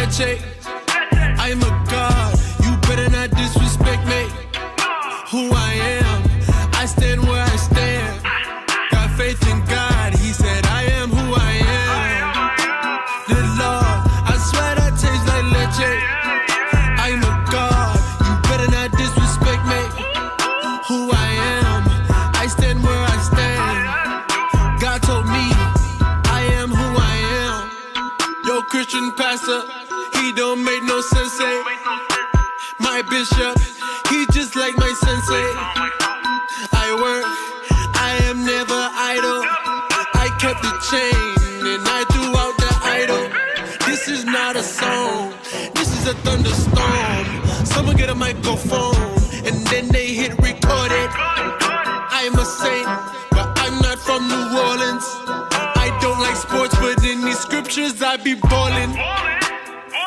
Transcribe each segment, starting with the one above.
leche. I'm a god, you better not disrespect me. Who I am, I stand where I stand. Got faith in God, he said I am who I am. The Lord, I swear that tastes like leche. I'm a god, you better not disrespect me. Who I am, I stand where I stand. God told me I am who I am. Yo, Christian pastor, he don't make no sense, eh? My bishop, he just like my sensei. I work, I am never idle. I kept the chain and I threw out the idol. This is not a song, this is a thunderstorm. Someone get a microphone and then they hit record it. I'm a saint, but I'm not from New Orleans. I don't like sports, but in these scriptures I be ballin'.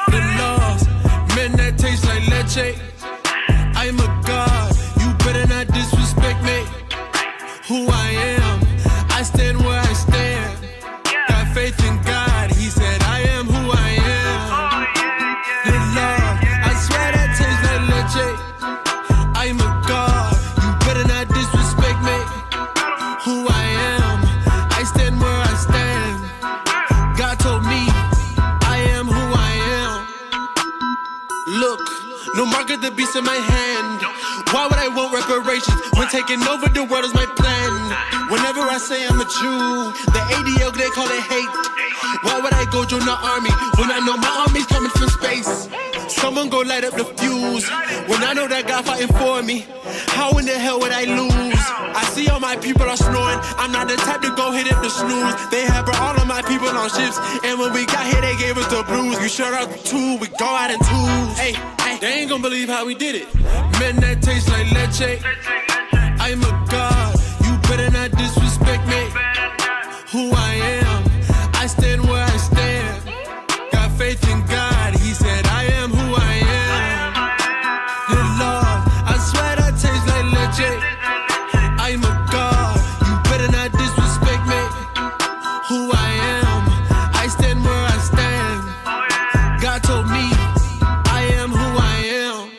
The laws, men that taste like leche. I'm a god, you better not disrespect me. Who I am, I stand where I stand. Got faith in God, he said I am who I am. The Lord, I swear that tastes like leche. I'm a god, you better not disrespect me. Who I am, I stand where I stand. God told me I am who I am. Look, no mark of the beast in my hand. Why would I want reparations when taking over the world is my plan? Whenever I say I'm a Jew, the ADL they call it hate. Why would I go join the army when I know my army's coming from space? Someone go light up the fuse when I know that God fighting for me. How in the hell would I lose? I see all my people are snoring. I'm not the type to go hit it the snooze. They have brought all of my people on ships, and when we got here they gave us the blues. We shut out the two, we go out in twos. Hey, they ain't gonna believe how we did it. Men that taste like leche. I'm a god, you better not disrespect me. Who I am, I stand where I stand. Got faith in God, he said I am who I am. The Lord, I swear that tastes like leche. I'm a god, you better not disrespect me. Who I am, I stand where I stand. God told me I am who I am.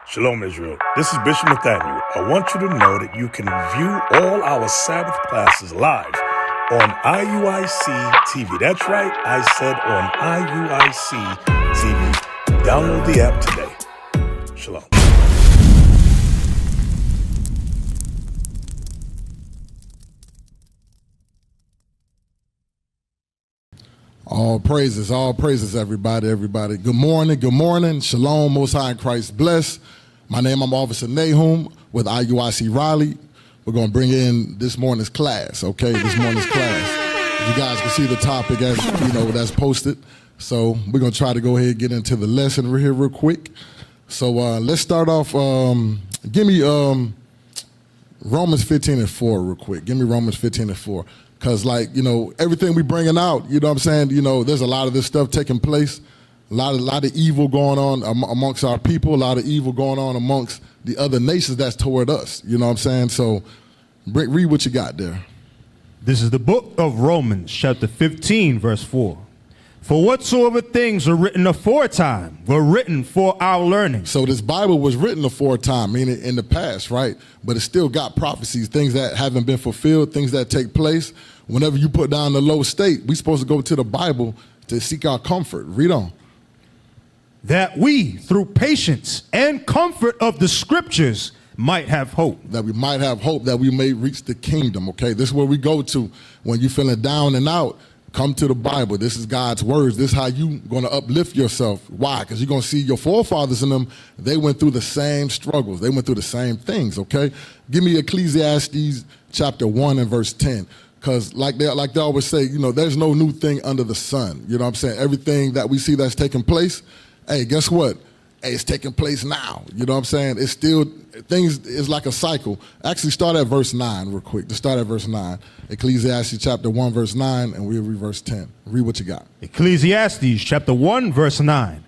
Shalom, Israel. This is Bishop Nathaniel. I want you to know that you can view all our Sabbath classes live on IUIC TV. That's right, I said on IUIC TV. Download the app today. Shalom. All praises, everybody. Good morning. Shalom, Most High in Christ bless. My name, I'm Officer Nahum with IUIC Raleigh. We're going to bring in this morning's class, okay? This morning's class. You guys can see the topic as, that's posted. So we're going to try to go ahead and get into the lesson here real quick. So let's start off. Give me Romans 15:4 real quick. Give me Romans 15:4. Because, everything we bringing out, you know what I'm saying? There's a lot of this stuff taking place. A lot of evil going on amongst our people. A lot of evil going on amongst the other nations that's toward us. You know what I'm saying? So read what you got there. This is the book of Romans, chapter 15, verse 4. For whatsoever things were written aforetime were written for our learning. So this Bible was written aforetime, meaning in the past, right? But it still got prophecies, things that haven't been fulfilled, things that take place. Whenever you put down the low state, we're supposed to go to the Bible to seek our comfort. Read on. That we, through patience and comfort of the scriptures, might have hope. That we might have hope, that we may reach the kingdom, okay? This is where we go to when you're feeling down and out. Come to the Bible. This is God's words. This is how you're going to uplift yourself. Why? Because you're going to see your forefathers in them. They went through the same struggles. They went through the same things, okay? Give me Ecclesiastes chapter 1 and verse 10. Because like they always say, you know, there's no new thing under the sun. You know what I'm saying? Everything that we see that's taking place, hey, guess what? Hey, it's taking place now. You know what I'm saying? It's still, things is like a cycle. Actually, start at verse 9 real quick. Just start at verse 9. Ecclesiastes chapter 1, verse 9, and we'll read verse 10. Read what you got. Ecclesiastes chapter 1, verse 9.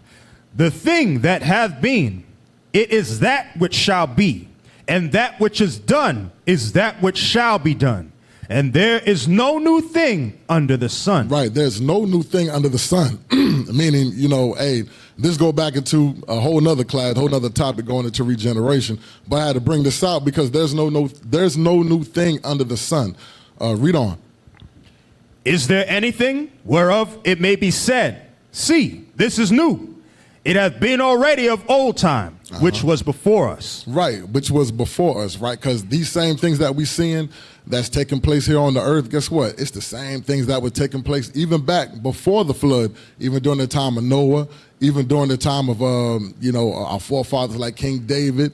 The thing that hath been, it is that which shall be, and that which is done is that which shall be done. And there is no new thing under the sun. Right, there's no new thing under the sun. Meaning, you know, hey, this go back into a whole nother class, whole nother topic going into regeneration. But I had to bring this out because there's no new thing under the sun. Read on. Is there anything whereof it may be said, see, this is new? It hath been already of old time, which was before us. Right, which was before us, right? Because these same things that we seeing that's taking place here on the earth, guess what? It's the same things that were taking place even back before the flood, even during the time of Noah, even during the time of, our forefathers like King David,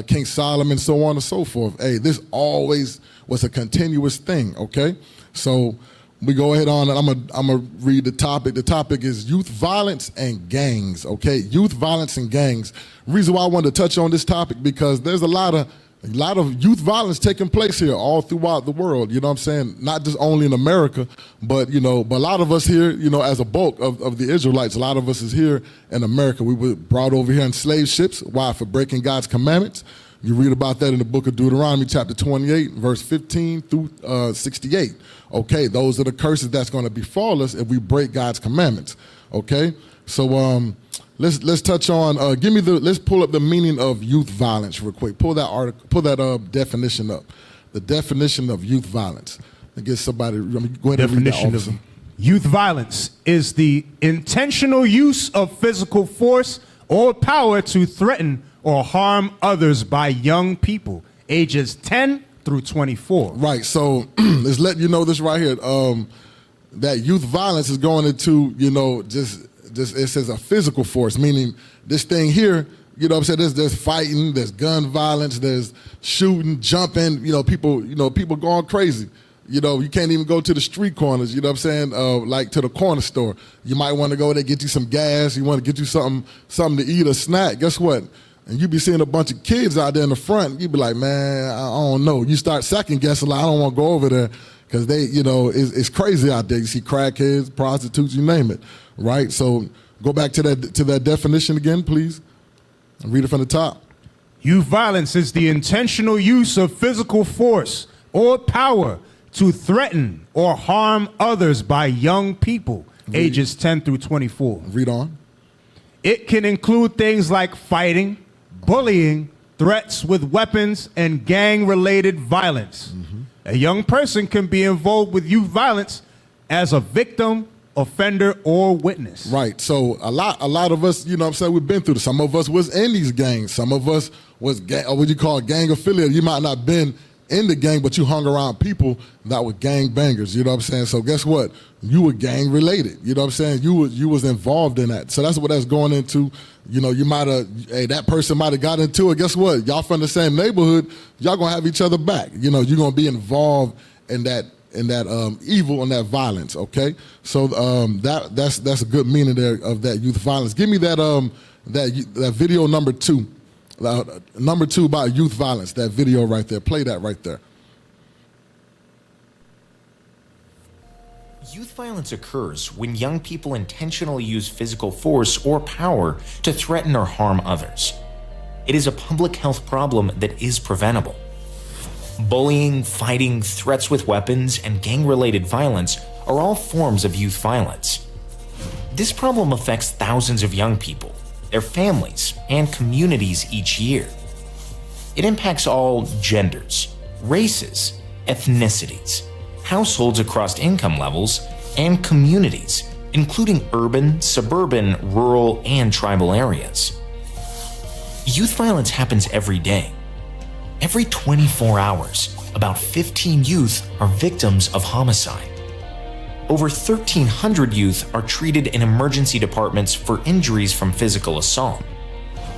King Solomon, so on and so forth. Hey, this always was a continuous thing, okay? So we go ahead on, and I'm gonna read the topic. The topic is youth violence and gangs, okay? Youth violence and gangs. Reason why I wanted to touch on this topic because there's a lot of youth violence taking place here all throughout the world, you know what I'm saying? Not just only in America, but a lot of us here, you know, as a bulk of the Israelites, a lot of us is here in America. We were brought over here in slave ships. Why? For breaking God's commandments. You read about that in the book of Deuteronomy, chapter 28, verse 15 through 68. Okay, those are the curses that's going to befall us if we break God's commandments. Okay, so let's touch on. Let's pull up the meaning of youth violence real quick. Pull that definition up. The definition of youth violence. I guess somebody. Go ahead and read that, officer. Youth violence is the intentional use of physical force or power to threaten or harm others by young people, ages 10 through 24. Right, so let's let you know this right here. That youth violence is going into, just it says a physical force, meaning this thing here, you know what I'm saying, there's fighting, there's gun violence, there's shooting, jumping, people going crazy. You can't even go to the street corners, you know what I'm saying, like to the corner store. You might want to go there, get you some gas, you want to get you something to eat or snack. Guess what? And you be seeing a bunch of kids out there in the front, you be like, man, I don't know. You start second guessing, like, I don't want to go over there because they, it's crazy out there. You see crackheads, prostitutes, you name it, right? So go back to that definition again, please, and read it from the top. Youth violence is the intentional use of physical force or power to threaten or harm others by young people, ages 10 through 24. Read on. It can include things like fighting, bullying, threats with weapons, and gang-related violence. Mm-hmm. A young person can be involved with youth violence as a victim, offender, or witness. Right. So a lot of us, you know what I'm saying, we've been through this. Some of us was in these gangs. Some of us was what you call gang affiliate. You might not have been in the gang, but you hung around people that were gang bangers, you know what I'm saying? So guess what? You were gang related, you know what I'm saying? You was involved in that. So that's what that's going into. You might have, that person might have got into it. Guess what? Y'all from the same neighborhood, y'all gonna have each other back. You're gonna be involved in that evil and that violence, okay? So that's a good meaning there of that youth violence. Give me that video number 2. Number 2 about youth violence, that video right there. Play that right there. Youth violence occurs when young people intentionally use physical force or power to threaten or harm others. It is a public health problem that is preventable. Bullying, fighting, threats with weapons, and gang-related violence are all forms of youth violence. This problem affects thousands of young people, their families, and communities each year. It impacts all genders, races, ethnicities, households across income levels, and communities, including urban, suburban, rural, and tribal areas. Youth violence happens every day. Every 24 hours, about 15 youth are victims of homicide. Over 1,300 youth are treated in emergency departments for injuries from physical assault.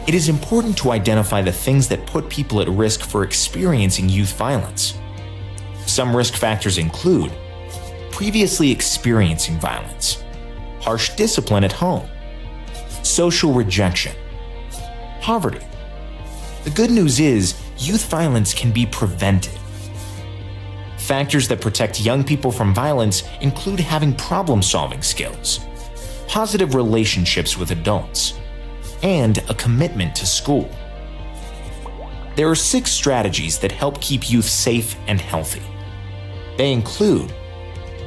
It is important to identify the things that put people at risk for experiencing youth violence. Some risk factors include previously experiencing violence, harsh discipline at home, social rejection, poverty. The good news is youth violence can be prevented. Factors that protect young people from violence include having problem-solving skills, positive relationships with adults, and a commitment to school. There are 6 strategies that help keep youth safe and healthy. They include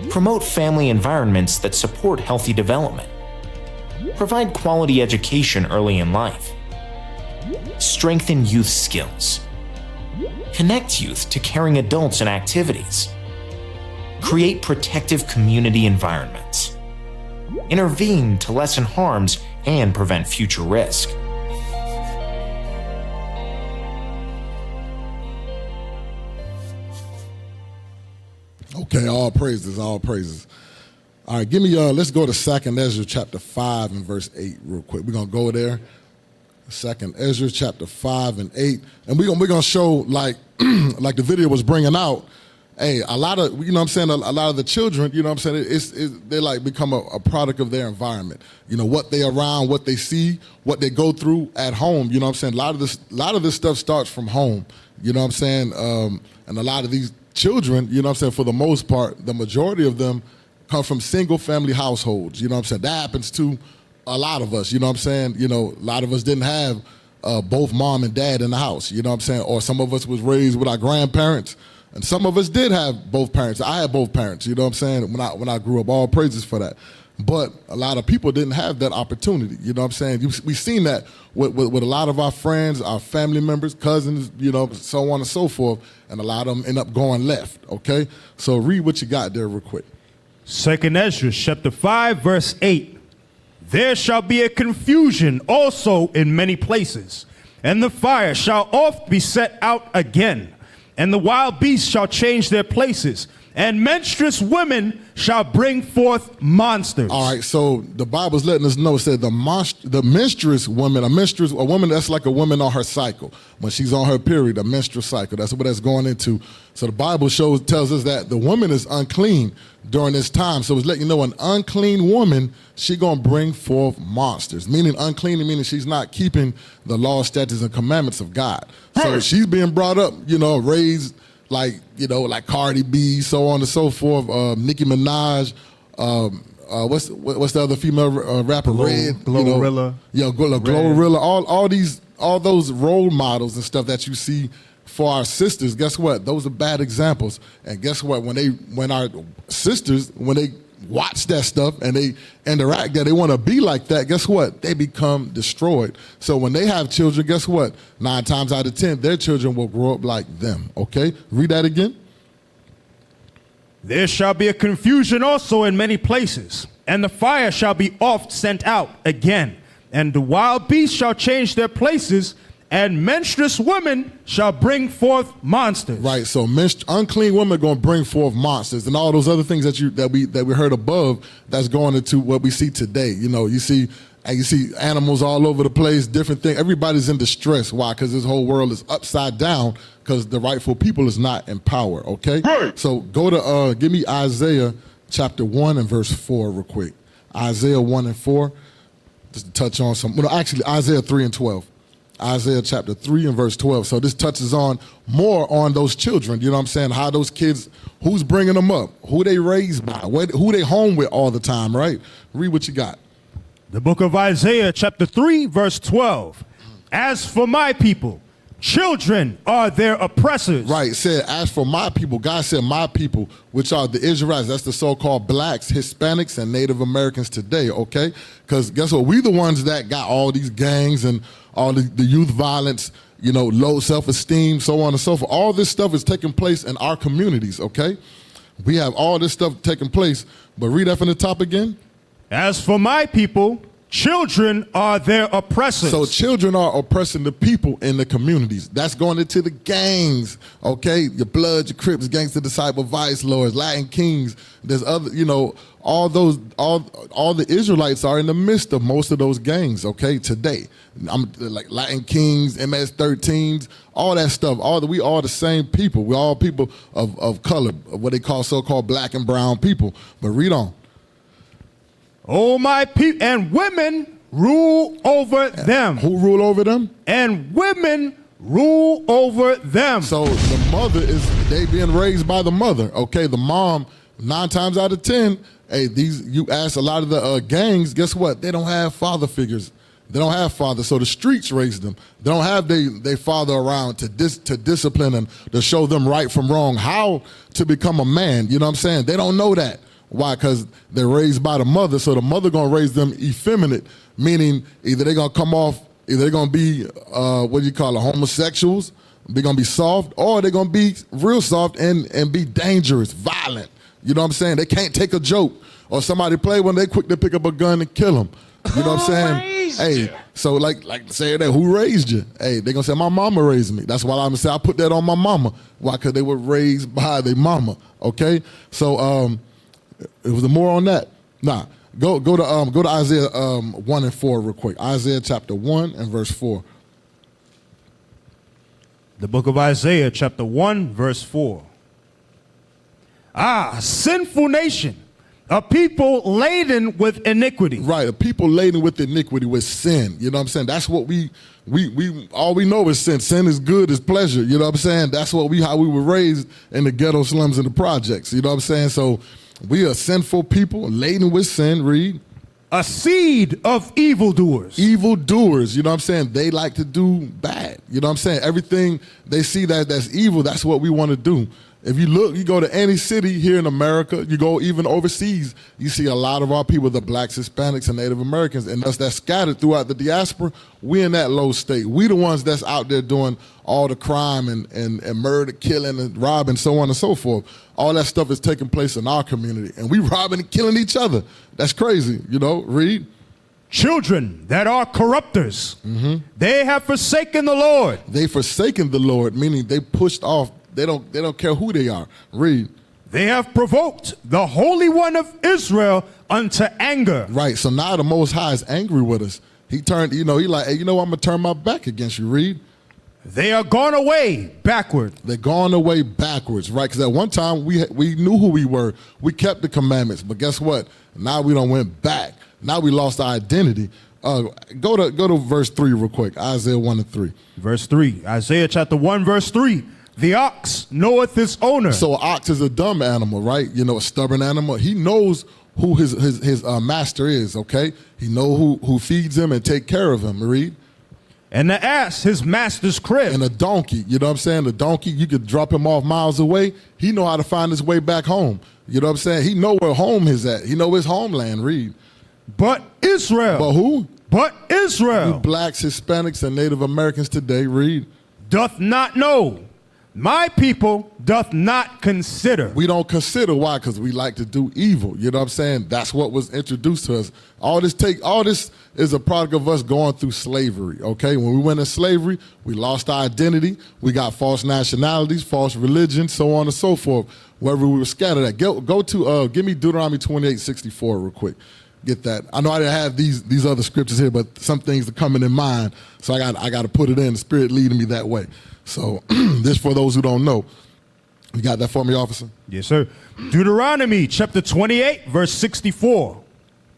promote family environments that support healthy development, provide quality education early in life, strengthen youth skills, connect youth to caring adults and activities, create protective community environments, intervene to lessen harms and prevent future risk. Okay, all praises, all praises. All right, let's go to 2nd Ezra chapter 5 and verse 8 real quick. We're going to go there. 2nd Ezra chapter 5 and 8. And we're gonna show, like like the video was bringing out, hey, a lot of, you know what I'm saying, a lot of the children, you know what I'm saying, they like become a product of their environment. You know, what they around, what they see, what they go through at home, you know what I'm saying? A lot of this stuff starts from home, you know what I'm saying? And a lot of these children, you know what I'm saying, for the most part, the majority of them come from single family households, you know what I'm saying? That happens to a lot of us, you know what I'm saying? You know, a lot of us didn't have both mom and dad in the house, you know what I'm saying? Or some of us was raised with our grandparents, and some of us did have both parents. I had both parents, you know what I'm saying, when I grew up. All praises for that. But a lot of people didn't have that opportunity, you know what I'm saying? We've seen that with a lot of our friends, our family members, cousins, you know, so on and so forth, and a lot of them end up going left, okay? So read what you got there real quick. 2nd Ezra chapter 5 verse 8. There shall be a confusion also in many places, and the fire shall oft be set out again, and the wild beasts shall change their places, and menstruous women shall bring forth monsters. All right, so the Bible's letting us know, it said the menstruous woman, a woman that's like a woman on her cycle. When she's on her period, a menstrual cycle, that's what that's going into. So the Bible tells us that the woman is unclean during this time. So it's letting you know an unclean woman, she gonna bring forth monsters. Meaning unclean, meaning she's not keeping the law, statutes, and commandments of God. So she's being brought up, you know, raised like, you know, like Cardi B, so on and so forth, Nicki Minaj, what's the other female rapper? Glorilla. You know, Glorilla, all those role models and stuff that you see for our sisters. Guess what? Those are bad examples. And guess what? When our sisters, when they watch that stuff and they interact that they want to be like that, guess what? They become destroyed. So when they have children, guess what? 9 times out of 10, their children will grow up like them. Okay? Read that again. There shall be a confusion also in many places, and the fire shall be oft sent out again, and the wild beasts shall change their places, and menstruous women shall bring forth monsters. Right, so unclean women are going to bring forth monsters, and all those other things that we heard above. That's going into what we see today. You know, you see animals all over the place, different things. Everybody's in distress. Why? Because this whole world is upside down. Because the rightful people is not in power. Okay, right. So go to give me Isaiah chapter 1 and verse 4 real quick. Isaiah 1 and 4, just to touch on some. Well, actually, Isaiah 3 and 12. Isaiah chapter 3 and verse 12. So this touches on more on those children, you know what I'm saying? How those kids, who's bringing them up, who they raised by, who they home with all the time, right? Read what you got. The book of Isaiah chapter 3 verse 12. As for my people, children are their oppressors. Right, it said, as for my people, God said my people, which are the Israelites, that's the so-called blacks, Hispanics, and Native Americans today, okay? Because guess what? We the ones that got all these gangs and all the youth violence, you know, low self-esteem, so on and so forth. All this stuff is taking place in our communities, okay? We have all this stuff taking place, but read that from the top again. As for my people, children are their oppressors. So children are oppressing the people in the communities. That's going into the gangs, okay? Your Bloods, your Crips, Gangster Disciple, Vice Lords, Latin Kings. There's other, you know, all the Israelites are in the midst of most of those gangs, okay, today. I'm like Latin Kings, MS-13s, all that stuff. We all the same people. We're all people of color, what they call so-called black and brown people. But read on. Oh, my people, and women rule over them. Who rule over them? And women rule over them. So the mother they being raised by the mother, okay? The mom, 9 times out of 10, hey, you ask a lot of the gangs, guess what? They don't have father figures. They don't have fathers, so the streets raise them. They don't have their father around to discipline them, to show them right from wrong, how to become a man, you know what I'm saying? They don't know that. Why? Because they're raised by the mother, so the mother gonna raise them effeminate, meaning either they're gonna come off, either they're gonna be, what do you call it, homosexuals, they're gonna be soft, or they're gonna be real soft and be dangerous, violent. You know what I'm saying? They can't take a joke, or somebody play when they quick to pick up a gun and kill them. You know what I'm saying? Hey, so like say that, who raised you? Hey, they gonna say my mama raised me. That's why I'm gonna say I put that on my mama. Why? Because they were raised by their mama. Okay, so it was more on that. Nah, go to Isaiah 1 and 4 real quick. Isaiah chapter 1 and verse 4. The book of Isaiah chapter 1 verse 4. Ah, sinful nation, a people laden with iniquity. Right, a people laden with iniquity, with sin. You know what I'm saying? That's what we all we know is sin. Sin is good, is pleasure. You know what I'm saying? That's how we were raised in the ghetto slums and the projects. You know what I'm saying? So we are sinful people, laden with sin, read. A seed of evildoers. Evildoers, you know what I'm saying? They like to do bad. You know what I'm saying? Everything they see that's evil, that's what we want to do. If you look, you go to any city here in America, you go even overseas, you see a lot of our people, the blacks, Hispanics, and Native Americans, and us that's scattered throughout the diaspora, we in that low state. We the ones that's out there doing all the crime and murder, killing, and robbing, so on and so forth. All that stuff is taking place in our community, and we robbing and killing each other. That's crazy, you know, read. Children that are corrupters, they have forsaken the Lord. They forsaken the Lord, meaning they pushed off. They don't care who they are. Read. They have provoked the Holy One of Israel unto anger. Right. So now the Most High is angry with us. He turned, he like, hey, I'm going to turn my back against you. Read. They are gone away backward. They're gone away backwards, right? Because at one time we knew who we were. We kept the commandments. But guess what? Now we don't went back. Now we lost our identity. Go to verse 3 real quick. Isaiah 1 and 3. Verse 3. Isaiah chapter 1 verse 3. The ox knoweth his owner. So an ox is a dumb animal, right? You know, a stubborn animal. He knows who his master is, okay? He know who feeds him and take care of him, read. And the ass, his master's crib. And a donkey, you know what I'm saying? The donkey, you could drop him off miles away. He know how to find his way back home. You know what I'm saying? He know where home is at. He know his homeland, read. But Israel. But who? But Israel. You blacks, Hispanics, and Native Americans today, read. Doth not know. My people doth not consider. We don't consider. Why? Because we like to do evil. You know what I'm saying? That's what was introduced to us. All this is a product of us going through slavery, okay? When we went in slavery, we lost our identity. We got false nationalities, false religion, so on and so forth, wherever we were scattered at. Go to, give me Deuteronomy 28:64 real quick. Get that. I know I didn't have these other scriptures here, but some things are coming in mind, so I got to put it in. The Spirit leading me that way. So this for those who don't know. You got that for me, officer? Yes, sir. Deuteronomy chapter 28, verse 64.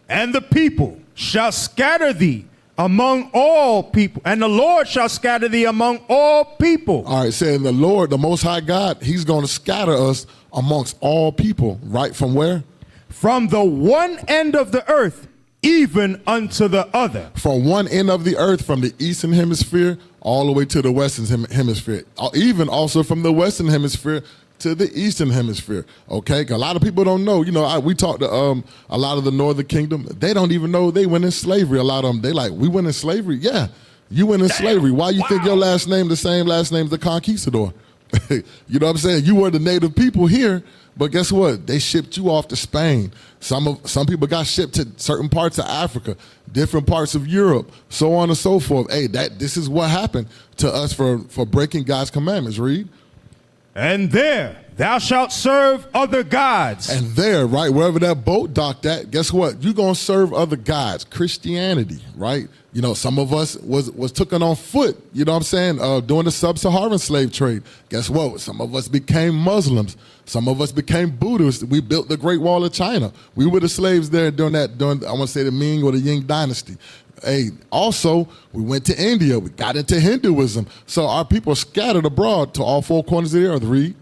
And the people shall scatter thee among all people, and the Lord shall scatter thee among all people. All right, saying the Lord, the Most High God, he's going to scatter us amongst all people, right? From where? From the one end of the earth even unto the other. From one end of the earth, from the eastern hemisphere all the way to the western hemisphere, even also from the western hemisphere to the eastern hemisphere. Okay, 'cause a lot of people don't know. You know, we talked to a lot of the northern kingdom. They don't even know they went in slavery. A lot of them, they like, we went in slavery. Yeah, you went in slavery. Why you think your last name the same last name as the conquistador? You know what I'm saying? You were the native people here, but guess what? They shipped you off to Spain. Some people got shipped to certain parts of Africa, different parts of Europe, so on and so forth. Hey, this is what happened to us for breaking God's commandments. Read. And there thou shalt serve other gods. And there, right, wherever that boat docked at, guess what? You're going to serve other gods. Christianity, right? You know, some of us was taken on foot, you know what I'm saying, during the sub-Saharan slave trade. Guess what? Some of us became Muslims. Some of us became Buddhists. We built the Great Wall of China. We were the slaves there during I want to say the Ming or the Ying dynasty. Hey, also, we went to India. We got into Hinduism. So our people are scattered abroad to all four corners of the earth. Read.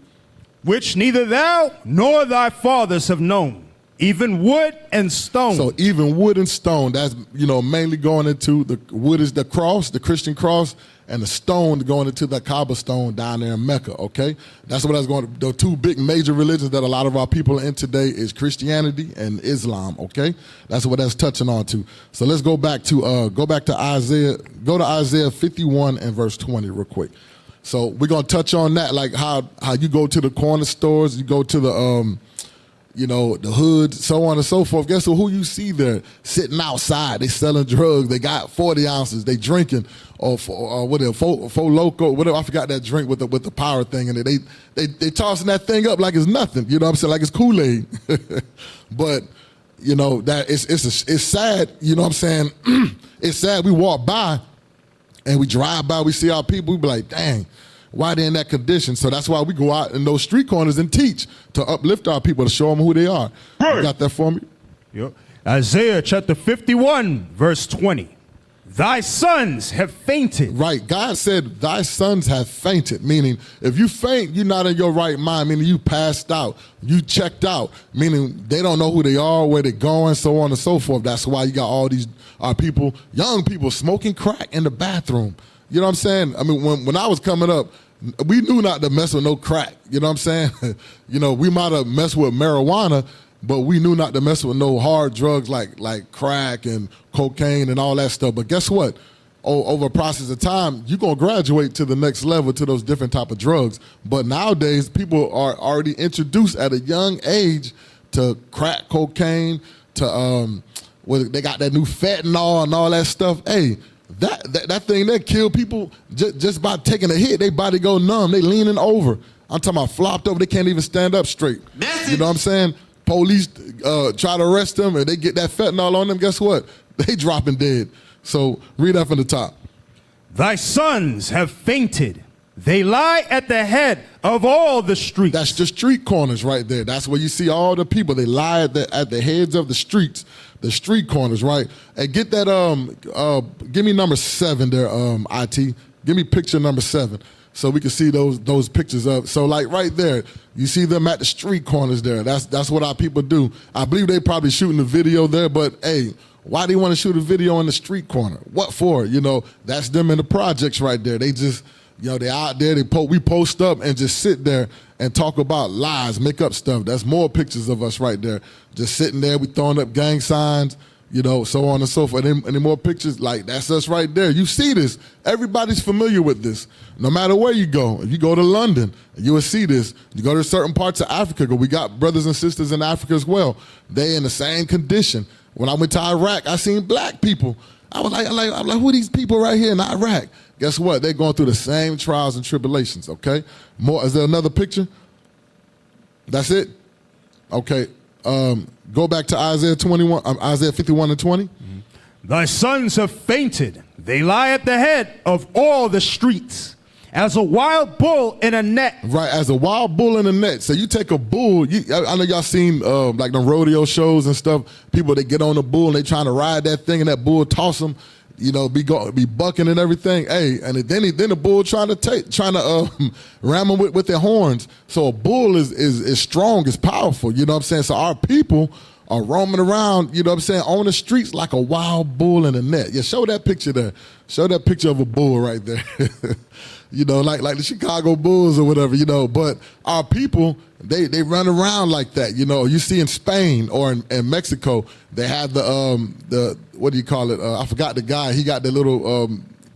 Which neither thou nor thy fathers have known, even wood and stone. So even wood and stone, that's, you know, mainly going into the wood is the cross, the Christian cross, and the stone going into the Kaaba stone down there in Mecca, okay? That's what that's going to, the two big major religions that a lot of our people are in today is Christianity and Islam, okay? That's what that's touching on to. So let's go back to Isaiah, go to Isaiah 51 and verse 20 real quick. So we're going to touch on that, like how you go to the corner stores, you go to the, you know, the hood, so on and so forth. Guess who you see there sitting outside? They selling drugs. They got 40 ounces. They drinking, or whatever, Four Loco, whatever. I forgot that drink with the power thing in it. They tossing that thing up like it's nothing. You know what I'm saying? Like it's Kool-Aid. But you know that it's sad. You know what I'm saying? It's sad. We walk by and we drive by. We see our people. We be like, dang. Why they in that condition? So that's why we go out in those street corners and teach to uplift our people, to show them who they are. You got that for me? Yep. Isaiah chapter 51, verse 20. Thy sons have fainted. Right. God said, thy sons have fainted, meaning if you faint, you're not in your right mind, meaning you passed out, you checked out, meaning they don't know who they are, where they're going, so on and so forth. That's why you got all these people, young people, smoking crack in the bathroom. You know what I'm saying? I mean, when I was coming up, we knew not to mess with no crack. You know what I'm saying? You know, we might have messed with marijuana, but we knew not to mess with no hard drugs like crack and cocaine and all that stuff. But guess what? Over a process of time, you're going to graduate to the next level to those different type of drugs. But nowadays, people are already introduced at a young age to crack, cocaine, to they got that new fentanyl and all that stuff. Hey, that thing that kill people just by taking a hit, their body go numb, they leaning over. I'm talking about flopped over, they can't even stand up straight. You know what I'm saying? Police try to arrest them and they get that fentanyl on them, guess what? They dropping dead. So read that from the top. Thy sons have fainted. They lie at the head of all the streets. That's the street corners right there. That's where you see all the people. They lie at the heads of the streets, the street corners, right? And get that, give me number 7 there, IT. Give me picture number 7 so we can see those pictures of. So like right there, you see them at the street corners there. That's what our people do. I believe they probably shooting the video there, but hey, why do you want to shoot a video in the street corner? What for? You know, that's them in the projects right there. They just, you know, they out there, we post up and just sit there and talk about lies, make up stuff. That's more pictures of us right there. Just sitting there, we throwing up gang signs, you know, so on and so forth. Any more pictures? Like, that's us right there. You see this. Everybody's familiar with this. No matter where you go. If you go to London, you will see this. You go to certain parts of Africa, because we got brothers and sisters in Africa as well. They in the same condition. When I went to Iraq, I seen black people. I'm like, who are these people right here in Iraq? Guess what? They're going through the same trials and tribulations, okay? Is there another picture? That's it? Okay. Go back to Isaiah 51 and 20. Mm-hmm. Thy sons have fainted. They lie at the head of all the streets. As a wild bull in a net. Right, as a wild bull in a net. So you take a bull, I know y'all seen like the rodeo shows and stuff. People, they get on the bull and they trying to ride that thing and that bull toss them, you know, be bucking and everything. Hey, and then the bull trying to ram them with their horns. So a bull is strong, is powerful, you know what I'm saying? So our people are roaming around, you know what I'm saying, on the streets like a wild bull in a net. Yeah, show that picture there. Show that picture of a bull right there. You know, like the Chicago Bulls or whatever, you know. But our people, they run around like that, you know. You see in Spain or in Mexico, they have the what do you call it? I forgot the guy. He got the little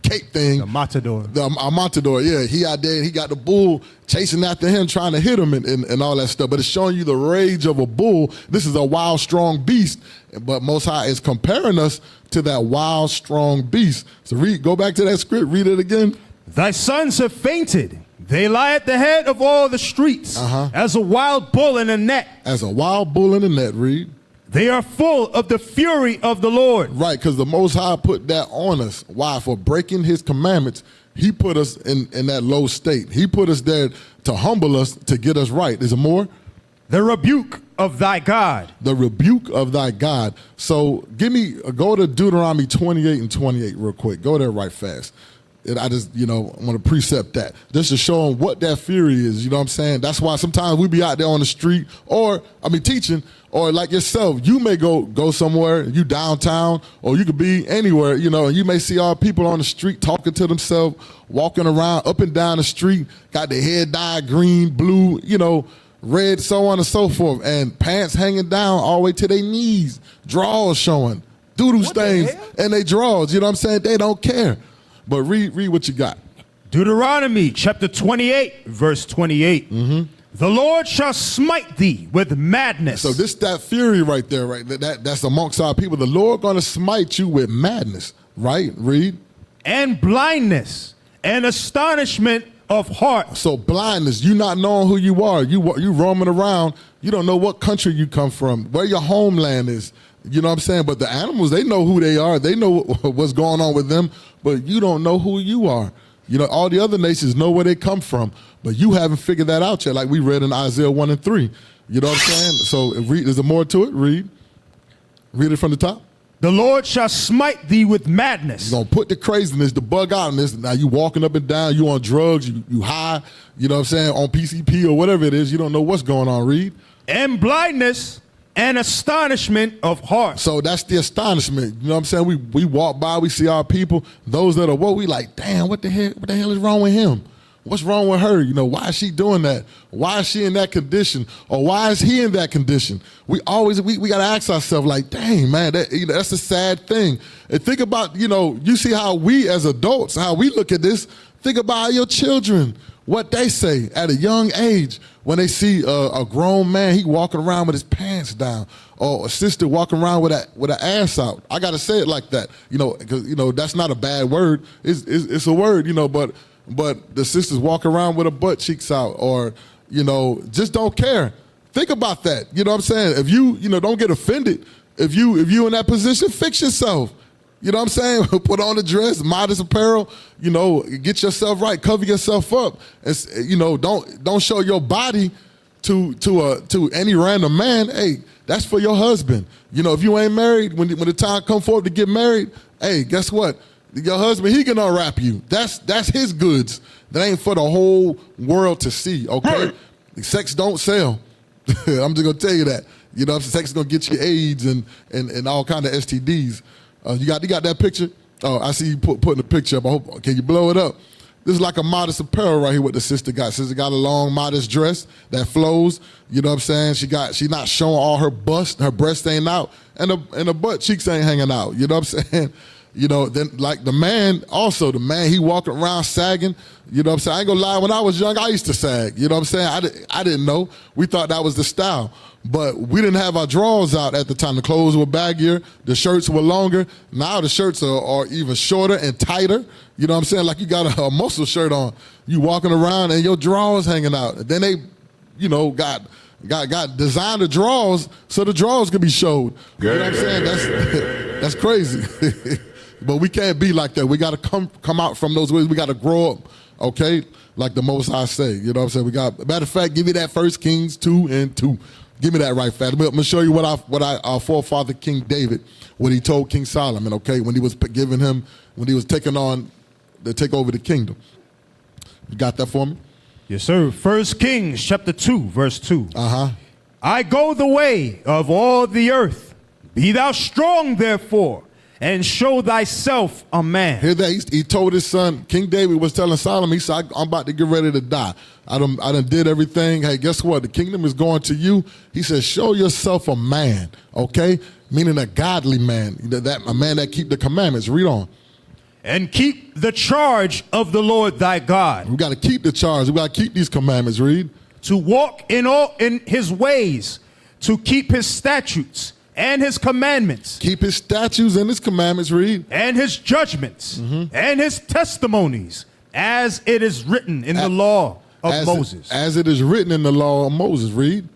cape thing. The matador. A matador, yeah. He out there, he got the bull chasing after him, trying to hit him and all that stuff. But it's showing you the rage of a bull. This is a wild, strong beast. But Most High is comparing us to that wild, strong beast. So go back to that script, read it again. Thy sons have fainted. They lie at the head of all the streets, as a wild bull in a net. As a wild bull in a net, read. They are full of the fury of the Lord. Right, because the Most High put that on us. Why? For breaking his commandments, he put us in that low state. He put us there to humble us, to get us right. Is there more? The rebuke of thy God. The rebuke of thy God. So go to Deuteronomy 28 and 28 real quick. Go there right fast. And I just, want to precept that. Just to show them what that fury is, you know what I'm saying? That's why sometimes we be out there on the street teaching, or like yourself, you may go somewhere, you downtown, or you could be anywhere, and you may see all people on the street talking to themselves, walking around up and down the street, got their hair dyed green, blue, red, so on and so forth, and pants hanging down all the way to their knees, drawers showing, doodle stains, and they drawers, you know what I'm saying? They don't care. But read what you got. Deuteronomy chapter 28, verse 28. The Lord shall smite thee with madness. So that fury right there, right? That's amongst our people. The Lord going to smite you with madness, right? Read. And blindness and astonishment of heart. So blindness, you not knowing who you are. You roaming around. You don't know what country you come from, where your homeland is. You know what I'm saying? But the animals, they know who they are. They know what's going on with them, but you don't know who you are. All the other nations know where they come from, but you haven't figured that out yet, like we read in Isaiah 1 and 3. You know what I'm saying? So is there more to it? Read it from the top. The Lord shall smite thee with madness. He's going to put the craziness, the bug out in this. Now you walking up and down, you on drugs, you high, you know what I'm saying, on PCP or whatever it is. You don't know what's going on. Read. And blindness and astonishment of heart. So that's the astonishment. You know what I'm saying? We walk by, we see our people, those that are we like, damn, what the hell is wrong with him? What's wrong with her? Why is she doing that? Why is she in that condition? Or why is he in that condition? We got to ask ourselves like, dang, man, that's a sad thing. And think about, you see how we as adults, how we look at this. Think about your children, what they say at a young age when they see a grown man, he walking around with his pants down, or a sister walking around with an ass out. I got to say it like that, because that's not a bad word. It's a word, but the sisters walk around with her butt cheeks out, or just don't care. Think about that. You know what I'm saying? If you don't get offended. If you in that position, fix yourself. You know what I'm saying? Put on a dress, modest apparel, get yourself right, cover yourself up. And, don't show your body to any random man. Hey, that's for your husband. If you ain't married, when the time come forward to get married, hey, guess what? Your husband, he can unwrap you. That's his goods. That ain't for the whole world to see, okay? Sex don't sell. I'm just gonna tell you that. Sex is gonna get you AIDS and all kind of STDs. You got that picture? Oh, I see you putting the picture up. Can you blow it up? This is like a modest apparel right here what the sister got. Sister got a long, modest dress that flows. You know what I'm saying? She not showing all her bust, her breast ain't out, and the butt cheeks ain't hanging out. You know what I'm saying? Then like the man, he walking around sagging. You know what I'm saying? I ain't gonna lie, when I was young, I used to sag. You know what I'm saying? I didn't know. We thought that was the style. But we didn't have our drawers out at the time. The clothes were baggier, the shirts were longer. Now the shirts are even shorter and tighter. You know what I'm saying? Like you got a muscle shirt on. You walking around and your drawers hanging out. And then they, got designer drawers so the drawers could be showed. You know what I'm saying? That's crazy. But we can't be like that. We got to come out from those ways. We got to grow up, okay? Like the Most High say. You know what I'm saying? Matter of fact, give me that 1 Kings 2 and 2. Give me that right fast. I'm going to show you what our forefather King David, what he told King Solomon, okay, when he was taking on to take over the kingdom. You got that for me? Yes, sir. 1 Kings chapter 2, verse 2. I go the way of all the earth. Be thou strong, therefore, and show thyself a man. Hear that? He told his son, King David was telling Solomon, he said, I'm about to get ready to die. I done did everything. Hey, guess what? The kingdom is going to you. He said, show yourself a man, okay? Meaning a godly man, a man that keep the commandments. Read on. And keep the charge of the Lord thy God. We got to keep the charge. We got to keep these commandments. Read. To walk in his ways, to keep his statutes and his commandments. Keep his statutes and his commandments. Read. And his judgments and his testimonies, as it is written in the law of Moses. As it is written in the law of Moses. Read.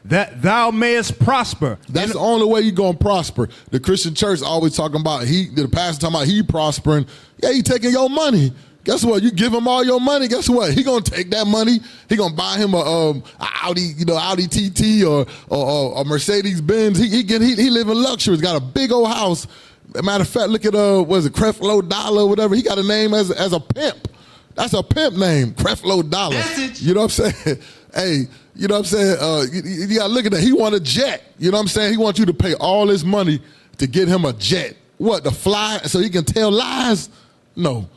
That thou mayest prosper. That's the only way you're going to prosper. The Christian church always talking about, the pastor talking about he prospering. Yeah, he taking your money. Guess what? You give him all your money. Guess what? He gonna take that money. He gonna buy him a Audi, Audi TT or a Mercedes Benz. He live in luxury. He's got a big old house. Matter of fact, look at Creflo Dollar or whatever. He got a name as a pimp. That's a pimp name, Creflo Dollar. You know what I'm saying? Hey, you know what I'm saying? You gotta look at that. He want a jet. You know what I'm saying? He wants you to pay all his money to get him a jet. What, to fly so he can tell lies? No.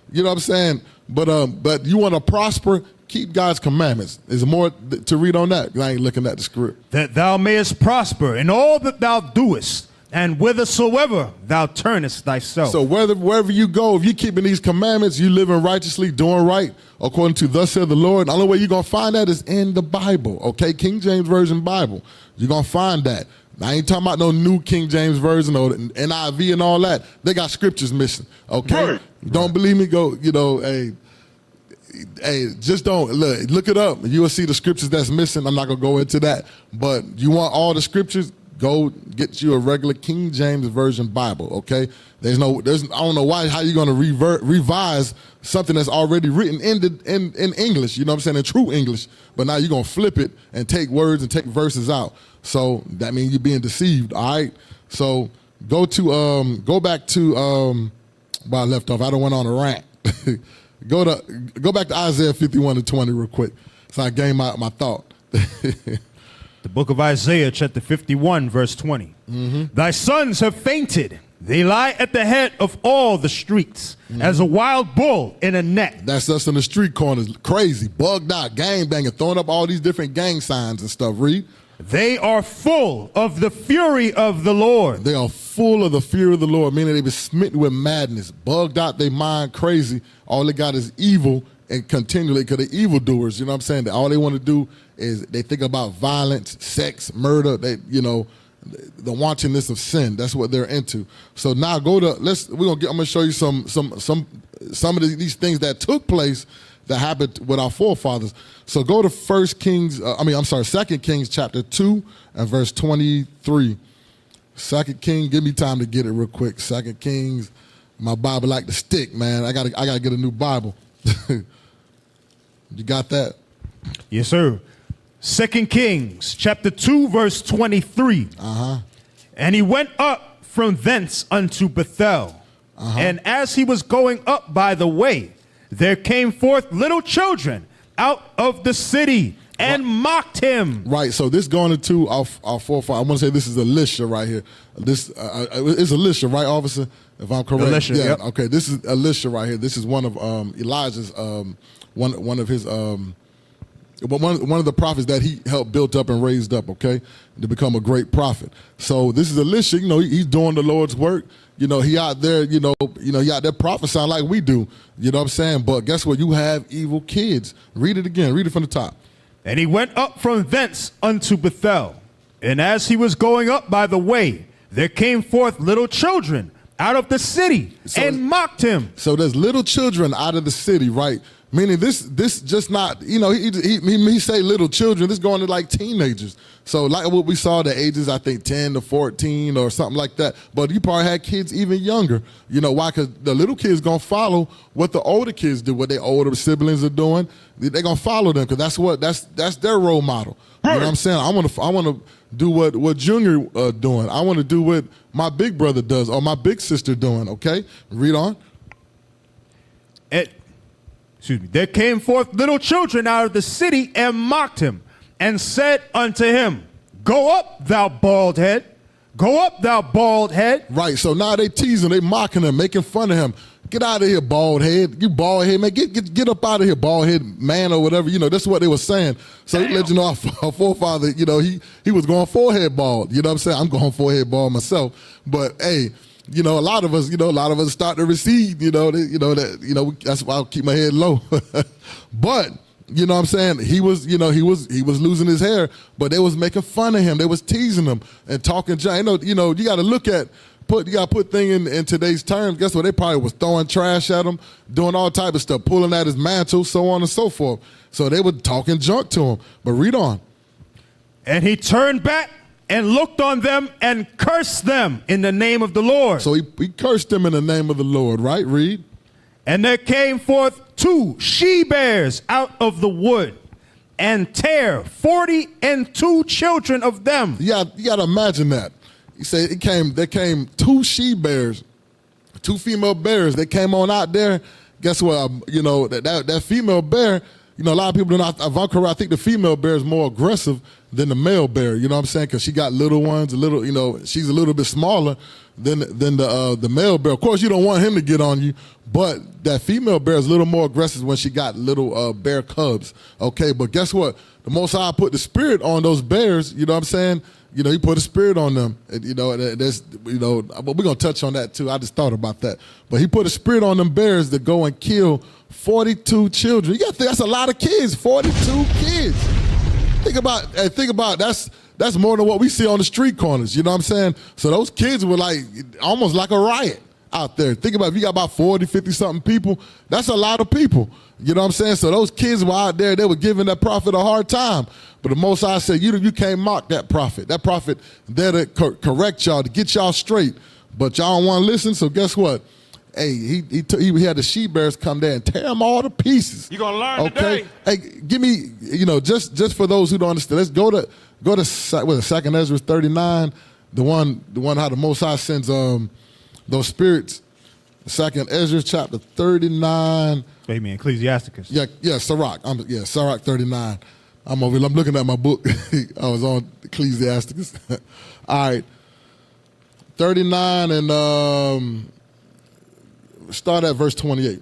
You know what I'm saying? But you want to prosper, keep God's commandments. There's more to read on that. I ain't looking at the script. That thou mayest prosper in all that thou doest, and whithersoever thou turnest thyself. So wherever you go, if you're keeping these commandments, you living righteously, doing right, according to thus said the Lord. The only way you're going to find that is in the Bible, okay? King James Version Bible. You're going to find that. I ain't talking about no new King James Version or NIV and all that. They got scriptures missing, okay? Right. Don't believe me, go, hey, just don't, look it up. You will see the scriptures that's missing. I'm not going to go into that. But you want all the scriptures, go get you a regular King James Version Bible, okay? I don't know how you're going to revise something that's already written in English, you know what I'm saying, in true English. But now you're going to flip it and take words and take verses out. So that means you're being deceived, all right? So go back to where I left off. I don't want on a rant. go back to Isaiah 51:20 real quick. So I gained my thought. The book of Isaiah, chapter 51, verse 20. Thy sons have fainted. They lie at the head of all the streets, as a wild bull in a net. That's us in the street corners, crazy, bugged out, gang banging, throwing up all these different gang signs and stuff. Read. They are full of the fury of the Lord. They are full of the fear of the Lord, meaning they've been smitten with madness, bugged out, they mind crazy. All they got is evil and continually, because they're evildoers, you know what I'm saying? All they want to do is they think about violence, sex, murder, the wantonness of sin. That's what they're into. So now I'm gonna show you some of these things that took place that happened with our forefathers. So go to 2 Kings chapter 2 and verse 23. 2 Kings, give me time to get it real quick. 2 Kings, my Bible like to stick, man. I gotta get a new Bible. You got that? Yes, sir. 2 Kings chapter 2 verse 23. And he went up from thence unto Bethel. And as he was going up by the way, there came forth little children out of the city and mocked him. Right, so this going into our forefather. I want to say this is Elisha right here. This is Elisha, right, officer? If I'm correct. Elisha, yeah. Yep. Okay, this is Elisha right here. This is one of Elijah's one of his one of the prophets that he helped build up and raised up, okay, to become a great prophet. So this is Elisha, he's doing the Lord's work. He out there, he out there prophesying like we do. You know what I'm saying? But guess what? You have evil kids. Read it again. Read it from the top. And he went up from thence unto Bethel. And as he was going up by the way, there came forth little children out of the city and mocked him. So there's little children out of the city, right? Meaning this just not, he say little children, this going to like teenagers. So like what we saw, the ages, I think 10 to 14 or something like that. But you probably had kids even younger. You know why? Because the little kids going to follow what the older kids do, what their older siblings are doing. They're going to follow them because that's their role model. You know what I'm saying? I want to do what Junior doing. I want to do what my big brother does or my big sister doing, okay? Read on. There came forth little children out of the city and mocked him and said unto him, Go up, thou bald head. Go up, thou bald head. Right, so now they teasing, they mocking him, making fun of him. Get out of here, bald head. You bald head, man. Get up out of here, bald head man or whatever. You know, that's what they were saying. So he let you know our forefather, you know, he was going forehead bald. You know what I'm saying? I'm going forehead bald myself. But hey, you know, a lot of us start to recede, that's why I keep my head low. But you know what I'm saying? He was losing his hair, but they was making fun of him. They was teasing him and talking junk. You got to look at you got to put things in today's terms. Guess what? They probably was throwing trash at him, doing all type of stuff, pulling at his mantle, so on and so forth. So they were talking junk to him. But read on. And he turned back and looked on them and cursed them in the name of the Lord. So he cursed them in the name of the Lord, right? Read. And there came forth 2 she-bears out of the wood, and tear 42 children of them. Yeah, you got to imagine that. He said there came 2 she-bears, 2 female bears. They came on out there. Guess what? That female bear, a lot of people do not, if I'm correct, I think the female bear is more aggressive than the male bear, you know what I'm saying? Because she got little ones, she's a little bit smaller than the male bear. Of course, you don't want him to get on you, but that female bear is a little more aggressive when she got little bear cubs, okay? But guess what? The Most High put the spirit on those bears, you know what I'm saying? He put a spirit on them, but we're going to touch on that too. I just thought about that. But he put a spirit on them bears to go and kill 42 children. You got to think that's a lot of kids, 42 kids. Think about that's more than what we see on the street corners, you know what I'm saying? So those kids were like almost like a riot out there. Think about if you got about 40, 50 something people, that's a lot of people. You know what I'm saying? So those kids were out there, they were giving that prophet a hard time. But the Most High said, you can't mock that prophet. That prophet there to correct y'all, to get y'all straight. But y'all don't want to listen, so guess what? Hey, he had the she-bears come there and tear them all to pieces. You're going to learn today. Hey, give me, just for those who don't understand, let's go to 2nd Ezra 39, the one how the Most High sends those spirits. 2nd Ezra chapter 39. Wait a minute, Ecclesiasticus. Yeah, Sirach. Sirach 39. I'm looking at my book. I was on Ecclesiasticus. All right. 39 and start at verse 28.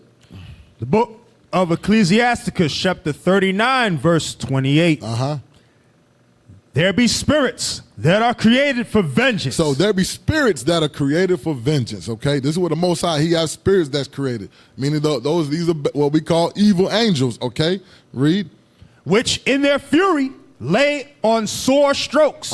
The book of Ecclesiasticus, chapter 39, verse 28. There be spirits that are created for vengeance. So there be spirits that are created for vengeance, okay? This is what the Most High, he has spirits that's created. Meaning these are what we call evil angels, okay? Read. Which in their fury lay on sore strokes.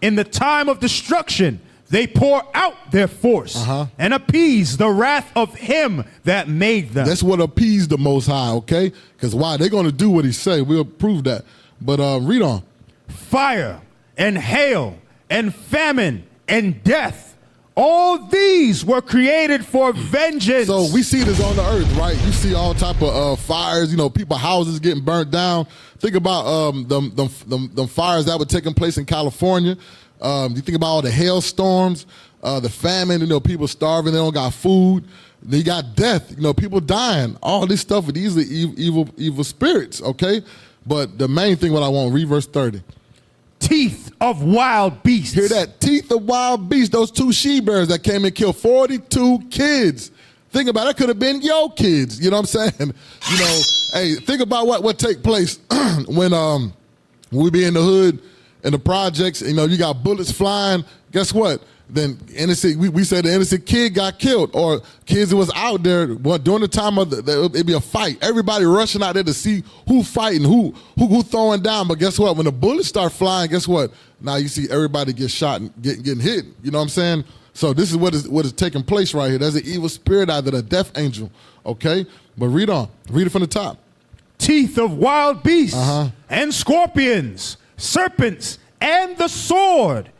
In the time of destruction, they pour out their force and appease the wrath of him that made them. That's what appeased the Most High, okay? Because why? They're going to do what he say. We'll prove that. But read on. Fire and hail and famine and death, all these were created for vengeance. So we see this on the earth, right? You see all type of fires, people, houses getting burnt down. Think about them fires that were taking place in California. You think about all the hailstorms, the famine, people starving, they don't got food. Then you got death, people dying. All this stuff, these are evil spirits, okay? But the main thing what I want, read verse 30. Teeth of wild beasts. Hear that? Teeth of wild beasts. Those 2 she-bears that came and killed 42 kids. Think about it. That could have been your kids. You know what I'm saying? Hey, think about what take place when we be in the hood, in the projects. You got bullets flying. Guess what? Then we said the innocent kid got killed, or kids that was out there during the time of it'd be a fight. Everybody rushing out there to see who fighting, who throwing down. But guess what? When the bullets start flying, guess what? Now you see everybody get shot and getting hit. You know what I'm saying? So this is what is taking place right here. There's an evil spirit out there, a death angel. Okay, but read on. Read it from the top. Teeth of wild beasts and scorpions, serpents, and the sword.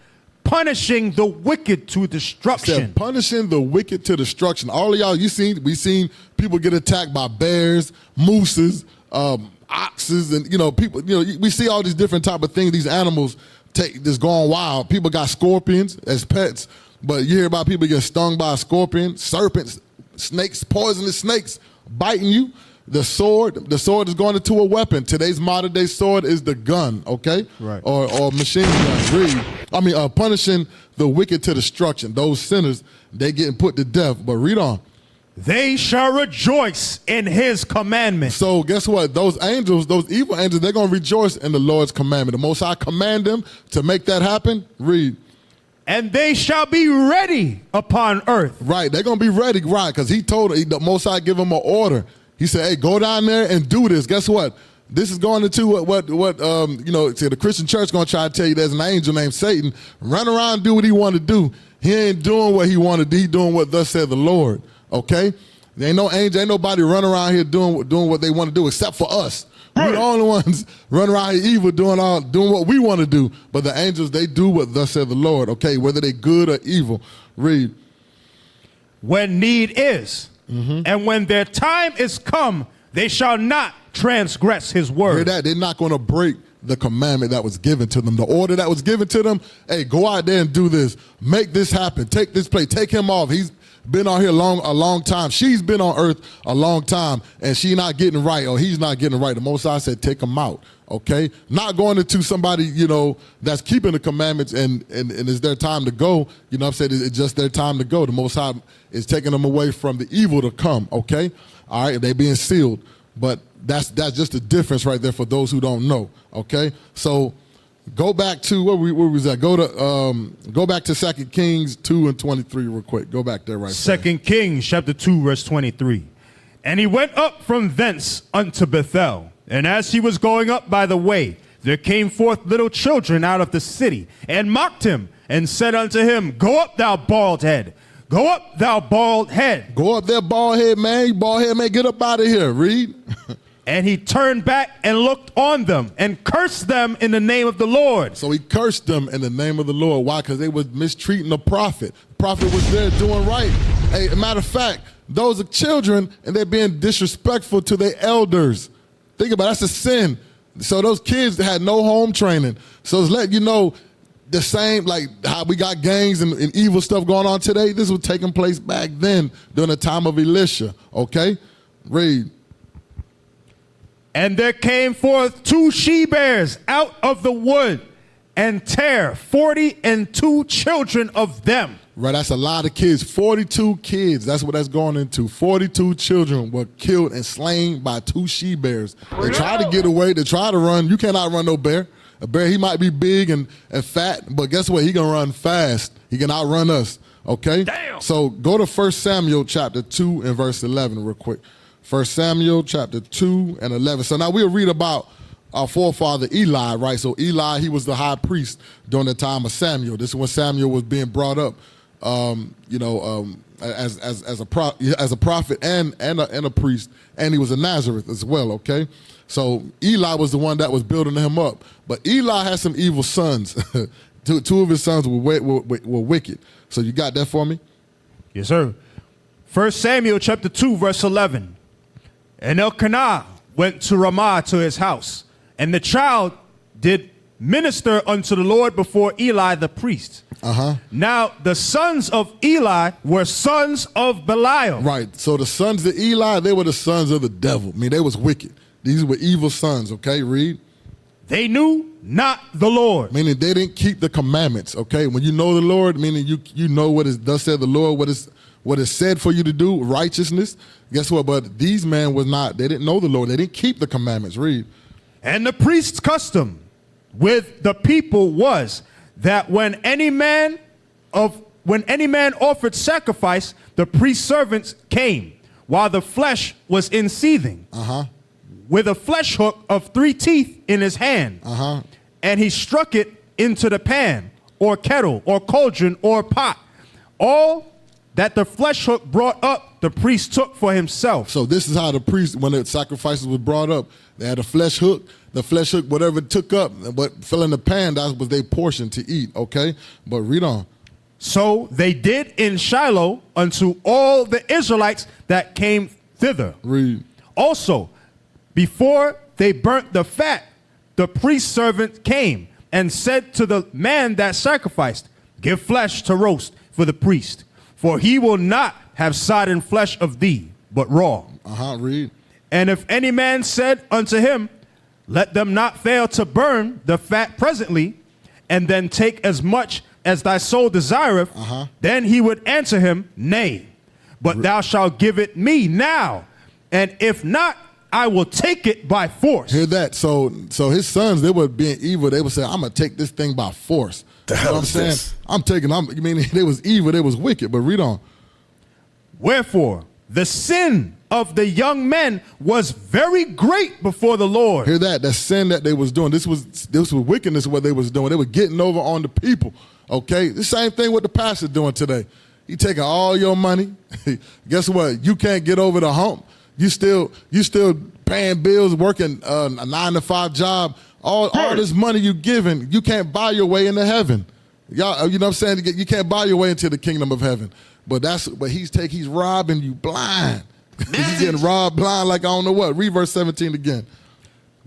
Punishing the wicked to destruction. Punishing the wicked to destruction. All of y'all, we seen people get attacked by bears, mooses, oxes, and people. We see all these different type of things. These animals just going wild. People got scorpions as pets, but you hear about people getting stung by a scorpion, serpents, snakes, poisonous snakes biting you. The sword is going into a weapon. Today's modern day sword is the gun, okay? Right. Or machine gun. Punishing the wicked to destruction. Those sinners, they getting put to death. But read on. They shall rejoice in his commandment. So guess what? Those angels, those evil angels, they're going to rejoice in the Lord's commandment. The Most High command them to make that happen. Read. And they shall be ready upon earth. Right. They're going to be ready. Right. Because he told the Most High give them an order. He said, hey, go down there and do this. Guess what? This is going into what the Christian church going to try to tell you there's an angel named Satan. Run around and do what he want to do. He ain't doing what he want to do. He doing what thus said the Lord. Okay? There ain't no angel, ain't nobody running around here doing what they want to do except for us. We're the only ones running around here evil doing what we want to do. But the angels, they do what thus said the Lord. Okay? Whether they good or evil. Read. When need is, and when their time is come, they shall not transgress his word. Hear that? They're not going to break the commandment that was given to them. The order that was given to them, hey, go out there and do this. Make this happen. Take this place. Take him off. He's been on here a long time. She's been on earth a long time, and she not getting right, or he's not getting right. The Most High said, take him out, okay? Not going into somebody, that's keeping the commandments, and it's their time to go. You know what I'm saying? It's just their time to go. The Most High is taking them away from the evil to come, okay? All right, they being sealed. But that's just the difference right there for those who don't know, okay? So go back to, where was that? Go back to 2 Kings 2:23 real quick. Go back there right there. 2 Kings chapter 2, verse 23. And he went up from thence unto Bethel. And as he was going up by the way, there came forth little children out of the city, and mocked him, and said unto him, Go up, thou bald head. Go up, thou bald head. Go up there, bald head man. You bald head man, get up out of here. Read. And he turned back and looked on them and cursed them in the name of the Lord. So he cursed them in the name of the Lord. Why? Because they was mistreating the prophet. The prophet was there doing right. Hey, matter of fact, those are children, and they're being disrespectful to their elders. Think about it, that's a sin. So those kids had no home training. So it's letting you know the same, like how we got gangs and evil stuff going on today. This was taking place back then during the time of Elisha. Okay? Read. And there came forth 2 she-bears out of the wood, and tear 42 children of them. Right, that's a lot of kids. 42 kids, that's what that's going into. 42 children were killed and slain by 2 she-bears. They tried to get away, they tried to run. You cannot run no bear. A bear, he might be big and fat, but guess what? He can run fast. He can outrun us, okay? Damn. So go to 1 Samuel chapter 2 and verse 11 real quick. 1 Samuel chapter 2 and 11. So now we'll read about our forefather Eli, right? So Eli, he was the high priest during the time of Samuel. This is when Samuel was being brought up, as a prophet and a priest, and he was a Nazareth as well, okay? So Eli was the one that was building him up. But Eli had some evil sons. Two of his sons were wicked. So you got that for me? Yes, sir. 1 Samuel chapter 2, verse 11. And Elkanah went to Ramah to his house, and the child did minister unto the Lord before Eli the priest. Now the sons of Eli were sons of Belial. Right. So the sons of Eli, they were the sons of the devil. I mean, they was wicked. These were evil sons, okay? Read. They knew not the Lord. Meaning they didn't keep the commandments, okay? When you know the Lord, meaning you know what is thus said the Lord, what is said for you to do, righteousness. Guess what? But these men was not, they didn't know the Lord. They didn't keep the commandments. Read. And the priest's custom with the people was that when any man offered sacrifice, the priest's servants came while the flesh was in seething, with a flesh hook of 3 teeth in his hand, and he struck it into the pan or kettle or cauldron or pot. All that the flesh hook brought up, the priest took for himself. So this is how the priest, when the sacrifices was brought up, they had a flesh hook. The flesh hook, whatever it took up, what fell in the pan, that was their portion to eat, okay? But read on. So they did in Shiloh unto all the Israelites that came thither. Read. Also, before they burnt the fat, the priest's servant came and said to the man that sacrificed, Give flesh to roast for the priest, for he will not have sodden flesh of thee, but raw. Read. And if any man said unto him, let them not fail to burn the fat presently, and then take as much as thy soul desireth, then he would answer him, nay, but thou shalt give it me now, and if not, I will take it by force. Hear that? So his sons, they were being evil. They would say, I'm going to take this thing by force. The hell you know what I'm is saying? this? I mean, they was evil, they was wicked, but read on. Wherefore, the sin of the young men was very great before the Lord. Hear that? That sin that they was doing. This was wickedness what they was doing. They were getting over on the people. Okay? The same thing what the pastor doing today. He taking all your money. Guess what? You can't get over the hump. You still paying bills, working a 9-to-5 job. All this money you giving, you can't buy your way into heaven. Y'all, you know what I'm saying? You can't buy your way into the kingdom of heaven. But he's robbing you blind. He's getting robbed blind like I don't know what. Read verse 17 again.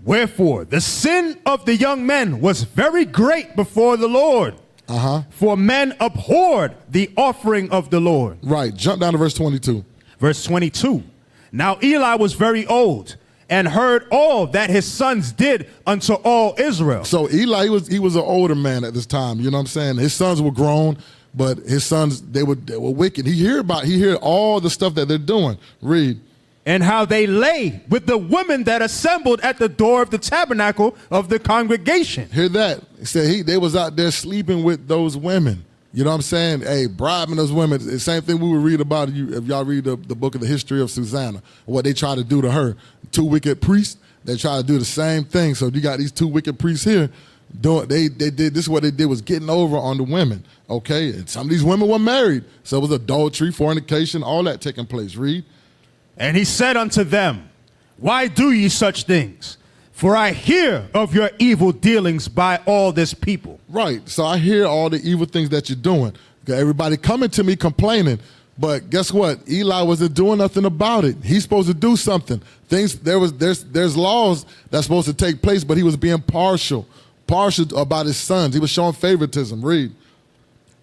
Wherefore, the sin of the young men was very great before the Lord. For men abhorred the offering of the Lord. Right. Jump down to verse 22. Verse 22. Now Eli was very old, and heard all that his sons did unto all Israel. So Eli, he was an older man at this time. You know what I'm saying? His sons were grown, but his sons, they were wicked. He heard all the stuff that they're doing. Read. And how they lay with the women that assembled at the door of the tabernacle of the congregation. Hear that? He said they was out there sleeping with those women. You know what I'm saying? Hey, bribing those women. The same thing we would read about if y'all read the book of the history of Susanna, what they tried to do to her. 2 wicked priests, they try to do the same thing. So you got these 2 wicked priests here doing, they did this. What they did was getting over on the women. Okay, and some of these women were married, so it was adultery, fornication, all that taking place. Read. And he said unto them, why do ye such things? For I hear of your evil dealings by all this people. Right. So I hear all the evil things that you're doing. Everybody coming to me complaining. But guess what? Eli wasn't doing nothing about it. He's supposed to do something. There's laws that's supposed to take place, but he was being partial about his sons. He was showing favoritism. Read.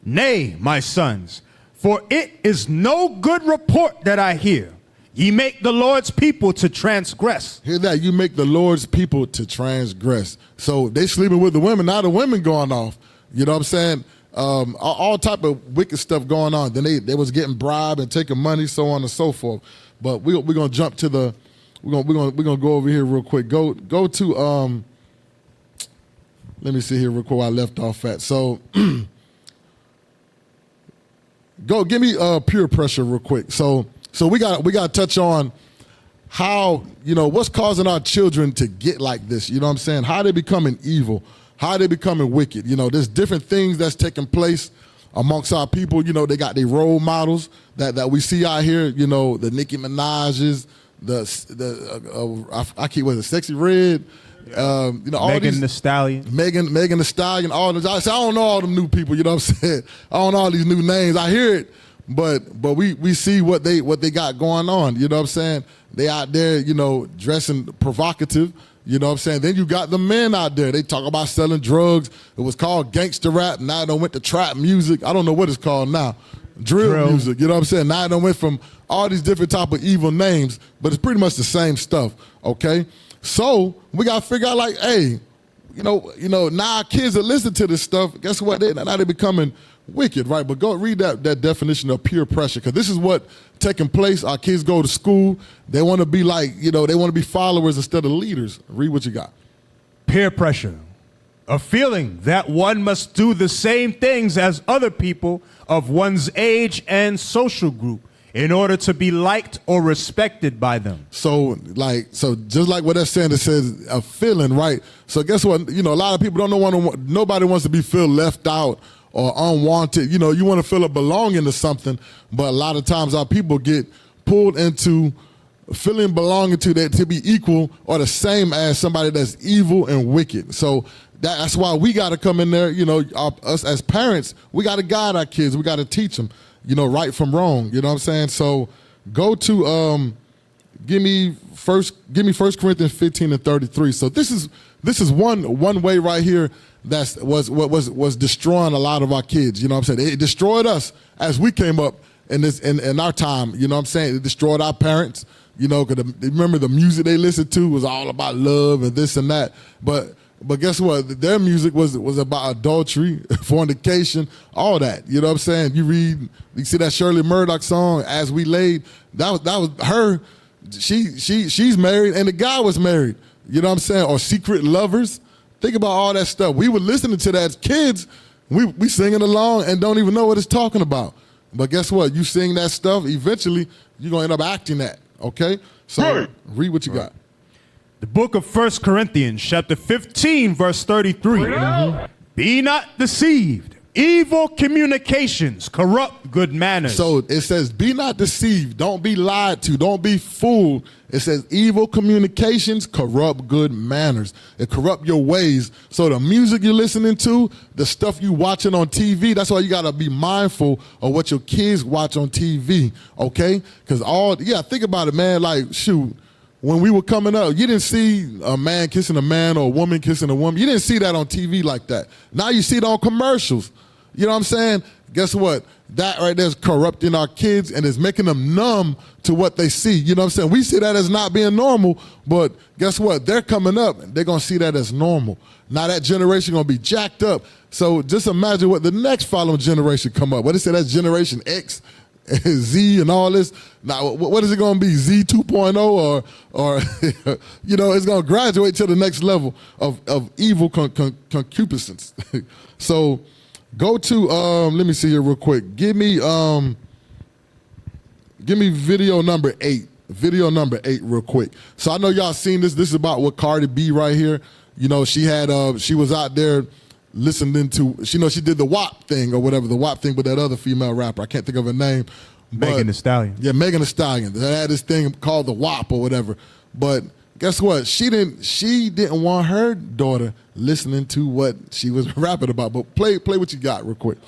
Nay, my sons, for it is no good report that I hear. Ye make the Lord's people to transgress. Hear that? You make the Lord's people to transgress. So they sleeping with the women. Now the women going off. You know what I'm saying? All type of wicked stuff going on. Then they was getting bribed and taking money, so on and so forth. But we're gonna jump to the. We're gonna go over here real quick. Go to Let me see here real quick where I left off at. So give me peer pressure real quick. So we got to touch on how, what's causing our children to get like this. You know what I'm saying? How they becoming evil, how they becoming wicked. There's different things that's taking place amongst our people. They got their role models that we see out here. The Nicki Minaj's, the Sexy Red. All Megan Thee Stallion. Megan Thee Stallion. All those. I don't know all them new people. You know what I'm saying? I don't know all these new names. I hear it. But we see what they got going on. You know what I'm saying? They out there, dressing provocative. You know what I'm saying? Then you got the men out there. They talk about selling drugs. It was called gangster rap. Now it went to trap music. I don't know what it's called now. Drill music. You know what I'm saying? Now it went from all these different type of evil names, but it's pretty much the same stuff. Okay? So we got to figure out like, hey, now our kids that listen to this stuff, guess what? Now they're becoming wicked, right? But go read that definition of peer pressure, because this is what taking place. Our kids go to school. They want to be like, they want to be followers instead of leaders. Read what you got. Peer pressure, a feeling that one must do the same things as other people of one's age and social group in order to be liked or respected by them. So just like what that's saying, it says a feeling, right? So guess what? A lot of people nobody wants to be feel left out or unwanted. You want to feel a belonging to something, but a lot of times our people get pulled into feeling belonging to that, to be equal or the same as somebody that's evil and wicked. So that's why we got to come in there, us as parents, we got to guide our kids. We got to teach them, right from wrong. You know what I'm saying? So go to give me 1 Corinthians 15:33. So this is one way right here that was destroying a lot of our kids. You know what I'm saying? It destroyed us as we came up in our time. You know what I'm saying? It destroyed our parents. You know, because remember the music they listened to was all about love and this and that. But guess what? Their music was about adultery, fornication, all that. You know what I'm saying? You see that Shirley Murdoch song, "As We Laid." That was her. She's married, and the guy was married. You know what I'm saying? Or Secret Lovers. Think about all that stuff. We were listening to that as kids. We singing along and don't even know what it's talking about. But guess what? You sing that stuff, eventually you're going to end up acting that, okay? So read what you got. The book of 1 Corinthians, chapter 15, verse 33. Be not deceived. Evil communications corrupt good manners. So it says, be not deceived. Don't be lied to. Don't be fooled. It says evil communications corrupt good manners. It corrupt your ways. So the music you're listening to, the stuff you watching on TV, that's why you got to be mindful of what your kids watch on TV, okay? Because think about it, man. Like, shoot, when we were coming up, you didn't see a man kissing a man or a woman kissing a woman. You didn't see that on TV like that. Now you see it on commercials. You know what I'm saying? Guess what? That right there is corrupting our kids and is making them numb to what they see. You know what I'm saying? We see that as not being normal, but guess what? They're coming up and they're going to see that as normal. Now that generation going to be jacked up. So just imagine what the next following generation come up. What they say, that's Generation X, Z and all this. Now, what is it going to be? Z 2.0 or you know, it's going to graduate to the next level of evil concupiscence. So go to, let me see here real quick. Give me video number 8. Video number 8 real quick. So I know y'all seen this. This is about what Cardi B right here. You know, she was out there listening to, she did the WAP thing or whatever, the WAP thing with that other female rapper. I can't think of her name. Megan Thee Stallion. Yeah, Megan Thee Stallion. They had this thing called the WAP or whatever. But guess what? She didn't want her daughter listening to what she was rapping about. But play what you got real quick.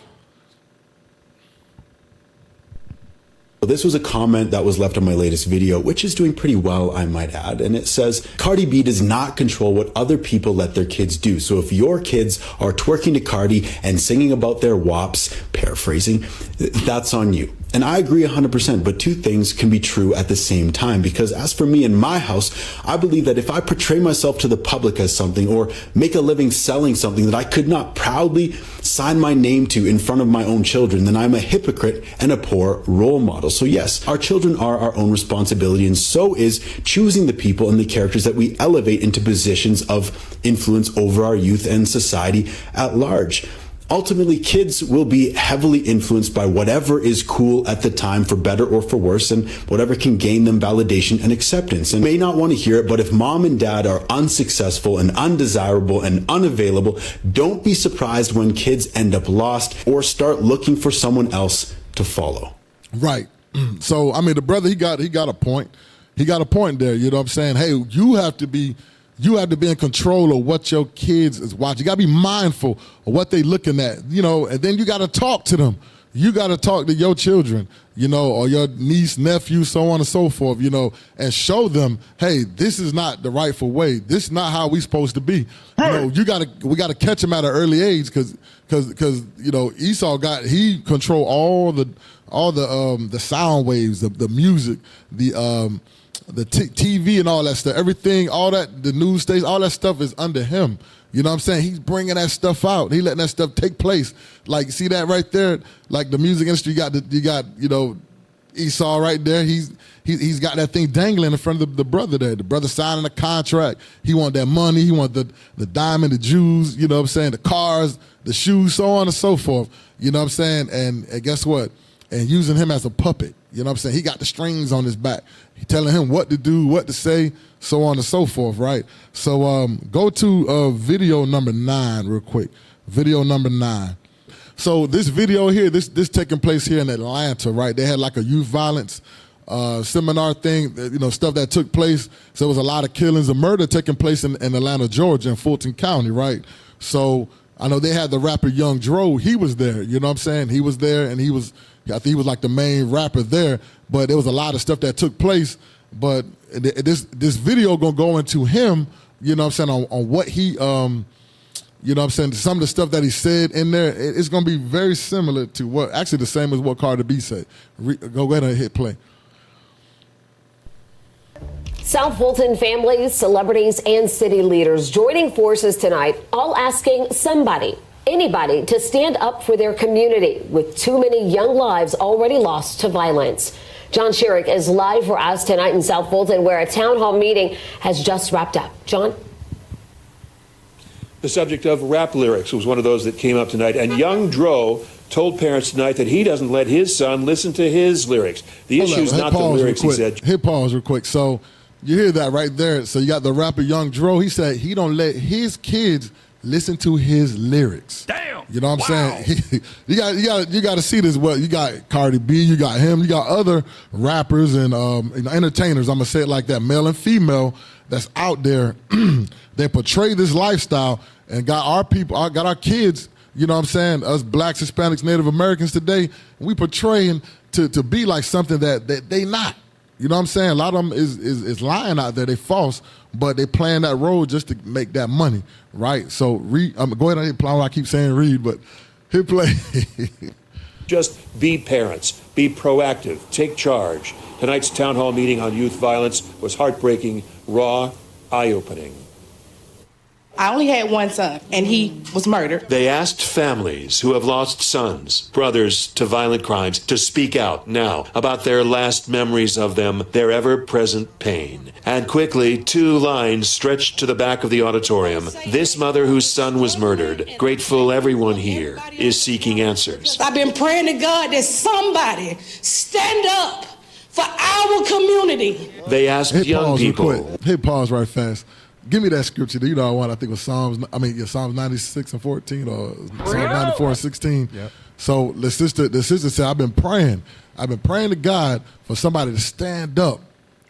This was a comment that was left on my latest video, which is doing pretty well, I might add. And it says, Cardi B does not control what other people let their kids do. So if your kids are twerking to Cardi and singing about their WAPs, paraphrasing, that's on you. And I agree 100%, but two things can be true at the same time. Because as for me in my house, I believe that if I portray myself to the public as something or make a living selling something that I could not proudly sign my name to in front of my own children, then I'm a hypocrite and a poor role model. So yes, our children are our own responsibility, and so is choosing the people and the characters that we elevate into positions of influence over our youth and society at large. Ultimately, kids will be heavily influenced by whatever is cool at the time, for better or for worse, and whatever can gain them validation and acceptance. And may not want to hear it, but if mom and dad are unsuccessful and undesirable and unavailable, don't be surprised when kids end up lost or start looking for someone else to follow. Right. So, I mean, the brother, he got a point. He got a point there, you know what I'm saying? Hey, you have to be in control of what your kids is watching. You got to be mindful of what they looking at, you know, and then you got to talk to them. You got to talk to your children, you know, or your niece, nephew, so on and so forth, you know, and show them, hey, this is not the rightful way. This is not how we supposed to be. You know, we got to catch them at an early age because you know, Esau he control all the sound waves, the music, the TV and all that stuff, everything, all that, the news station, all that stuff is under him. You know what I'm saying? He's bringing that stuff out. He letting that stuff take place. Like, see that right there? Like the music industry, you got, you know, Esau right there. He's got that thing dangling in front of the brother there. The brother signing a contract. He want that money. He want the diamond, the jewels, you know what I'm saying? The cars, the shoes, so on and so forth. You know what I'm saying? And guess what? And using him as a puppet. You know what I'm saying? He got the strings on his back. He telling him what to do, what to say, so on and so forth, right? So go to video number 9 real quick. Video number 9. So this video here, this taking place here in Atlanta, right? They had like a youth violence seminar thing, you know, stuff that took place. So there was a lot of killings, a murder taking place in Atlanta, Georgia, in Fulton County, right? So I know they had the rapper Young Dro. He was there, you know what I'm saying? He was there, and I think he was like the main rapper there, but there was a lot of stuff that took place. But this video gonna go into him, you know what I'm saying, on what he, you know what I'm saying, some of the stuff that he said in there, it's gonna be very similar to actually the same as what Cardi B said. Go ahead and hit play. South Fulton families, celebrities, and city leaders joining forces tonight, all asking somebody, anybody, to stand up for their community with too many young lives already lost to violence. John Sherrick is live for us tonight in South Fulton, where a town hall meeting has just wrapped up. John? The subject of rap lyrics was one of those that came up tonight, and young Dro told parents tonight that he doesn't let his son listen to his lyrics. The issue is not the lyrics, he said. Hit pause real quick. So you hear that right there. So you got the rapper Young Dro. He said he don't let his kids listen to his lyrics. Damn. You know what I'm saying? you got to see this. What you got? Cardi B. You got him. You got other rappers and entertainers. I'm gonna say it like that, male and female, that's out there. They portray this lifestyle and got our people, got our kids. You know what I'm saying? Us blacks, Hispanics, Native Americans today, we portraying to be like something that they not. You know what I'm saying? A lot of them is lying out there. They false, but they playing that role just to make that money, right? So read. Go ahead and hit play. I keep saying read, but hit play. Just be parents. Be proactive. Take charge. Tonight's town hall meeting on youth violence was heartbreaking, raw, eye-opening. I only had one son, and he was murdered. They asked families who have lost sons, brothers to violent crimes, to speak out now about their last memories of them, their ever-present pain. And quickly, 2 lines stretched to the back of the auditorium. This mother whose son was murdered, grateful everyone here is seeking answers. I've been praying to God that somebody stand up for our community. They asked young people. Hit pause right fast. Give me that scripture. You know, I want. I think it was Psalms 96 and 14, or Psalms 94 and 16. Yep. So the sister said, I've been praying to God for somebody to stand up.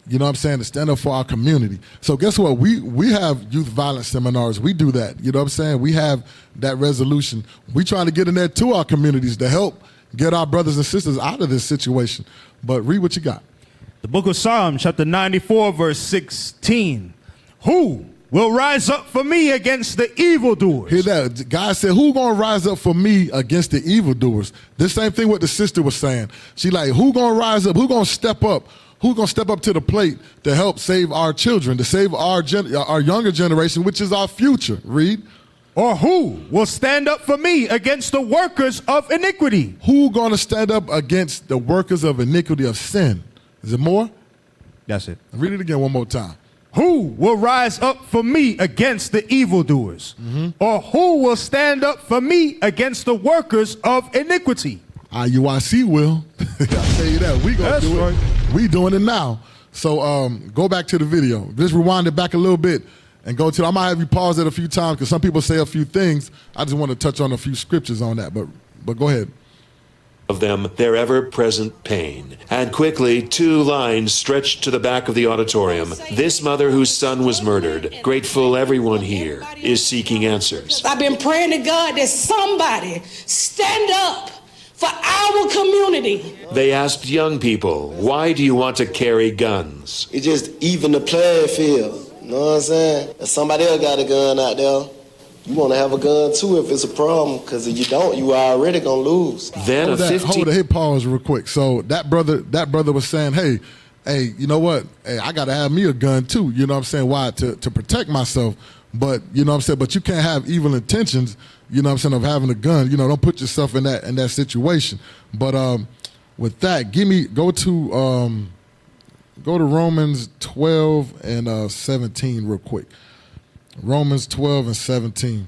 You know what I'm saying? To stand up for our community. So guess what? We have youth violence seminars. We do that. You know what I'm saying? We have that resolution. We trying to get in there to our communities to help get our brothers and sisters out of this situation. But read what you got. The book of Psalms, chapter 94, verse 16. Who will rise up for me against the evildoers? Hear that? God said, who gonna rise up for me against the evildoers? This same thing what the sister was saying. She like, who gonna rise up? Who gonna step up? Who gonna step up to the plate to help save our children, to save our younger generation, which is our future? Read. Or who will stand up for me against the workers of iniquity? Who gonna stand up against the workers of iniquity, of sin? Is it more? That's it. Read it again one more time. Who will rise up for me against the evildoers? Or who will stand up for me against the workers of iniquity? IUIC will. I'll tell you that. We gonna do it. We doing it now. So go back to the video. Just rewind it back a little bit and go to. I might have you pause it a few times because some people say a few things. I just want to touch on a few scriptures on that. But go ahead. Of them, their ever-present pain. And quickly, 2 lines stretched to the back of the auditorium. This mother whose son was murdered, grateful everyone here is seeking answers. I've been praying to God that somebody stand up for our community. They asked young people, why do you want to carry guns? It just even the playing field. You know what I'm saying? If somebody else got a gun out there, you want to have a gun too if it's a problem, because if you don't, you already gonna lose. Then hold it, hit pause real quick. So that brother was saying, hey, you know what? Hey, I gotta have me a gun too. You know what I'm saying? Why? To protect myself. But you know what I'm saying? But you can't have evil intentions, you know what I'm saying, of having a gun. You know, don't put yourself in that situation. But with that, go to Romans 12 and 17 real quick. Romans 12 and 17.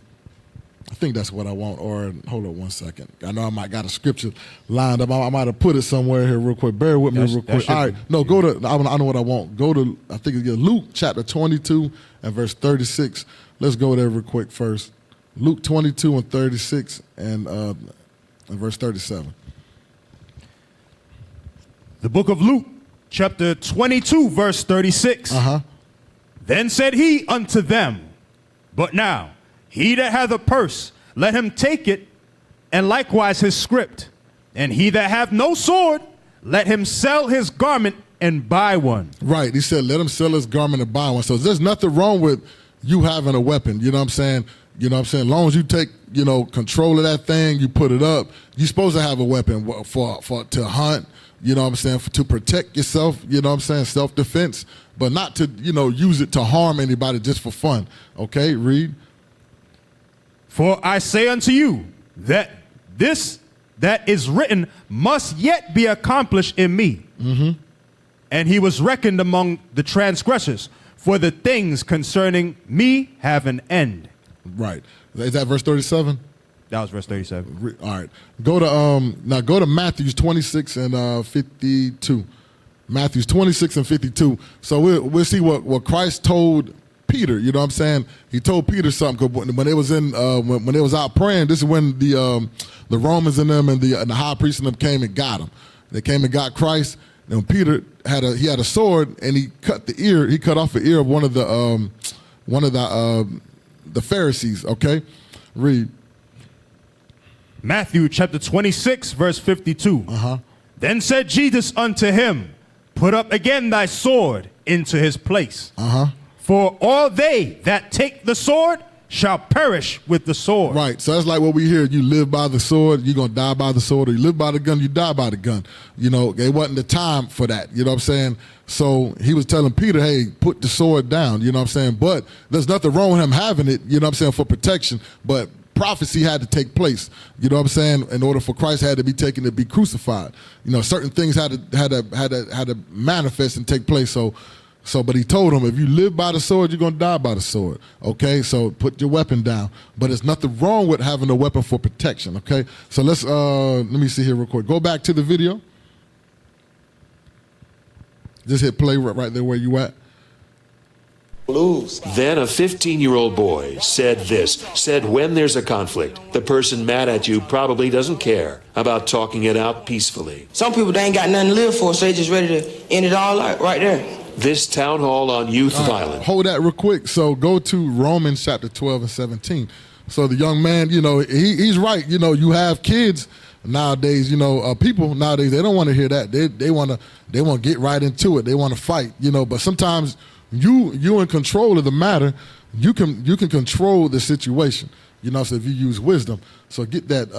I think that's what I want. Or hold on one second. I know I might got a scripture lined up. I might have put it somewhere here real quick. Bear with me real quick. All right. No, go to, I know what I want. Go to, I think it's Luke chapter 22 and verse 36. Let's go there real quick first. Luke 22 and 36 and verse 37. The book of Luke, chapter 22, verse 36. Then said he unto them, but now, he that hath a purse, let him take it, and likewise his script. And he that hath no sword, let him sell his garment and buy one. Right, he said, let him sell his garment and buy one. So there's nothing wrong with you having a weapon, you know what I'm saying? You know what I'm saying? As long as you take, control of that thing, you put it up, you're supposed to have a weapon to hunt, you know what I'm saying, to protect yourself, you know what I'm saying, self-defense. but not to, use it to harm anybody just for fun. Okay, read. For I say unto you that this that is written must yet be accomplished in me. Mm-hmm. And he was reckoned among the transgressors, for the things concerning me have an end. Right. Is that verse 37? That was verse 37. All right. Go to Matthew 26 and 52. Matthew 26 and 52. So we'll see what Christ told Peter. You know what I'm saying? He told Peter something. 'Cause when they was when they was out praying, this is when the Romans and them and the high priest and them came and got him. They came and got Christ. And Peter had a sword, and he cut off the ear of one of the Pharisees. Okay, read. Matthew chapter 26, verse 52. Then said Jesus unto him, put up again thy sword into his place. For all they that take the sword shall perish with the sword. Right, so that's like what we hear. You live by the sword, you're going to die by the sword, or you live by the gun, you die by the gun. It wasn't the time for that, you know what I'm saying? So he was telling Peter, hey, put the sword down, you know what I'm saying? But there's nothing wrong with him having it, you know what I'm saying, for protection, but prophecy had to take place, you know what I'm saying, in order for Christ had to be taken to be crucified. Certain things had to manifest and take place, but he told him, if you live by the sword, you're going to die by the sword, okay? So put your weapon down. But there's nothing wrong with having a weapon for protection, okay? So let me see here real quick. Go back to the video. Just hit play right there where you at. Lose. Then a 15-year-old boy said when there's a conflict, the person mad at you probably doesn't care about talking it out peacefully. Some people, they ain't got nothing to live for, so they just ready to end it all out right there. This town hall on youth violence. Hold that real quick. So go to Romans chapter 12 and 17. So the young man, he's right. You have kids nowadays, people nowadays, they don't want to hear that. They want to get right into it. They want to fight, but sometimes you in control of the matter. You can control the situation, so if you use wisdom. So get that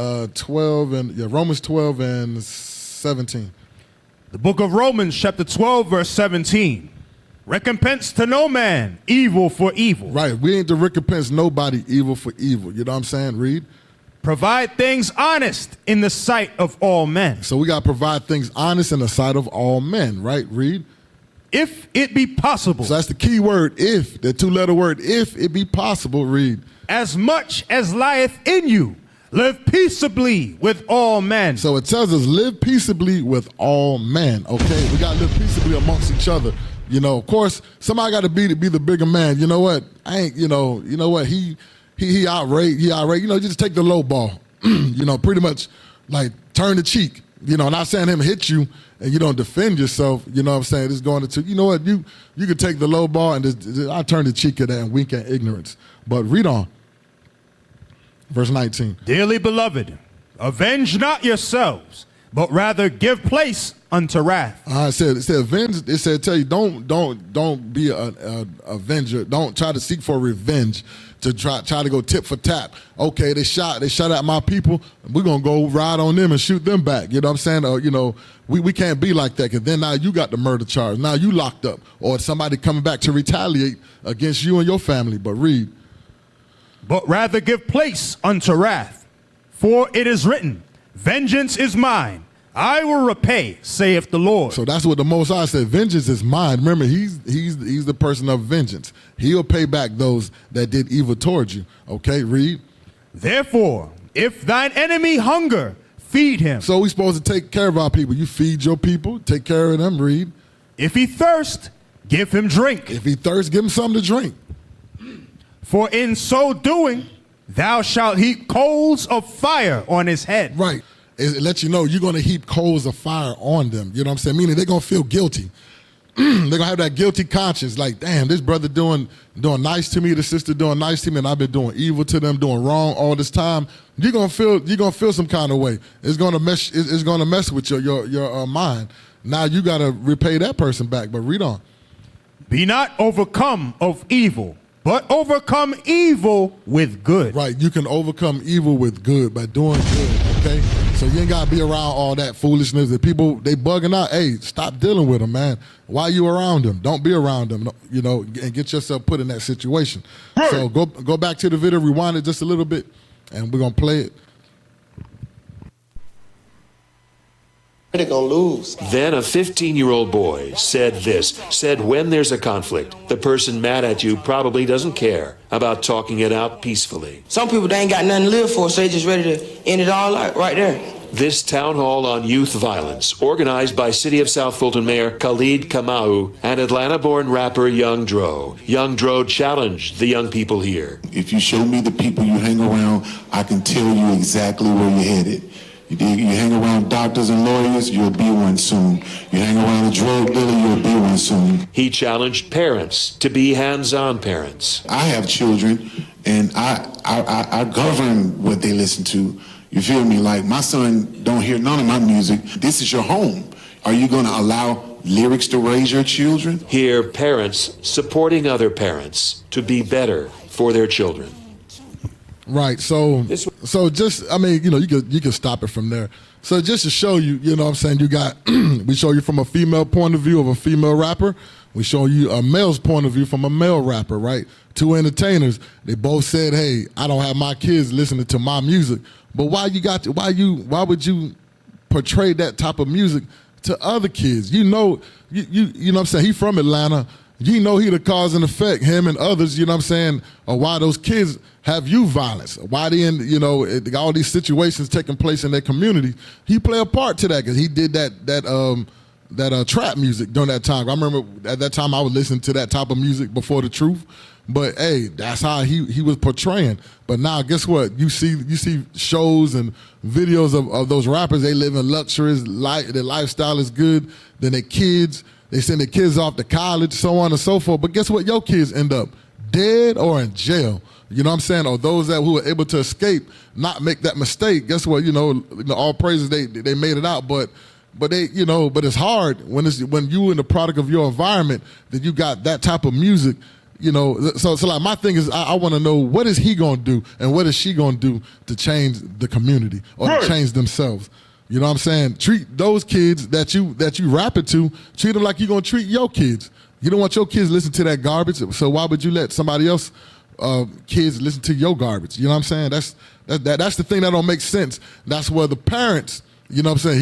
Romans 12 and 17. The book of Romans chapter 12, verse 17. Recompense to no man evil for evil. Right. We ain't to recompense nobody evil for evil. You know what I'm saying? Read. Provide things honest in the sight of all men. So we got to provide things honest in the sight of all men, right? Read. If it be possible. So that's the key word, if, the two-letter word, if it be possible. Read. As much as lieth in you, live peaceably with all men. So it tells us live peaceably with all men, okay? We got to live peaceably amongst each other. Of course, somebody got to be the bigger man. You know what? I ain't, you know what? He outraged. Just take the low ball. Pretty much like turn the cheek. Not saying him hit you and you don't defend yourself. You know what I'm saying? It's going to, you could take the low ball and I turn the cheek at that and wink at ignorance. But read on. Verse 19. Dearly beloved, avenge not yourselves, but rather give place unto wrath. It said avenge. It said tell you don't be a avenger. Don't try to seek for revenge. To try to go tit for tat. Okay, they shot at my people. We're gonna go ride on them and shoot them back. You know what I'm saying? We can't be like that, because then now you got the murder charge. Now you locked up, or somebody coming back to retaliate against you and your family. But read. But rather give place unto wrath, for it is written, vengeance is mine, I will repay, saith the Lord. So that's what the Most High said. Vengeance is mine. Remember, he's the person of vengeance. He'll pay back those that did evil towards you. Okay, read. Therefore, if thine enemy hunger, feed him. So we're supposed to take care of our people. You feed your people, take care of them. Read. If he thirst, give him drink. If he thirst, give him something to drink. For in so doing, thou shalt heap coals of fire on his head. Right. It lets you know you're going to heap coals of fire on them. You know what I'm saying? Meaning they're going to feel guilty. They're going to have that guilty conscience. Like, damn, this brother doing nice to me, the sister doing nice to me, and I've been doing evil to them, doing wrong all this time. You're going to feel some kind of way. It's going to mess with your mind. Now you got to repay that person back. But read on. Be not overcome of evil, but overcome evil with good. Right, you can overcome evil with good by doing good, okay? So you ain't got to be around all that foolishness that people, they bugging out. Hey, stop dealing with them, man. Why you around them? Don't be around them, you know, and get yourself put in that situation. Right. So go back to the video, rewind it just a little bit, and we're going to play it. They're gonna lose. Then a 15-year-old boy said this, said when there's a conflict, the person mad at you probably doesn't care about talking it out peacefully. Some people, they ain't got nothing to live for, so they just ready to end it all out right there. This town hall on youth violence, organized by City of South Fulton Mayor Khalid Kamau and Atlanta-born rapper Young Dro. Young Dro challenged the young people here. If you show me the people you hang around, I can tell you exactly where you're headed. You hang around doctors and lawyers, you'll be one soon. You hang around a drug dealer, you'll be one soon. He challenged parents to be hands-on parents. I have children, and I govern what they listen to. You feel me? Like, my son don't hear none of my music. This is your home. Are you going to allow lyrics to raise your children? Here, parents supporting other parents to be better for their children. Right, so just, I mean, you know, you could stop it from there. So just to show you, you know what I'm saying, you got, we show you from a female point of view of a female rapper. We show you a male's point of view from a male rapper, right? Two entertainers, they both said, hey, I don't have my kids listening to my music. But why would you portray that type of music to other kids? You know what I'm saying, he from Atlanta. You know he the cause and effect, him and others, you know what I'm saying, or why those kids have youth violence, why they in, you know, all these situations taking place in their community. He play a part to that because he did that trap music during that time. I remember at that time I was listening to that type of music before the truth. But hey, that's how he was portraying. But now guess what? You see shows and videos of those rappers, they live in luxuries, their lifestyle is good, then their kids, they send their kids off to college, so on and so forth. But guess what? Your kids end up dead or in jail. You know what I'm saying? Or those who were able to escape, not make that mistake. Guess what? You know, all praises they made it out, but they, you know, but it's hard when you in the product of your environment that you got that type of music. You know, so like my thing is, I want to know, what is he gonna do and what is she gonna do to change the community or to change themselves? You know what I'm saying? Treat those kids that you rap it to, treat them like you're gonna treat your kids. You don't want your kids to listen to that garbage, so why would you let somebody else kids listen to your garbage? You know what I'm saying? That's the thing that don't make sense. That's where the parents, you know what I'm saying?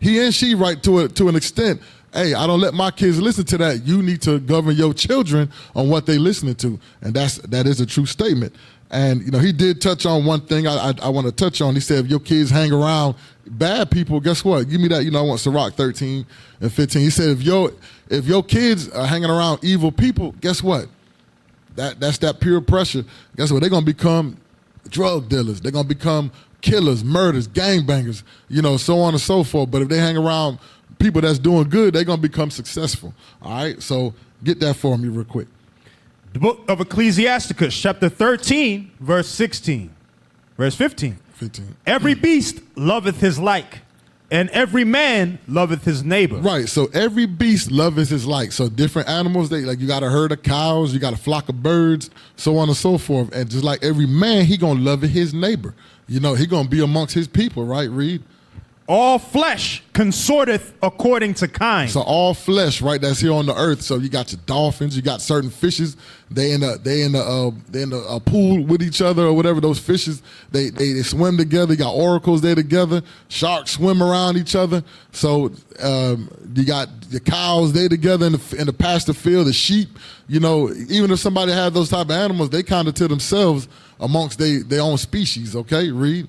He and she right to an extent. Hey, I don't let my kids listen to that. You need to govern your children on what they listening to, and that is a true statement. And you know, he did touch on one thing I want to touch on. He said, if your kids hang around bad people, guess what? Give me that. You know, I want Ciroc 13 and 15. He said, if your kids are hanging around evil people, guess what? That's that peer pressure. Guess what? They're gonna become drug dealers. They're gonna become killers, murders, gangbangers. You know, so on and so forth. But if they hang around people that's doing good, they're gonna become successful. All right. So get that for me real quick. The book of Ecclesiasticus, chapter 13, verse 16. Verse 15. Every beast loveth his like, and every man loveth his neighbor. Right, so every beast loveth his like. So different animals, you got a herd of cows, you got a flock of birds, so on and so forth. And just like every man, he gonna love his neighbor. You know, he gonna be amongst his people, right, Reed? All flesh consorteth according to kind. So all flesh, right? That's here on the earth. So you got your dolphins, you got certain fishes. They in a pool with each other or whatever. Those fishes, they swim together. You got oracles there together. Sharks swim around each other. So you got the cows they together in the pasture field. The sheep, you know, even if somebody had those type of animals, they kind of to themselves amongst their own species. Okay, Reed.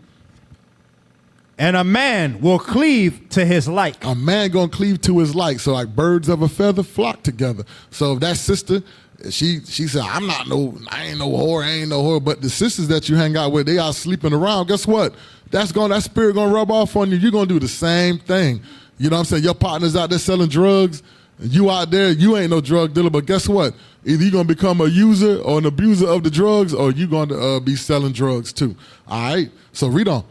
And a man will cleave to his like. A man gonna cleave to his like. So like birds of a feather flock together. So if that sister, she said, I ain't no whore. But the sisters that you hang out with, they are sleeping around. Guess what? That spirit gonna rub off on you. You're gonna do the same thing. You know what I'm saying? Your partner's out there selling drugs. You out there, you ain't no drug dealer. But guess what? Either you're gonna become a user or an abuser of the drugs, or you're gonna be selling drugs too. All right. So read on.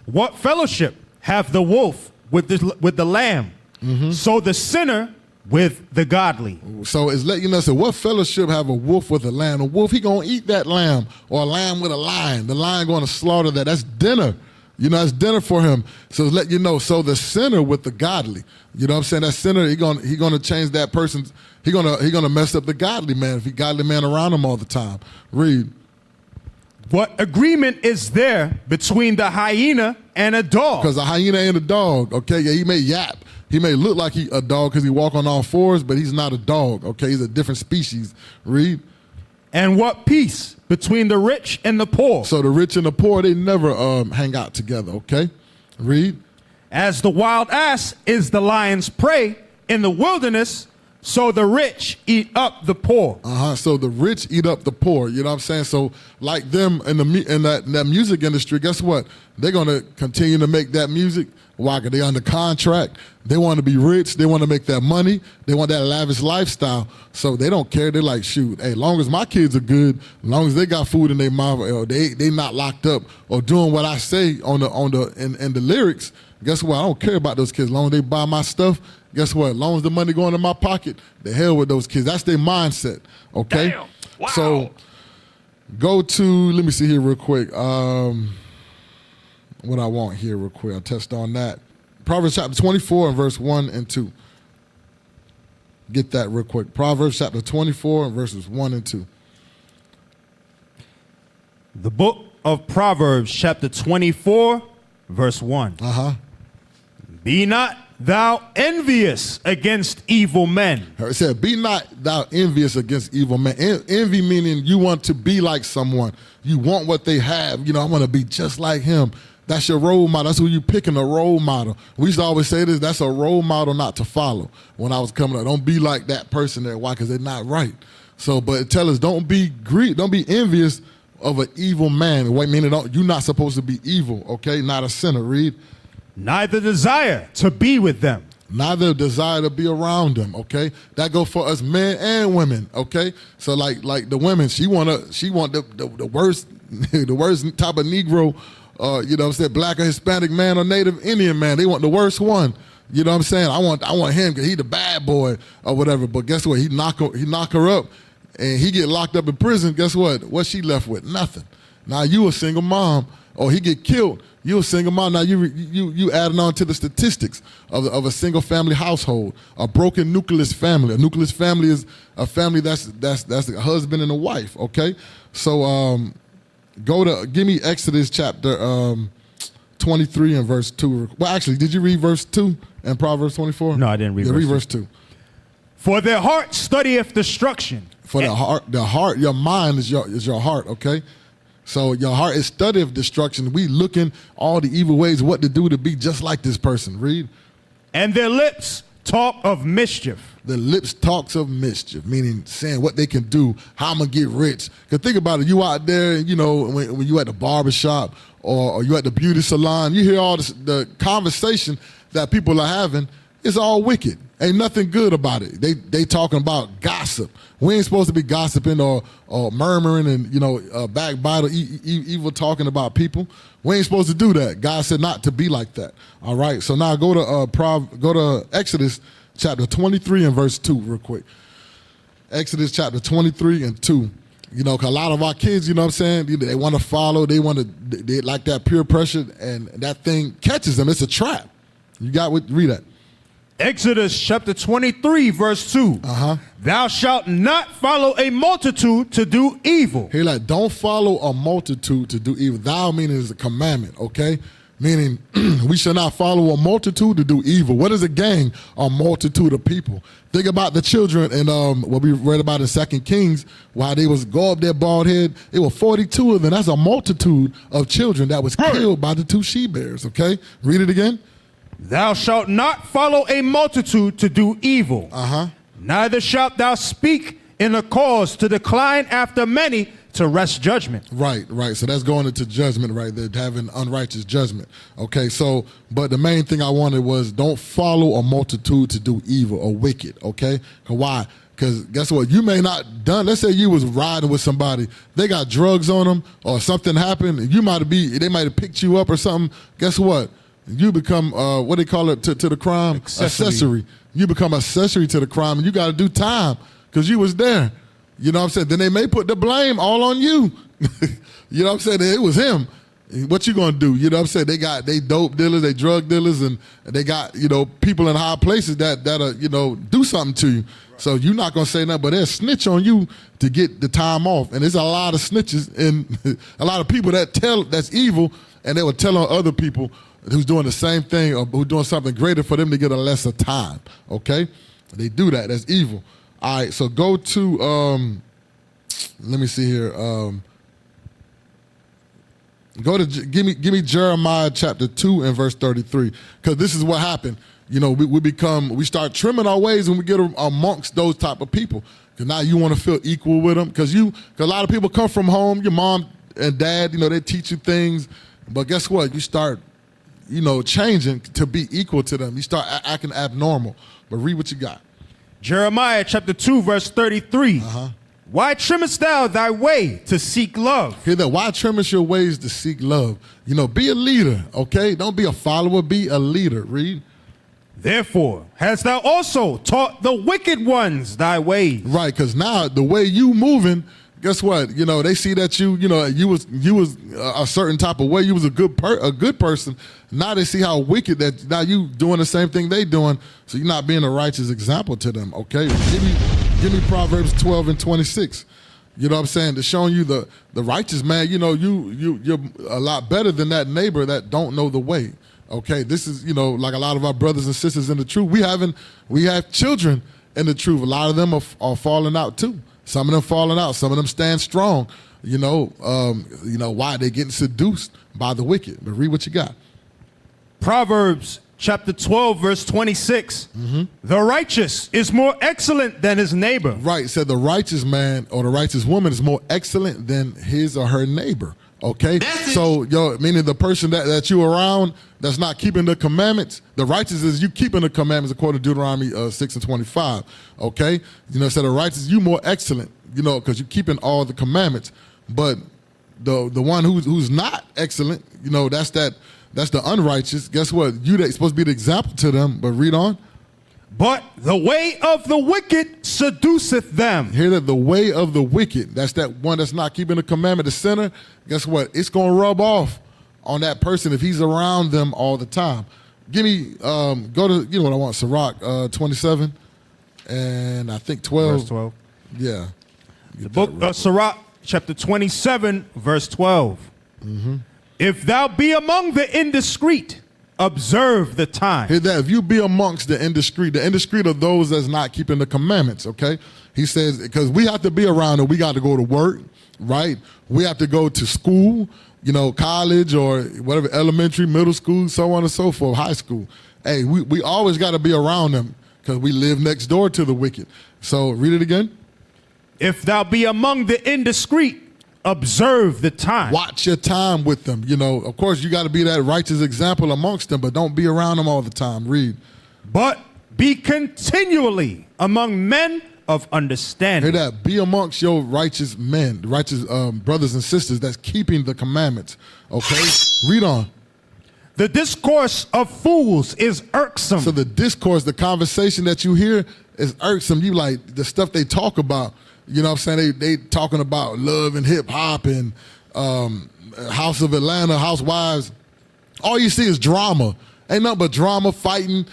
What fellowship hath the wolf with the lamb? Mm-hmm. So the sinner with the godly. So it's letting you know, so what fellowship have a wolf with a lamb? A wolf, he gonna eat that lamb, or a lamb with a lion. The lion gonna slaughter that. That's dinner. You know, that's dinner for him. So it's letting you know, so the sinner with the godly. You know what I'm saying? That sinner, he gonna change that person's, he gonna mess up the godly man if he godly man around him all the time. Read. What agreement is there between the hyena and a dog? Because a hyena ain't a dog, okay? Yeah, he may yap. He may look like he a dog because he walk on all fours, but he's not a dog, okay? He's a different species. Read. And what peace between the rich and the poor? So the rich and the poor, they never hang out together, okay? Read. As the wild ass is the lion's prey in the wilderness, so the rich eat up the poor. So the rich eat up the poor. You know what I'm saying? So like them in that music industry, guess what? They're gonna continue to make that music. Why? Because they under contract. They want to be rich. They want to make that money. They want that lavish lifestyle. So they don't care. They're like, shoot, hey, long as my kids are good, as long as they got food in their mouth, or they not locked up or doing what I say in the lyrics. Guess what? I don't care about those kids. As long as they buy my stuff, guess what? As long as the money going in my pocket, the hell with those kids. That's their mindset, okay? Damn. Wow. So go to, let me see here real quick. What I want here real quick. I'll test on that. Proverbs chapter 24 and verse 1 and 2. Get that real quick. Proverbs chapter 24 and verses 1 and 2. The book of Proverbs chapter 24, verse 1. Be not thou envious against evil men. It said, be not thou envious against evil men. Envy meaning you want to be like someone. You want what they have. You know, I want to be just like him. That's your role model. That's who you picking, a role model. We used to always say this, that's a role model not to follow. When I was coming up, don't be like that person there. Why? Because they're not right. So, but tell us, don't be envious of an evil man. Wait, meaning you're not supposed to be evil, okay? Not a sinner. Read. Neither desire to be with them. Neither desire to be around them, okay? That go for us men and women, okay? So like the women, she want the worst the worst type of Negro, you know what I'm saying, black or Hispanic man or Native Indian man. They want the worst one. You know what I'm saying? I want him because he the bad boy or whatever. But guess what? He knock her up and he get locked up in prison. Guess what? What's she left with? Nothing. Now you a single mom, or he get killed. You a single mom. Now you adding on to the statistics of a single family household, a broken nucleus family. A nucleus family is a family that's a husband and a wife. Okay, so give me Exodus chapter 23 and verse 2. Well, actually, did you read verse 2 in Proverbs 24? No, I didn't read. Read verse 2. For their heart studieth destruction. For the heart, your mind is your heart. Okay. So your heart is study of destruction. We looking all the evil ways, what to do to be just like this person. Read. And their lips talk of mischief. The lips talks of mischief, meaning saying what they can do, how I'm going to get rich. Because think about it, you out there, you know, when you at the barbershop or you at the beauty salon, you hear all the conversation that people are having. It's all wicked. Ain't nothing good about it. They talking about gossip. We ain't supposed to be gossiping or murmuring and, you know, backbite, evil talking about people. We ain't supposed to do that. God said not to be like that. All right. So now go to Exodus chapter 23 and verse 2 real quick. Exodus chapter 23 and 2. You know, 'cause a lot of our kids, you know what I'm saying, they want to follow. They like that peer pressure, and that thing catches them. It's a trap. You got what? Read that. Exodus chapter 23, verse 2. Thou shalt not follow a multitude to do evil. Here, like, don't follow a multitude to do evil. Thou meaning is a commandment, okay? Meaning we shall not follow a multitude to do evil. What is a gang? A multitude of people. Think about the children and what we read about in 2 Kings, while they was go up their bald head. It were 42 of them. That's a multitude of children that was killed by the two she-bears, okay? Read it again. Thou shalt not follow a multitude to do evil. Neither shalt thou speak in a cause to decline after many to wrest judgment. Right. So that's going into judgment right there, having unrighteous judgment. Okay, so, but the main thing I wanted was don't follow a multitude to do evil or wicked, okay? Why? Because guess what? You may not done, let's say you was riding with somebody, they got drugs on them or something happened, and they might have picked you up or something. Guess what? You become, what they call it to the crime? Accessory. You become accessory to the crime, and you got to do time because you was there. You know what I'm saying? Then they may put the blame all on you. You know what I'm saying? It was him. What you gonna do? You know what I'm saying? They dope dealers, they drug dealers, and they got, you know, people in high places that'll, you know, do something to you. Right. So you're not gonna say nothing, but they'll snitch on you to get the time off. And there's a lot of snitches and a lot of people that's evil, and they will tell on other people who's doing the same thing or who's doing something greater for them to get a lesser time. Okay? They do that. That's evil. All right, so go to let me see here. Go to give me Jeremiah chapter 2 and verse 33, because this is what happened. You know, we start trimming our ways when we get amongst those type of people. Because now you want to feel equal with them. Because a lot of people come from home. Your mom and dad, you know, they teach you things, but guess what? You start, you know, changing to be equal to them. You start acting abnormal. But read what you got. Jeremiah chapter 2 verse 33. Why trimmest thou thy way to seek love? Hear that? Why trimmest your ways to seek love? You know, be a leader, okay? Don't be a follower, be a leader. Read. Therefore, hast thou also taught the wicked ones thy ways. Right, because now the way you moving, guess what? You know, they see that you was a certain type of way. You was a good person. Now they see how wicked that now you doing the same thing they doing. So you're not being a righteous example to them, okay? Give me Proverbs 12 and 26. You know what I'm saying? To showing you the righteous man, you know, you're a lot better than that neighbor that don't know the way. Okay, this is, you know, like a lot of our brothers and sisters in the truth. We have children in the truth. A lot of them are falling out too. Some of them falling out. Some of them stand strong. You know why? They're getting seduced by the wicked. But read what you got. Proverbs chapter 12, verse 26. The righteous is more excellent than his neighbor. Right. Said the righteous man or the righteous woman is more excellent than his or her neighbor. Okay. So, meaning the person that you around that's not keeping the commandments, the righteous is you keeping the commandments according to Deuteronomy 6 and 25. Okay. You know, so the righteous, you more excellent, you know, because you're keeping all the commandments. But the one who's not excellent, you know, that's the unrighteous. Guess what? You're supposed to be the example to them. But read on. But the way of the wicked seduceth them. Hear that? The way of the wicked. That's that one that's not keeping the commandment, the sinner. Guess what? It's going to rub off on that person if he's around them all the time. Give me, go to, you know what I want, Sirach 27 and I think 12. Verse 12. Yeah. The book of Sirach chapter 27, verse 12. If thou be among the indiscreet, observe the time. Hear that? If you be amongst the indiscreet are those that's not keeping the commandments, okay? He says, because we have to be around and we got to go to work, right? We have to go to school, you know, college or whatever, elementary, middle school, so on and so forth, high school. Hey, we always got to be around them because we live next door to the wicked. So read it again. If thou be among the indiscreet, observe the time. Watch your time with them. You know, of course, you got to be that righteous example amongst them, but don't be around them all the time. Read. But be continually among men of understanding. Hear that? Be amongst your righteous men, righteous brothers and sisters that's keeping the commandments. Okay? Read on. The discourse of fools is irksome. So the discourse, the conversation that you hear is irksome. You like the stuff they talk about. You know what I'm saying? They talking about love and hip hop and House of Atlanta, Housewives. All you see is drama. Ain't nothing but drama, fighting.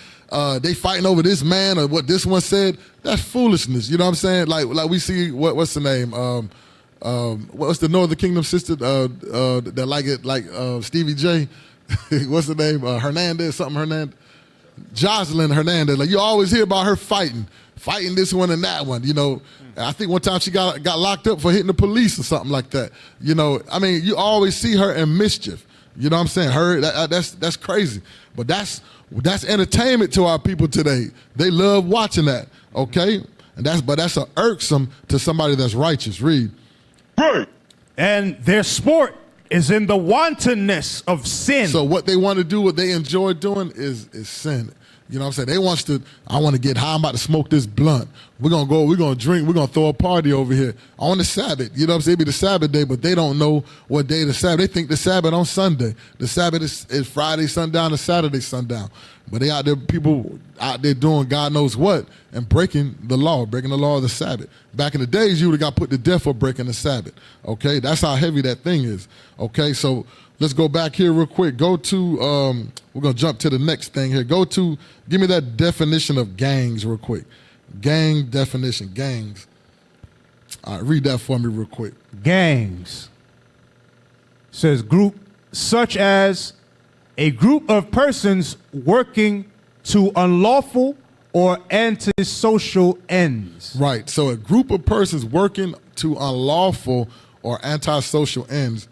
They fighting over this man or what this one said. That's foolishness. You know what I'm saying? Like we see what's the name? What's the Northern Kingdom sister that like it like Stevie J? What's the name? Hernandez. Jocelyn Hernandez. Like you always hear about her fighting this one and that one. You know. I think one time she got locked up for hitting the police or something like that. You know, I mean, you always see her in mischief. You know what I'm saying? That's crazy. But that's entertainment to our people today. They love watching that. Okay, but that's a irksome to somebody that's righteous. Read. Right. And their sport is in the wantonness of sin. So what they want to do, what they enjoy doing, is sin. You know what I'm saying? They want to, I want to get high, I'm about to smoke this blunt. We're going to go, we're going to drink, we're going to throw a party over here on the Sabbath. You know what I'm saying? It'd be the Sabbath day, but they don't know what day the Sabbath. They think the Sabbath on Sunday. The Sabbath is Friday sundown to Saturday sundown. But they out there, people out there doing God knows what and breaking the law of the Sabbath. Back in the days, you would have got put to death for breaking the Sabbath. Okay? That's how heavy that thing is. Okay? So let's go back here real quick. Go to, we're going to jump to the next thing here. Go to, give me that definition of gangs real quick. Gang definition, gangs. All right, read that for me real quick. Gangs says group such as a group of persons working to unlawful or antisocial ends. Right, so a group of persons working to unlawful or antisocial ends,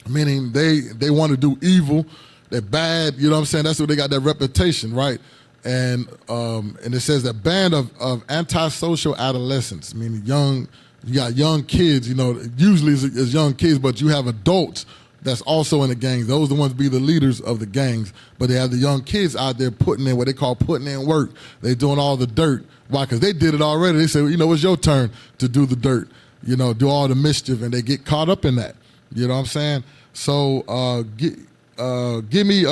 meaning they want to do evil, they're bad, you know what I'm saying? That's what they got that reputation, right? And it says that band of antisocial adolescents, meaning you got young kids, you know, usually it's young kids, but you have adults that's also in the gangs. Those are the ones be the leaders of the gangs, but they have the young kids out there putting in what they call putting in work. They're doing all the dirt. Why? Because they did it already. They say, you know, it's your turn to do the dirt, you know, do all the mischief, and they get caught up in that. You know what I'm saying? So give me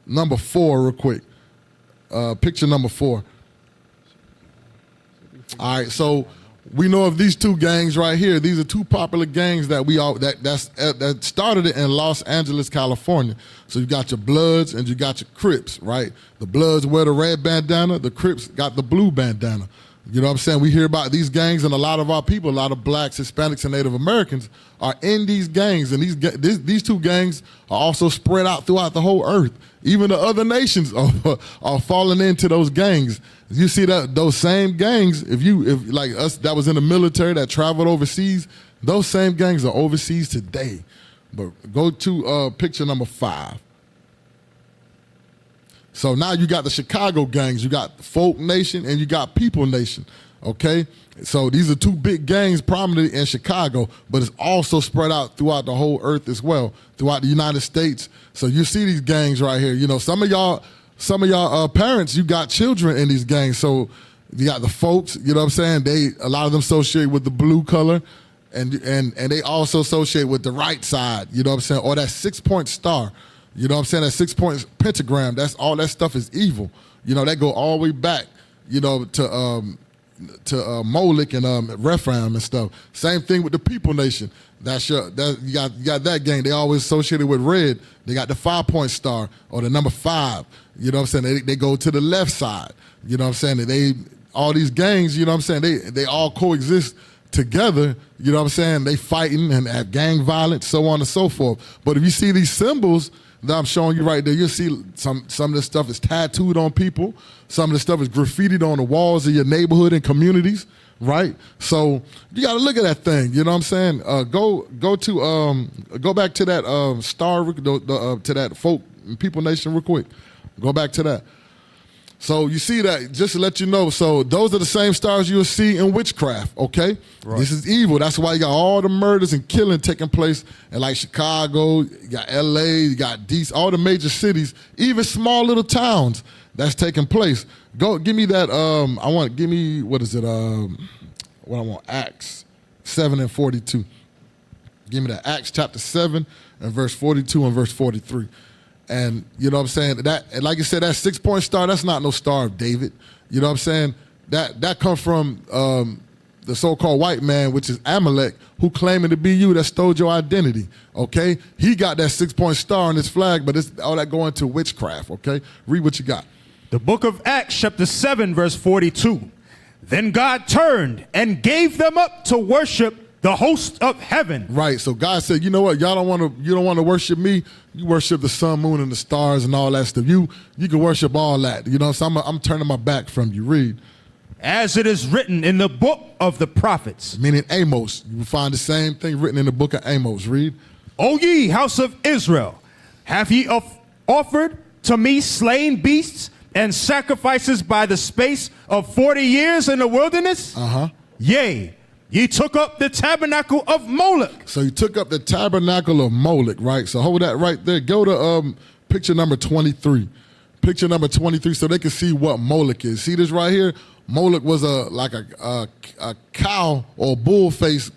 number 4 real quick. Picture number 4. All right, so we know of these two gangs right here. These are two popular gangs that that started it in Los Angeles, California. So you got your Bloods and you got your Crips, right? The Bloods wear the red bandana, the Crips got the blue bandana. You know what I'm saying? We hear about these gangs, and a lot of our people, a lot of blacks, Hispanics, and Native Americans are in these gangs, and these two gangs are also spread out throughout the whole earth. Even the other nations are falling into those gangs. You see that those same gangs, if like us that was in the military that traveled overseas, those same gangs are overseas today. But go to picture number 5. So now you got the Chicago gangs, you got Folk Nation, and you got People Nation, okay? So these are two big gangs prominent in Chicago, but it's also spread out throughout the whole earth as well, throughout the United States. So you see these gangs right here. You know, some of y'all parents, you got children in these gangs. So you got the folks, you know what I'm saying? A lot of them associate with the blue color, and they also associate with the right side, you know what I'm saying? Or that 6-point star. You know what I'm saying? That 6-point pentagram, that's all that stuff is evil. You know, that go all the way back, you know, to Moloch and Rephaim and stuff. Same thing with the People Nation. You got that gang. They always associated with red. They got the 5-point star or the number 5. You know what I'm saying? They go to the left side. You know what I'm saying? All these gangs, you know what I'm saying? They all coexist together, you know what I'm saying? They fighting and have gang violence, so on and so forth. But if you see these symbols that I'm showing you right there, you'll see some of this stuff is tattooed on people. Some of the stuff is graffitied on the walls of your neighborhood and communities, right? So you got to look at that thing. You know what I'm saying? Go back to that star, to that Folk People Nation real quick. Go back to that. So you see that, just to let you know, so those are the same stars you'll see in witchcraft, okay? Right. This is evil. That's why you got all the murders and killing taking place in like Chicago, you got LA, you got DC, all the major cities, even small little towns that's taking place. Go, give me that, Acts 7 and 42. Give me that, Acts chapter 7 and verse 42 and verse 43. And you know what I'm saying? That, and like you said, that 6-point star, that's not no Star of David. You know what I'm saying? That comes from the so-called white man, which is Amalek, who claiming to be you that stole your identity, okay? He got that 6-point star on his flag, but it's all that going to witchcraft, okay? Read what you got. The book of Acts, chapter 7, verse 42. Then God turned and gave them up to worship the host of heaven. Right, so God said, you know what, you don't want to worship me, you worship the sun, moon, and the stars and all that stuff. You can worship all that, you know, so I'm turning my back from you. Read. As it is written in the book of the prophets. Meaning Amos. You will find the same thing written in the book of Amos. Read. O ye house of Israel, have ye offered to me slain beasts and sacrifices by the space of 40 years in the wilderness? Yea, ye took up the tabernacle of Moloch. So you took up the tabernacle of Moloch, right? So hold that right there. Go to picture number 23. picture number 23 so they can see what Moloch is. See this right here? Moloch was a cow or bull face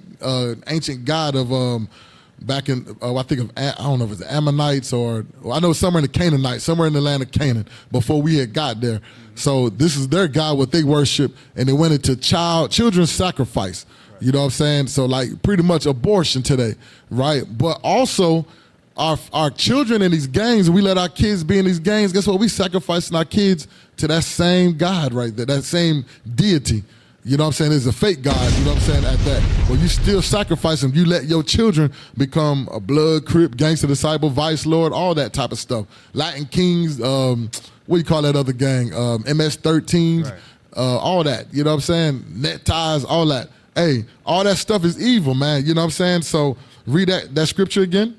ancient god of back in I think of I don't know if it's the Ammonites or I know somewhere in the Canaanites, somewhere in the land of Canaan before we had got there. So this is their god, what they worship, and they went into children's sacrifice. You know what I'm saying? So like pretty much abortion today, right? But also our children in these gangs, we let our kids be in these gangs. Guess what? We sacrificing our kids to that same God right there, that same deity. You know what I'm saying? It's a fake God, you know what I'm saying, at that. But you still sacrifice them. You let your children become a blood, crip, gangster disciple, vice lord, all that type of stuff. Latin Kings, what do you call that other gang? MS-13s, right. All that. You know what I'm saying? Net ties, all that. Hey, all that stuff is evil, man. You know what I'm saying? So read that scripture again.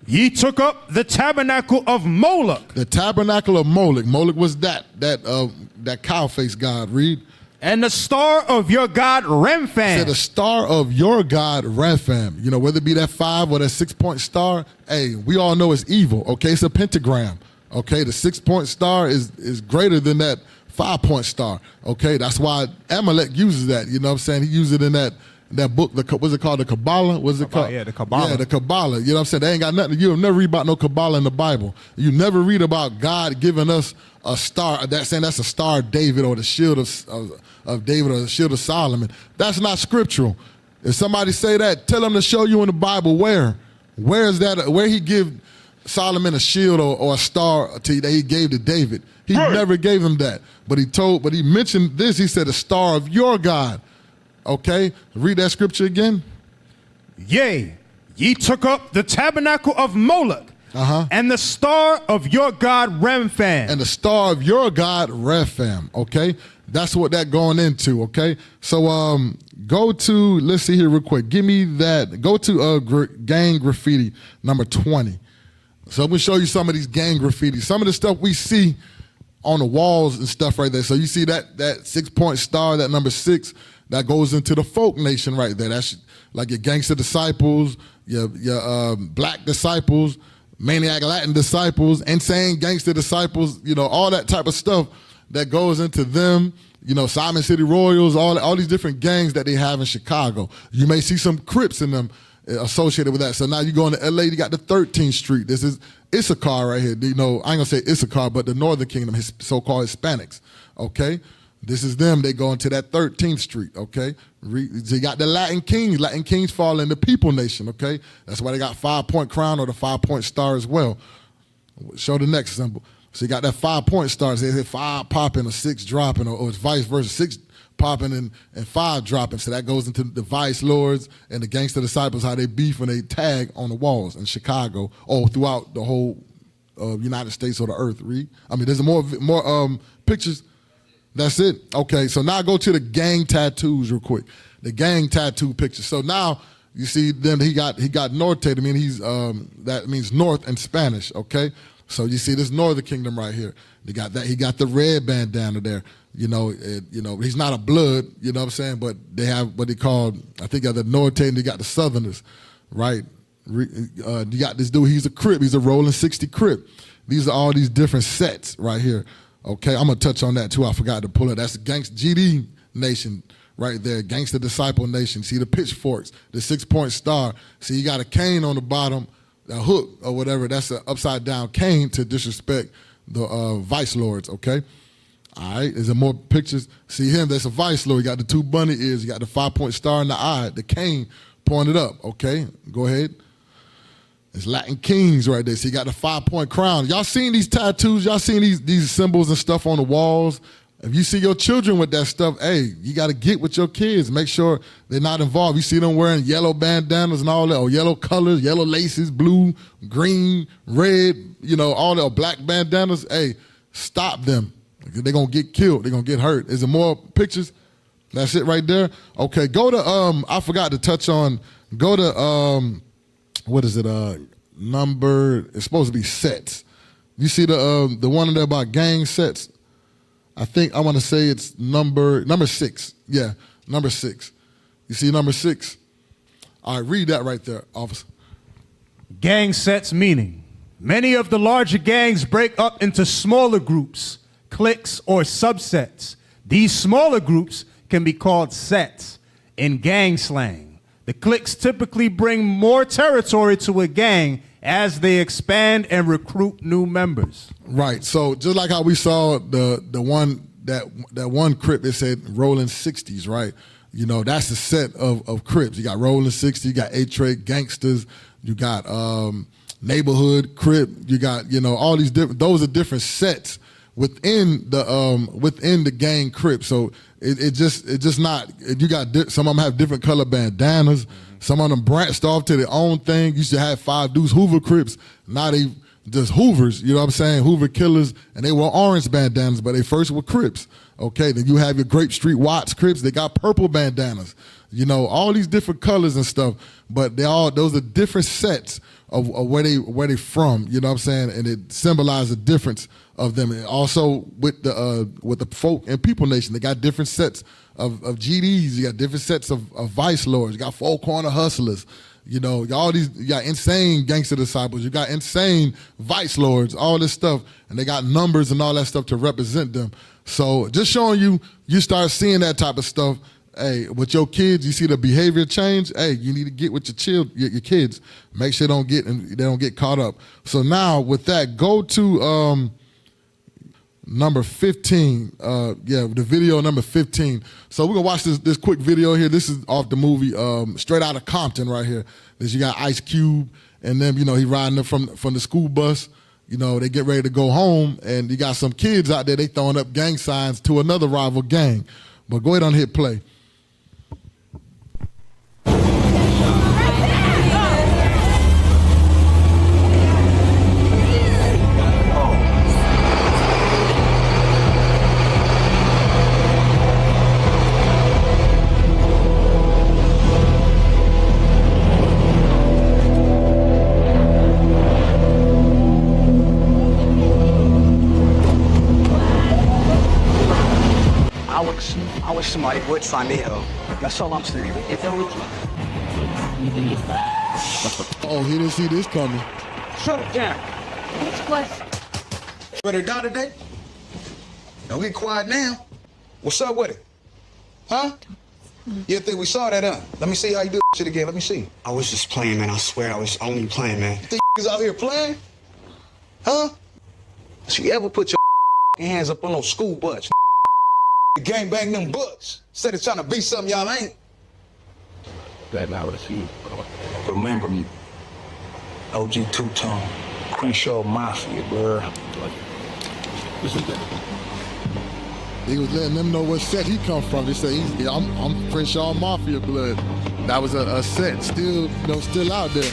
Ye took up the tabernacle of Moloch. The tabernacle of Moloch. Moloch was that cow-faced god. Read. And the star of your god Remphan. Said the star of your god Remphan. You know, whether it be that 5 or that 6-point star, hey, we all know it's evil. Okay, it's a pentagram. Okay, the 6-point star is greater than that 5-point star. Okay, that's why Amalek uses that. You know what I'm saying? He uses it in that book, what's it called? The Kabbalah? What's it called? Yeah, the Kabbalah. Yeah, the Kabbalah. You know what I'm saying? They ain't got nothing. You'll never read about no Kabbalah in the Bible. You never read about God giving us a star, saying that's a star of David or the shield of David or the shield of Solomon. That's not scriptural. If somebody say that, tell them to show you in the Bible where. Where is that? Where he give Solomon a shield or a star that he gave to David? He never gave him that. But he mentioned this. He said, the star of your God. Okay, read that scripture again. Yea, ye took up the tabernacle of Moloch, and the star of your god Remphan. And the star of your god Remphan. Okay, that's what that going into. Okay, so go to, let's see here real quick. Give me that. Go to gang graffiti number 20. So I'm gonna show you some of these gang graffiti. Some of the stuff we see on the walls and stuff right there. So you see that 6-point star, that number 6. That goes into the folk nation right there. That's like your gangster disciples, your black disciples, maniac Latin disciples, insane gangster disciples, you know, all that type of stuff that goes into them, you know, Simon City Royals, all these different gangs that they have in Chicago. You may see some Crips in them associated with that. So now you go into LA, you got the 13th Street. This is Issachar right here. You know, I ain't gonna say Issachar, but the Northern Kingdom, so-called Hispanics, okay? This is them. They go into that 13th Street, okay? You got the Latin Kings. Latin Kings fall in the People Nation, okay? That's why they got 5-point crown or the 5-point star as well. Show the next symbol. So you got that 5-point star. They say 5 popping or 6 dropping, or it's vice versa, 6 popping and 5 dropping. So that goes into the vice lords and the gangster disciples, how they beef when they tag on the walls in Chicago or throughout the whole United States or the earth. Read. I mean, there's more pictures. That's it. Okay, so now go to the gang tattoos real quick. The gang tattoo picture. So now you see them. He got norte. I mean, that means north in Spanish. Okay, so you see this Northern Kingdom right here. They got that. He got the red bandana there. You know, he's not a blood. You know what I'm saying? But they have what they call. I think the norte and they got the Southerners, right? You got this dude. He's a Crip. He's a rolling 60 Crip. These are all these different sets right here. Okay, I'm gonna touch on that too. I forgot to pull it. That's the GD Nation right there, Gangster Disciple Nation. See the pitchforks, the 6-point star. See, you got a cane on the bottom, a hook or whatever. That's an upside down cane to disrespect the vice lords. Okay, all right. Is there more pictures? See him? That's a vice lord. You got the 2 bunny ears. You got the 5-point star in the eye. The cane pointed up. Okay, go ahead. It's Latin Kings right there. So you got the 5-point crown. Y'all seen these tattoos? Y'all seen these symbols and stuff on the walls? If you see your children with that stuff, hey, you got to get with your kids. Make sure they're not involved. You see them wearing yellow bandanas and all that, or yellow colors, yellow laces, blue, green, red, you know, all that, or black bandanas. Hey, stop them. They're going to get killed. They're going to get hurt. Is there more pictures? That's it right there? Okay, go to, I forgot to touch on, go to, what is it? Number, it's supposed to be sets. You see the one there about gang sets? I think I want to say it's number 6. Yeah, number 6. You see number 6? All right, read that right there, officer. Gang sets meaning Many of the larger gangs break up into smaller groups, cliques, or subsets. These smaller groups can be called sets in gang slang. The cliques typically bring more territory to a gang as they expand and recruit new members. Right. So just like how we saw the one that one Crip, it said Rolling 60s, right? You know, that's a set of Crips. You got Rolling 60, you got A-Trade, Gangsters, you got Neighborhood Crip, you got, you know, all these different, those are different sets within the gang Crip. So it just not, you got, some of them have different color bandanas, some of them branched off to their own thing. Used to have 5 Deuce Hoover Crips, now they just Hoovers, you know what I'm saying? Hoover Killers, and they wore orange bandanas, but they first were Crips. Okay, then you have your Grape Street Watts Crips, they got purple bandanas. You know, all these different colors and stuff, but those are different sets of where they from, you know what I'm saying? And it symbolizes the difference of them. And also with the folk and People Nation, they got different sets of GDs, you got different sets of Vice Lords, you got Four Corner Hustlers. You know, all these, you got insane gangster disciples, you got insane vice lords, all this stuff, and they got numbers and all that stuff to represent them. So just showing you start seeing that type of stuff. Hey, with your kids, you see the behavior change. Hey, you need to get with your kids. Make sure they don't get caught up. So now with that, go to number 15. The video number 15. So we're gonna watch this quick video here. This is off the movie Straight Outta Compton right here. This, you got Ice Cube, and then, you know, he riding up from the school bus. You know, they get ready to go home, and you got some kids out there, they throwing up gang signs to another rival gang. But go ahead and hit play. I wish somebody would sign me up. That's all I'm saying. Oh, he didn't see this coming. Shut it down. Next question. Ready to die today? Don't get quiet now. What's up with it? Huh? You think we saw that, huh? Let me see how you do shit again. Let me see. I was just playing, man. I swear I was only playing, man. You is out here playing? Huh? Did you ever put your hands up on those school butts? Gang bang them books. Instead of trying to be something y'all ain't. That now is you. Remember me. OG Two-Tone. Crenshaw Mafia, bro. Listen to that. He was letting them know what set he come from. He said, I'm Crenshaw Mafia blood. That was a set still out there.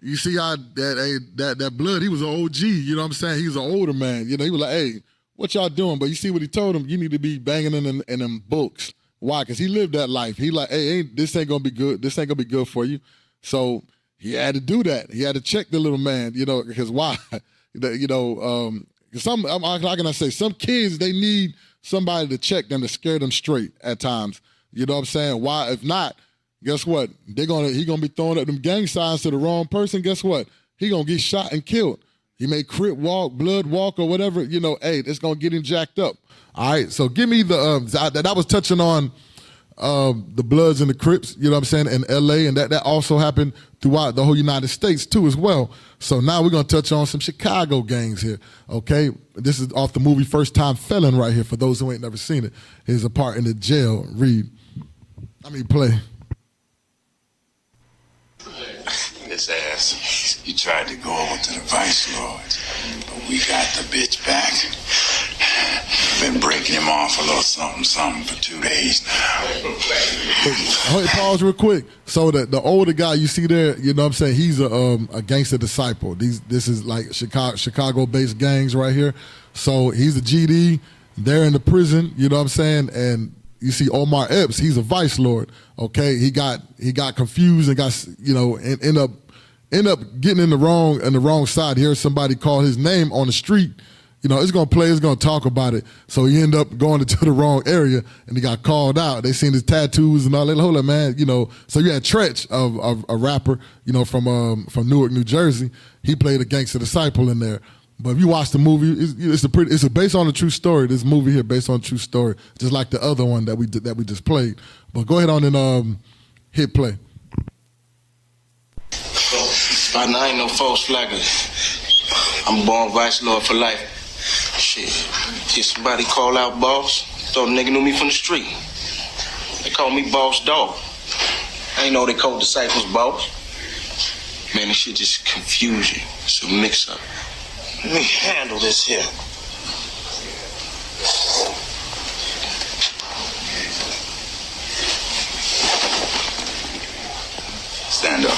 You see how that blood, he was an OG, you know what I'm saying? He was an older man. You know, he was like, hey, what y'all doing? But you see what he told him? You need to be banging in them books. Why? Because he lived that life. He like, hey, this ain't gonna be good. This ain't gonna be good for you. So he had to do that. He had to check the little man, you know, because why? You know, how can I say? Some kids, they need somebody to check them, to scare them straight at times. You know what I'm saying? Why? If not, guess what? He gonna be throwing up them gang signs to the wrong person. Guess what? He gonna get shot and killed. He may Crip walk, blood walk, or whatever. You know, hey, it's gonna get him jacked up. All right. So give me the that was touching on the Bloods and the Crips. You know what I'm saying? In L.A. and that also happened throughout the whole United States too as well. So now we're gonna touch on some Chicago gangs here. Okay. This is off the movie First Time Felon right here. For those who ain't never seen it, here's a part in the jail. Play. This ass, he tried to go over to the Vice Lords, but we got the bitch back. Been breaking him off a little something for 2 days now. Pause real quick. So the older guy you see there, you know what I'm saying, he's a gangster disciple. This is like Chicago-based gangs right here. So he's a GD. They're in the prison, you know what I'm saying, and you see Omar Epps, he's a Vice Lord. Okay, he got confused and got, you know, and end up getting in the wrong side. He heard somebody call his name on the street, it's going to play, it's going to talk about it. So he ended up going into the wrong area, and he got called out. They seen his tattoos and all that. Hold up, man, So you had Tretch, of a rapper, from Newark, New Jersey. He played a gangster disciple in there. But if you watch the movie, it's based on a true story. This movie here based on a true story, just like the other one that we just played. But go ahead on and hit play. Partner, I ain't no false flagger. I'm born vice lord for life. Shit, if somebody call out boss, thought a nigga knew me from the street. They call me boss dog. I ain't know they called disciples boss. Man, this shit just confusion. It's a mix up. Let me handle this here. Stand up.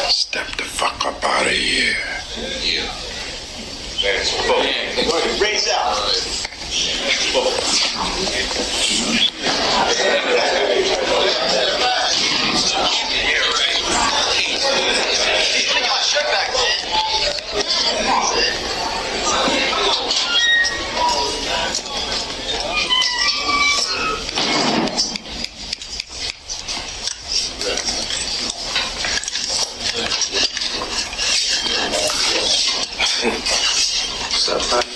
Step the fuck up out of here. Yeah. Raise out. What's up, buddy?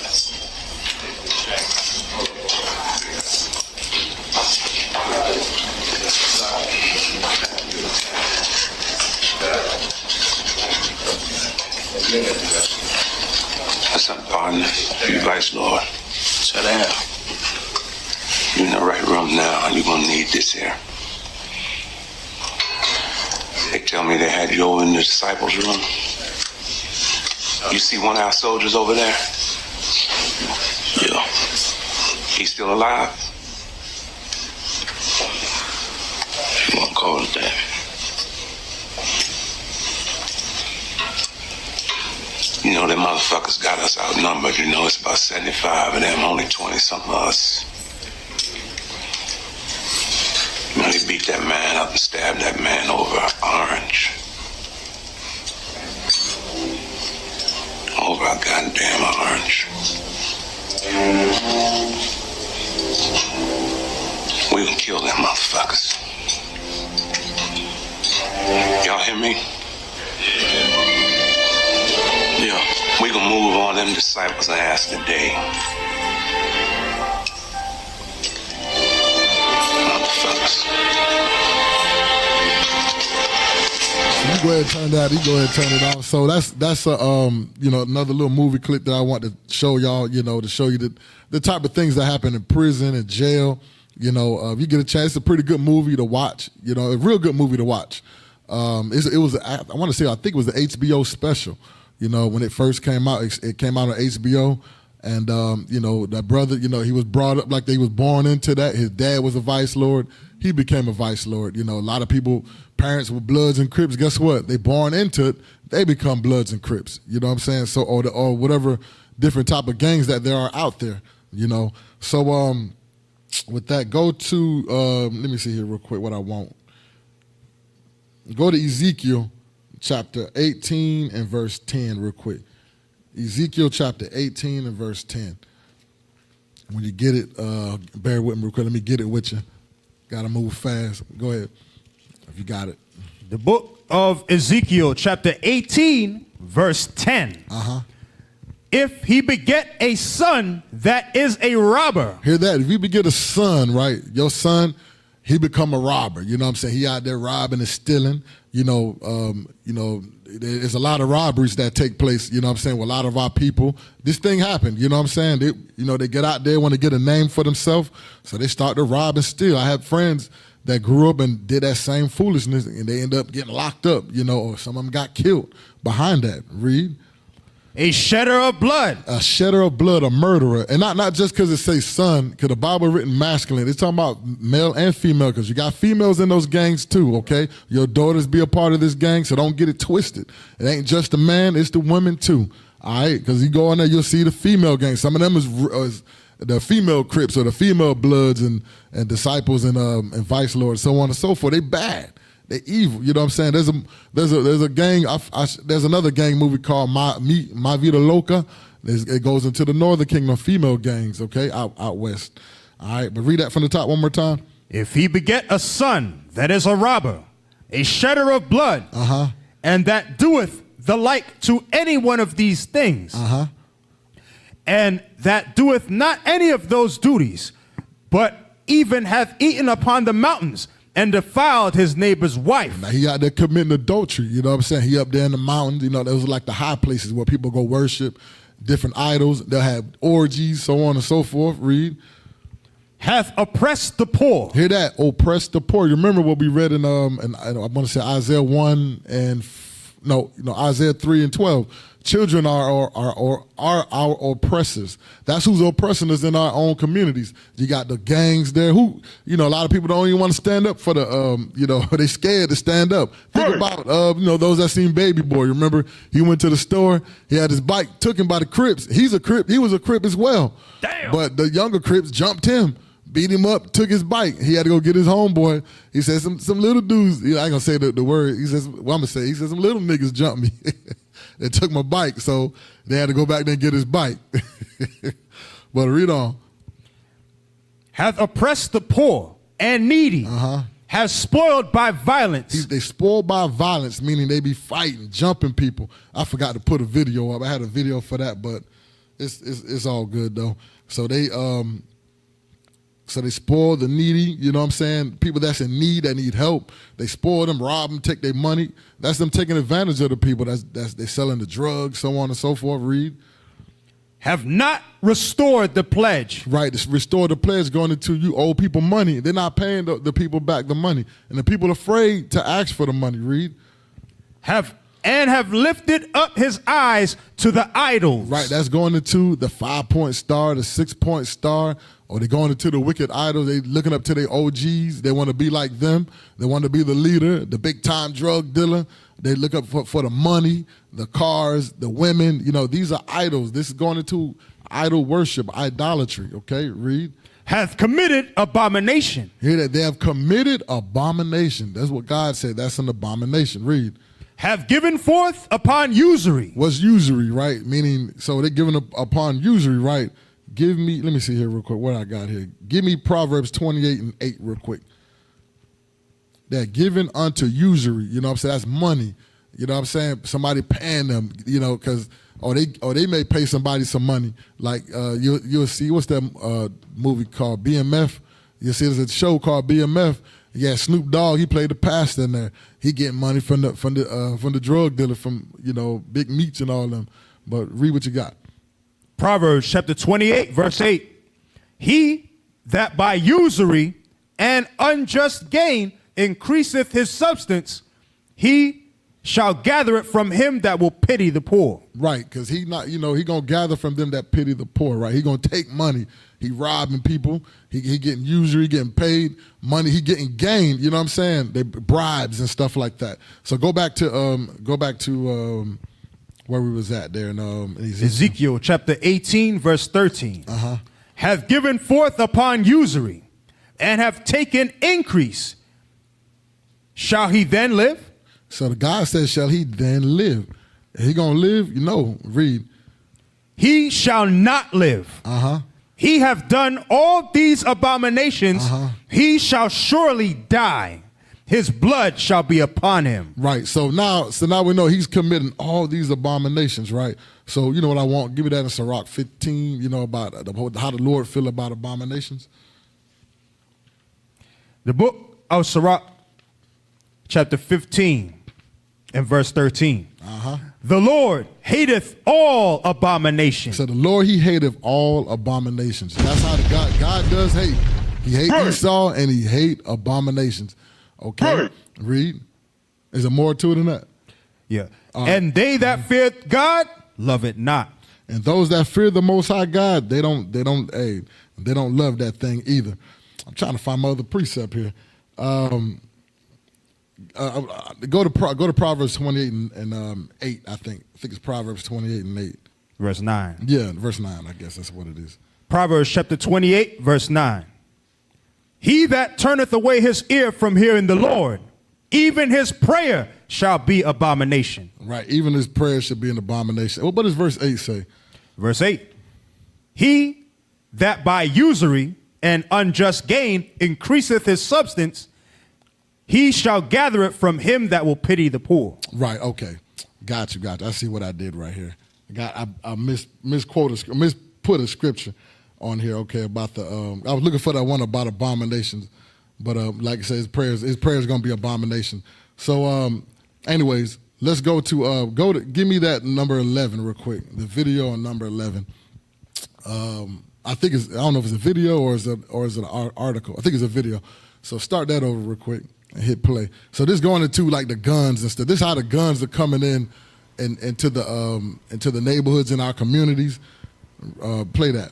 What's up, partner? You Vice Lord. Sit down. You in the right room now, and you're gonna need this here. They tell me they had you over in the disciples' room. You see one of our soldiers over there? Yeah. He's still alive? You wanna call it that? You know, them motherfuckers got us outnumbered. It's about 75 of them, only 20-something of us. They beat that man up and stabbed that man over Orange. Over a goddamn Orange. We can kill them motherfuckers. Y'all hear me? Yeah. We can move on them disciples' ass today. Motherfuckers. You go ahead and turn that. You go ahead and turn it off. So that's another little movie clip that I want to show y'all. To show you the type of things that happen in prison and jail. If you get a chance, it's a pretty good movie to watch. A real good movie to watch. I think it was the HBO special. When it first came out, it came out on HBO. And, that brother, he was brought up like they was born into that. His dad was a vice lord. He became a vice lord. A lot of people, parents were Bloods and Crips. Guess what? They born into it. They become Bloods and Crips. You know what I'm saying? So, or whatever different type of gangs that there are out there, So, with that, go to, let me see here real quick what I want. Go to Ezekiel chapter 18 and verse 10 real quick. Ezekiel chapter 18 and verse 10. When you get it, bear with me real quick. Let me get it with you. Got to move fast. Go ahead if you got it. The book of Ezekiel chapter 18 verse 10. If he beget a son that is a robber. Hear that? If you beget a son, right, your son, he become a robber. You know what I'm saying? He out there robbing and stealing. There's a lot of robberies that take place, with a lot of our people. This thing happened, you know what I'm saying? They get out there, want to get a name for themselves, so they start to rob and steal. I have friends that grew up and did that same foolishness, and they end up getting locked up, or some of them got killed behind that. Read. A shedder of blood. A shedder of blood, a murderer. And not just because it says son, because the Bible written masculine. It's talking about male and female, because you got females in those gangs too, okay? Your daughters be a part of this gang, so don't get it twisted. It ain't just the man, it's the women too, all right? Because you go in there, you'll see the female gang. Some of them is the female Crips or the female Bloods and disciples and vice lords, so on and so forth. They bad. They evil. You know what I'm saying? There's a gang. There's another gang movie called My Vida Loca. It goes into the Northern Kingdom, female gangs. Okay, out west. All right, but read that from the top one more time. If he beget a son that is a robber, a shedder of blood, and that doeth the like to any one of these things, and that doeth not any of those duties, but even hath eaten upon the mountains and defiled his neighbor's wife. Now he out there committing adultery, you know what I'm saying? He up there in the mountains, you know, those are like the high places where people go worship different idols. They'll have orgies, so on and so forth. Read. Hath oppressed the poor. Hear that? Oppressed the poor. You remember what we read in I want to say Isaiah 1 and Isaiah 3 and 12. Children are our oppressors. That's who's oppressing us in our own communities. You got the gangs there who, a lot of people don't even want to stand up for the, they scared to stand up. Think about, those that seen Baby Boy. Remember, he went to the store, he had his bike, took him by the Crips. He's a Crip, he was a Crip as well. Damn. But the younger Crips jumped him, beat him up, took his bike. He had to go get his homeboy. He said some little dudes, I ain't gonna say the word, he says some little niggas jumped me. They took my bike, so they had to go back there and get his bike. But read on. Hath oppressed the poor and needy. Has spoiled by violence. They spoiled by violence, meaning they be fighting, jumping people. I forgot to put a video up. I had a video for that, but it's all good though. So they spoil the needy, you know what I'm saying? People that's in need, that need help. They spoil them, rob them, take their money. That's them taking advantage of the people. That's they selling the drugs, so on and so forth. Read. Have not restored the pledge. Right, restore the pledge going into you owe people money. They're not paying the people back the money. And the people are afraid to ask for the money. Read. Have lifted up his eyes to the idols. Right, that's going into the 5-point star, the 6-point star, or they're going into the wicked idols. They looking up to their OGs. They want to be like them. They want to be the leader, the big-time drug dealer. They look up for the money, the cars, the women. These are idols. This is going into idol worship, idolatry. Okay, read. Hath committed abomination. Hear that? They have committed abomination. That's what God said. That's an abomination. Read. Have given forth upon usury. What's usury, right? Meaning, so they're giving upon usury, right? Give me, let me see here real quick what I got here. Give me Proverbs 28 and 8 real quick. They're given unto usury, you know what I'm saying? That's money. You know what I'm saying? Somebody paying them, because they may pay somebody some money. Like you'll see, what's that movie called BMF? You'll see there's a show called BMF. Yeah, Snoop Dogg, he played the pastor in there. He getting money from the drug dealer, from Big Meats and all them. But read what you got. Proverbs chapter 28, verse 8. He that by usury and unjust gain increaseth his substance, he shall gather it from him that will pity the poor. Right, because he not, he gonna gather from them that pity the poor, right? He gonna take money. He robbing people. He getting usury, getting paid money. He getting gain. You know what I'm saying? They bribes and stuff like that. So go back to where we was at there in Ezekiel chapter 18, verse 13. Have given forth upon usury and have taken increase. Shall he then live? So the God says, shall he then live? He gonna live? Read. He shall not live. He have done all these abominations. He shall surely die. His blood shall be upon him. Right. So now we know he's committing all these abominations, right? So you know what I want? Give me that in Sirach 15, about how the Lord feel about abominations. The book of Sirach, chapter 15 and verse 13. The Lord hateth all abominations. So the Lord, he hateth all abominations. That's how God does hate. He hate Esau and he hate abominations. Okay, read. Is there more to it than that? Yeah. And they that fear God love it not. And those that fear the Most High God, they don't love that thing either. I'm trying to find my other precept here. Go to Proverbs 28 and 8. I think it's Proverbs 28 and 8. Verse 9. Yeah, verse 9. I guess that's what it is. Proverbs chapter 28, verse 9. He that turneth away his ear from hearing the Lord even his prayer shall be abomination. Right, even his prayer should be an abomination. What does verse 8 say? Verse 8, he that by usury and unjust gain increaseth his substance, he shall gather it from him that will pity the poor. Right, okay. Got you. I see what I did right here. I misput a scripture on here, okay, about the, I was looking for that one about abominations, but like I said, his prayer is going to be abomination. So anyways, let's go to, give me that number 11 real quick, the video on number 11. I think I don't know if it's a video or is it an article. I think it's a video. So start that over real quick and hit play. So this going into like the guns and stuff. This is how the guns are coming in and into the neighborhoods in our communities. Play that.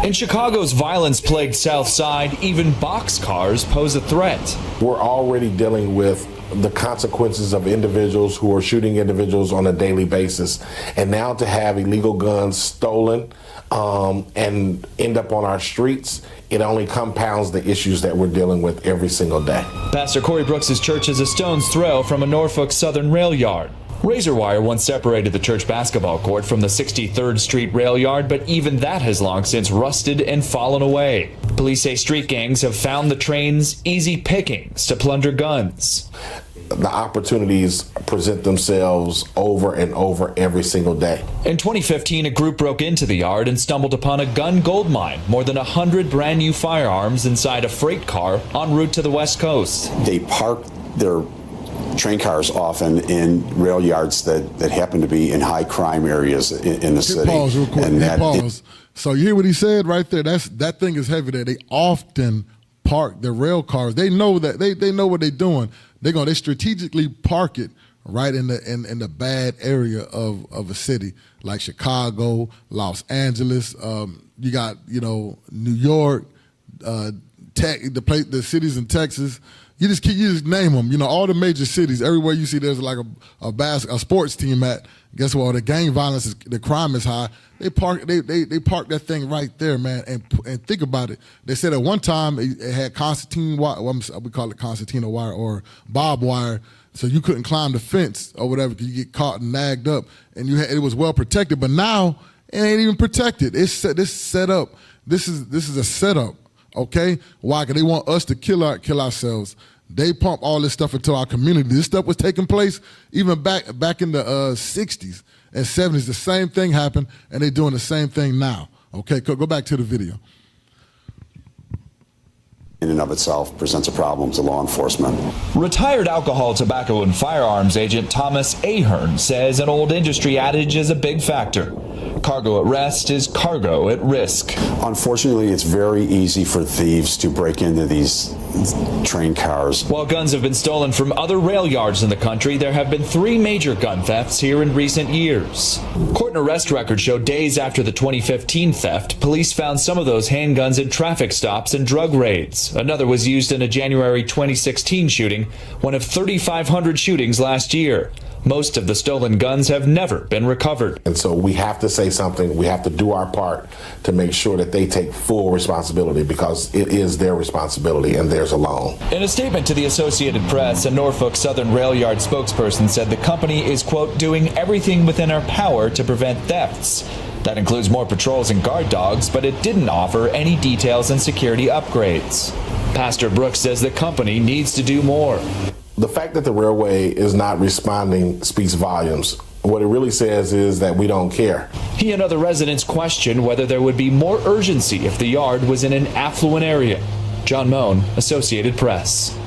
In Chicago's violence-plagued South Side, even boxcars pose a threat. We're already dealing with the consequences of individuals who are shooting individuals on a daily basis. And now to have illegal guns stolen and end up on our streets, it only compounds the issues that we're dealing with every single day. Pastor Corey Brooks' church is a stone's throw from a Norfolk Southern rail yard. Razor wire once separated the church basketball court from the 63rd Street rail yard, but even that has long since rusted and fallen away. Police say street gangs have found the train's easy pickings to plunder guns. The opportunities present themselves over and over every single day. In 2015, a group broke into the yard and stumbled upon a gun goldmine, more than 100 brand new firearms inside a freight car en route to the West Coast. They park their train cars often in rail yards that happen to be in high crime areas in the city. Pause real quick. Pause. So you hear what he said right there? That thing is heavy there. They often park their rail cars. They know that they know what they're doing. They strategically park it right in the bad area of a city like Chicago, Los Angeles. You got New York, the cities in Texas. You just name them. All the major cities. Everywhere you see there's like a sports team at. Guess what? The gang violence, the crime is high. They park that thing right there, man. And think about it. They said at one time it had concertina wire. We call it concertina wire or barbed wire. So you couldn't climb the fence or whatever because you get caught and nagged up. And it was well protected. But now it ain't even protected. It's set up. This is a setup. Okay? Why? Because they want us to kill ourselves. They pump all this stuff into our community. This stuff was taking place even back in the 60s and 70s. The same thing happened, and they're doing the same thing now. Okay, go back to the video. In and of itself presents a problem to law enforcement. Retired alcohol, tobacco, and firearms agent Thomas Ahern says an old industry adage is a big factor. Cargo at rest is cargo at risk. Unfortunately, it's very easy for thieves to break into these train cars. While guns have been stolen from other rail yards in the country, there have been 3 major gun thefts here in recent years. Court and arrest records show days after the 2015 theft, police found some of those handguns in traffic stops and drug raids. Another was used in a January 2016 shooting, one of 3,500 shootings last year. Most of the stolen guns have never been recovered. And so we have to say something. We have to do our part to make sure that they take full responsibility because it is their responsibility and theirs alone. In a statement to the Associated Press, a Norfolk Southern rail yard spokesperson said the company is, quote, doing everything within our power to prevent thefts. That includes more patrols and guard dogs, but it didn't offer any details on security upgrades. Pastor Brooks says the company needs to do more. The fact that the railway is not responding speaks volumes. What it really says is that we don't care. He and other residents question whether there would be more urgency if the yard was in an affluent area. John Moan, Associated Press.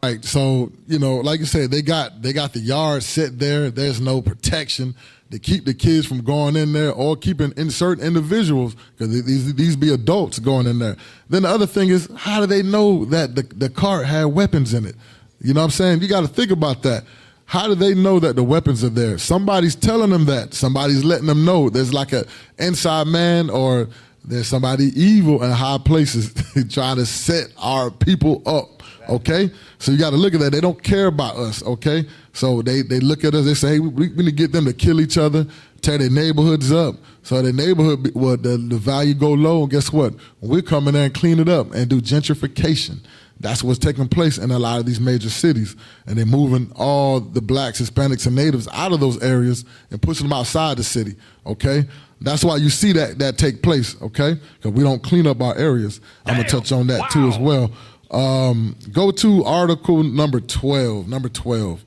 Right, so, like you said, they got the yard set there. There's no protection to keep the kids from going in there or keeping in certain individuals, because these be adults going in there. Then the other thing is, how do they know that the cart had weapons in it? You know what I'm saying? You got to think about that. How do they know that the weapons are there? Somebody's telling them that. Somebody's letting them know. There's like a inside man or there's somebody evil in high places trying to set our people up, okay? So you got to look at that. They don't care about us, okay? So they look at us, they say, hey, we need to get them to kill each other, tear their neighborhoods up. So their neighborhood, well, the value go low, and guess what? We're coming there and clean it up and do gentrification. That's what's taking place in a lot of these major cities. And they're moving all the blacks, Hispanics, and natives out of those areas and pushing them outside the city, okay? That's why you see that take place, okay? Because we don't clean up our areas. I'm going to touch on that too as well. Go to article number 12. Number 12.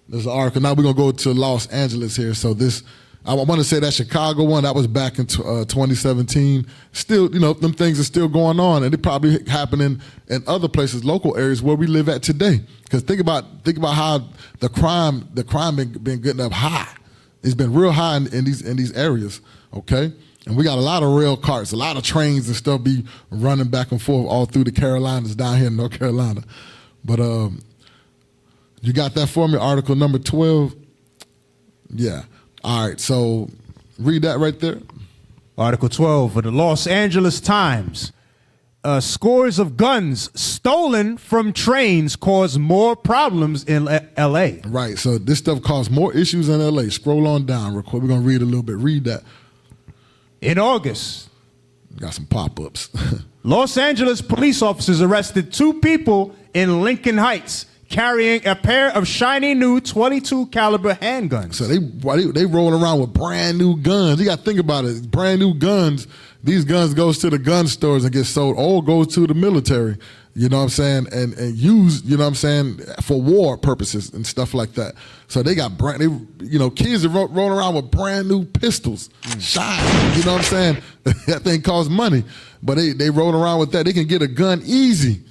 There's an article. Now we're going to go to Los Angeles here. So this, I want to say that Chicago one, that was back in 2017. Still, them things are still going on, and it probably happening in other places, local areas where we live at today. Because think about how the crime been getting up high. It's been real high in these areas, okay? And we got a lot of rail carts, a lot of trains and stuff be running back and forth all through the Carolinas down here in North Carolina. But you got that for me, article number 12? Yeah. All right, so read that right there. Article 12 of the Los Angeles Times. Scores of guns stolen from trains cause more problems in L.A. Right, so this stuff caused more issues in L.A. Scroll on down real quick. We're going to read a little bit. Read that. In August. Got some pop-ups. Los Angeles police officers arrested 2 people in Lincoln Heights carrying a pair of shiny new .22 caliber handguns. So they rolling around with brand new guns. You got to think about it. Brand new guns. These guns goes to the gun stores and get sold, or goes to the military. You know what I'm saying? And used, you know what I'm saying, for war purposes and stuff like that. So they got kids are rolling around with brand new pistols, shine. You know what I'm saying? That thing costs money, but they rolling around with that. They can get a gun easy.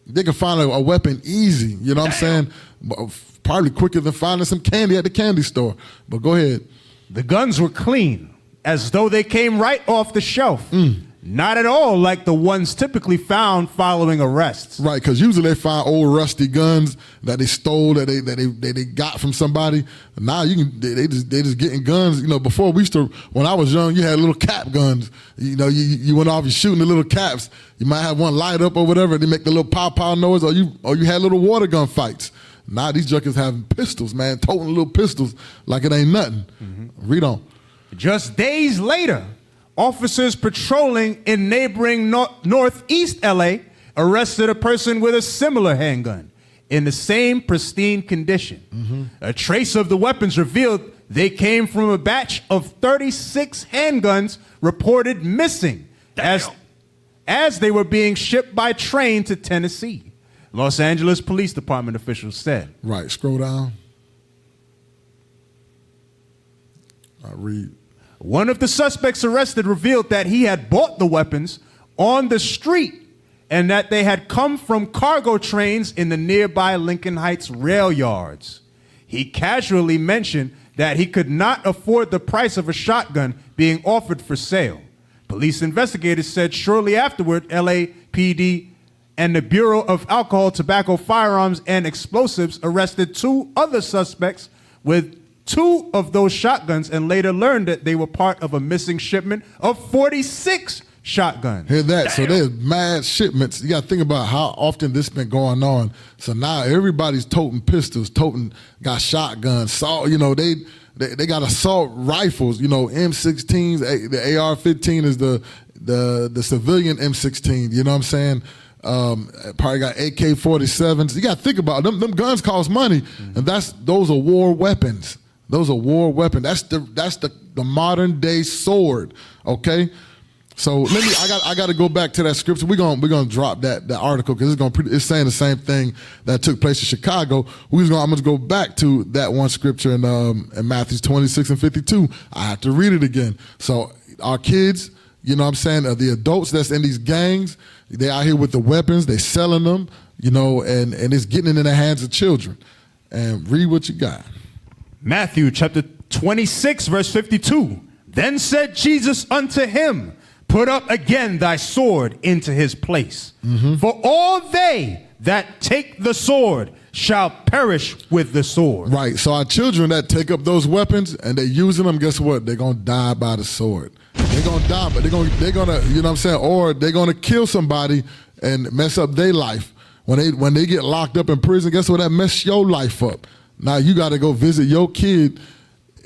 They can find a weapon easy, you know what I'm saying? Probably quicker than finding some candy at the candy store. But go ahead. The guns were clean, as though they came right off the shelf. Not at all like the ones typically found following arrests. Right, because usually they find old rusty guns that they stole, that they got from somebody. Now they just getting guns. Before we used to, when I was young, you had little cap guns. You went off, you shooting the little caps. You might have one light up or whatever. They make the little pow noise, or you had little water gun fights. Now these junkies having pistols, man, toting little pistols like it ain't nothing. Read on. Just days later, officers patrolling in neighboring northeast LA arrested a person with a similar handgun in the same pristine condition. A trace of the weapons revealed they came from a batch of 36 handguns reported missing as they were being shipped by train to Tennessee. Los Angeles Police Department officials said. Right, scroll down. I read. One of the suspects arrested revealed that he had bought the weapons on the street and that they had come from cargo trains in the nearby Lincoln Heights rail yards. He casually mentioned that he could not afford the price of a shotgun being offered for sale. Police investigators said shortly afterward, LAPD and the Bureau of Alcohol, Tobacco, Firearms, and Explosives arrested 2 other suspects with 2 of those shotguns and later learned that they were part of a missing shipment of 46 shotguns. Hear that? So there's mad shipments. You got to think about how often this been going on. So now everybody's toting pistols, got shotguns. So, they got assault rifles, M16s. The AR-15 is the civilian M16. You know what I'm saying? Probably got AK-47s. You got to think about it. Them guns cost money, and those are war weapons. Those are war weapons. That's the modern day sword. Okay, so I got to go back to that scripture. We're gonna drop that article because it's saying the same thing that took place in Chicago. I'm gonna go back to that one scripture in Matthew 26 and 52. I have to read it again. So our kids, you know what I'm saying, the adults that's in these gangs, they out here with the weapons, they selling them, and it's getting into the hands of children. And read what you got. Matthew chapter 26, verse 52. Then said Jesus unto him, put up again thy sword into his place. For all they that take the sword shall perish with the sword. Right, so our children that take up those weapons and they using them, guess what? They're going to die by the sword. They're they're gonna die, but they're gonna, you know what I'm saying, or they're gonna kill somebody and mess up their life. When they get locked up in prison, guess what? That mess your life up. Now you got to go visit your kid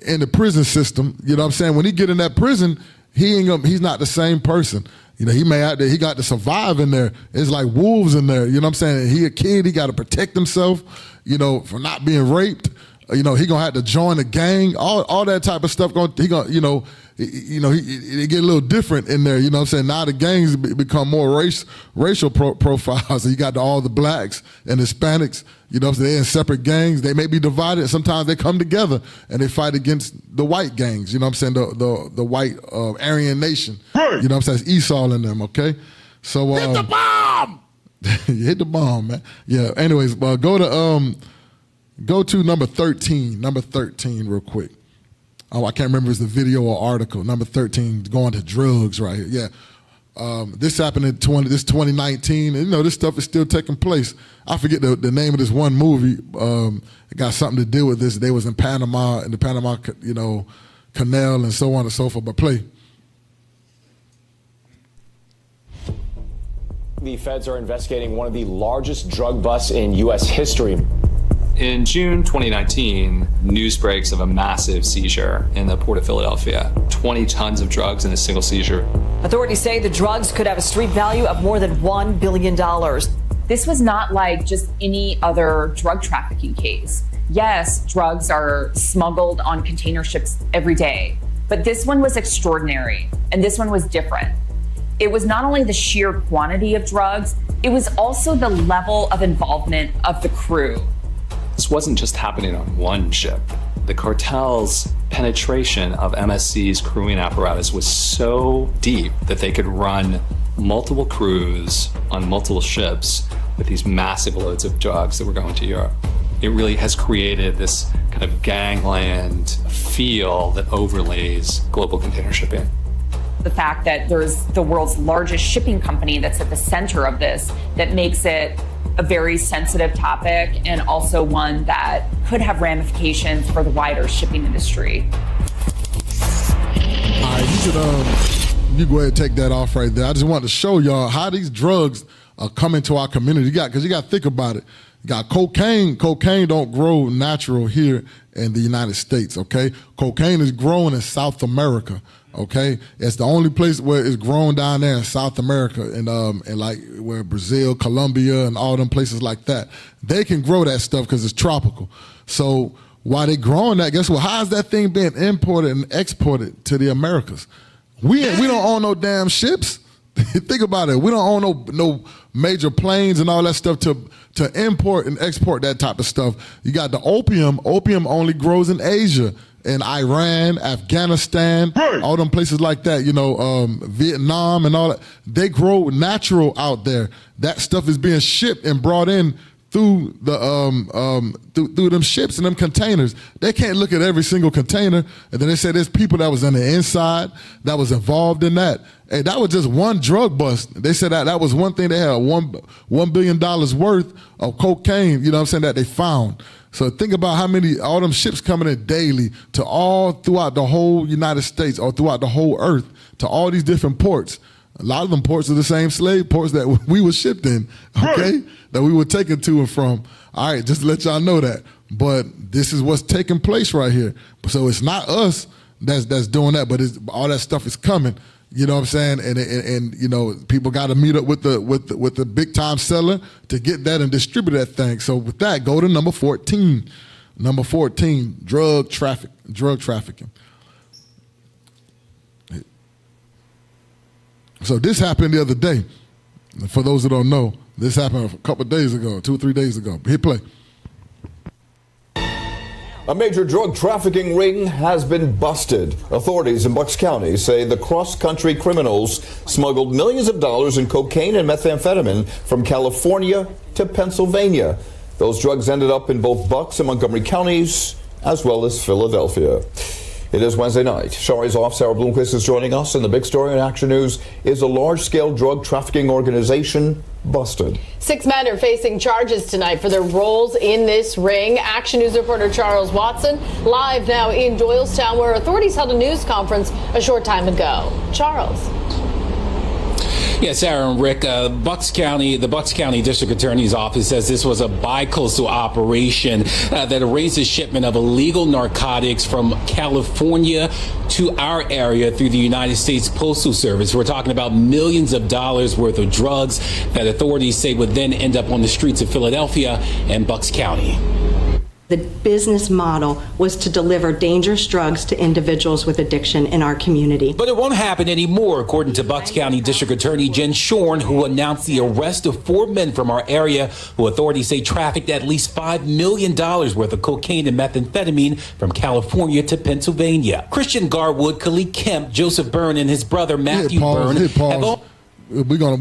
in the prison system. You know what I'm saying? When he get in that prison, he's not the same person. You know, he got to survive in there. It's like wolves in there. You know what I'm saying? He a kid, he got to protect himself, you know, from not being raped. You know, he gonna have to join a gang, all that type of stuff. He get a little different in there. You know what I'm saying? Now the gangs become more racial profiles. So you got all the blacks and Hispanics. You know what I'm saying? They're in separate gangs. They may be divided. Sometimes they come together and they fight against the white gangs. You know what I'm saying? The white Aryan nation. Right. You know what I'm saying? It's Esau in them. Okay, so hit the bomb. Hit the bomb, man. Yeah. Anyways, go to number 13. Number 13, real quick. Oh, I can't remember if it's the video or article. Number 13, going to drugs right here. Yeah. This happened in 2019. And, you know, this stuff is still taking place. I forget the name of this one movie. It got something to do with this. They was in Panama, in the Panama, you know, Canal and so on and so forth. But play. The feds are investigating one of the largest drug busts in U.S. history. In June 2019, news breaks of a massive seizure in the Port of Philadelphia. 20 tons of drugs in a single seizure. Authorities say the drugs could have a street value of more than $1 billion. This was not like just any other drug trafficking case. Yes, drugs are smuggled on container ships every day, but this one was extraordinary, and this one was different. It was not only the sheer quantity of drugs, it was also the level of involvement of the crew. This wasn't just happening on one ship. The cartel's penetration of MSC's crewing apparatus was so deep that they could run multiple crews on multiple ships with these massive loads of drugs that were going to Europe. It really has created this kind of gangland feel that overlays global container shipping. The fact that there's the world's largest shipping company that's at the center of this, that makes it a very sensitive topic and also one that could have ramifications for the wider shipping industry. All right, you go ahead and take that off right there. I just wanted to show y'all how these drugs are coming to our community. Because you got to think about it. You got cocaine. Cocaine don't grow natural here in the United States, okay? Cocaine is grown in South America. Okay, it's the only place where it's grown down there in South America, and like where Brazil, Colombia, and all them places like that. They can grow that stuff because it's tropical. So while they growing that, guess what? How is that thing being imported and exported to the Americas? We don't own no damn ships. Think about it. We don't own no major planes and all that stuff to import and export that type of stuff. You got the opium. Opium only grows in Asia. In Iran, Afghanistan, all them places like that, you know, Vietnam and all that, they grow natural out there. That stuff is being shipped and brought in through the through them ships and them containers. They can't look at every single container. And then they say there's people that was on the inside that was involved in that. Hey, that was just one drug bust. They said that was one thing. They had $1 billion worth of cocaine, you know what I'm saying, that they found. So think about how many, all them ships coming in daily to all throughout the whole United States or throughout the whole earth to all these different ports. A lot of them ports are the same slave ports that we were shipped in, okay? That we were taken to and from. All right, just to let y'all know that. But this is what's taking place right here. So it's not us that's doing that, but all that stuff is coming. You know what I'm saying? And you know, people got to meet up with the big time seller to get that and distribute that thing. So with that, go to number 14. Number 14, drug trafficking. So this happened the other day. For those that don't know, this happened a couple of days ago, 2 or 3 days ago. Hit play. A major drug trafficking ring has been busted. Authorities in Bucks County say the cross-country criminals smuggled millions of dollars in cocaine and methamphetamine from California to Pennsylvania. Those drugs ended up in both Bucks and Montgomery counties, as well as Philadelphia. It is Wednesday night. Shari's off. Sarah Bloomquist is joining us. And the big story in Action News is a large-scale drug trafficking organization busted. 6 men are facing charges tonight for their roles in this ring. Action News reporter Charles Watson live now in Doylestown, where authorities held a news conference a short time ago. Charles. Yeah, Sarah and Rick, the Bucks County District Attorney's Office says this was a bi-coastal operation that arranged the shipment of illegal narcotics from California to our area through the United States Postal Service. We're talking about millions of dollars worth of drugs that authorities say would then end up on the streets of Philadelphia and Bucks County. The business model was to deliver dangerous drugs to individuals with addiction in our community. But it won't happen anymore, according to Bucks County District Attorney Jen Shorn, who announced the arrest of 4 men from our area who authorities say trafficked at least $5 million worth of cocaine and methamphetamine from California to Pennsylvania. Christian Garwood, Khalid Kemp, Joseph Byrne, and his brother Matthew Byrne have all... We're gonna.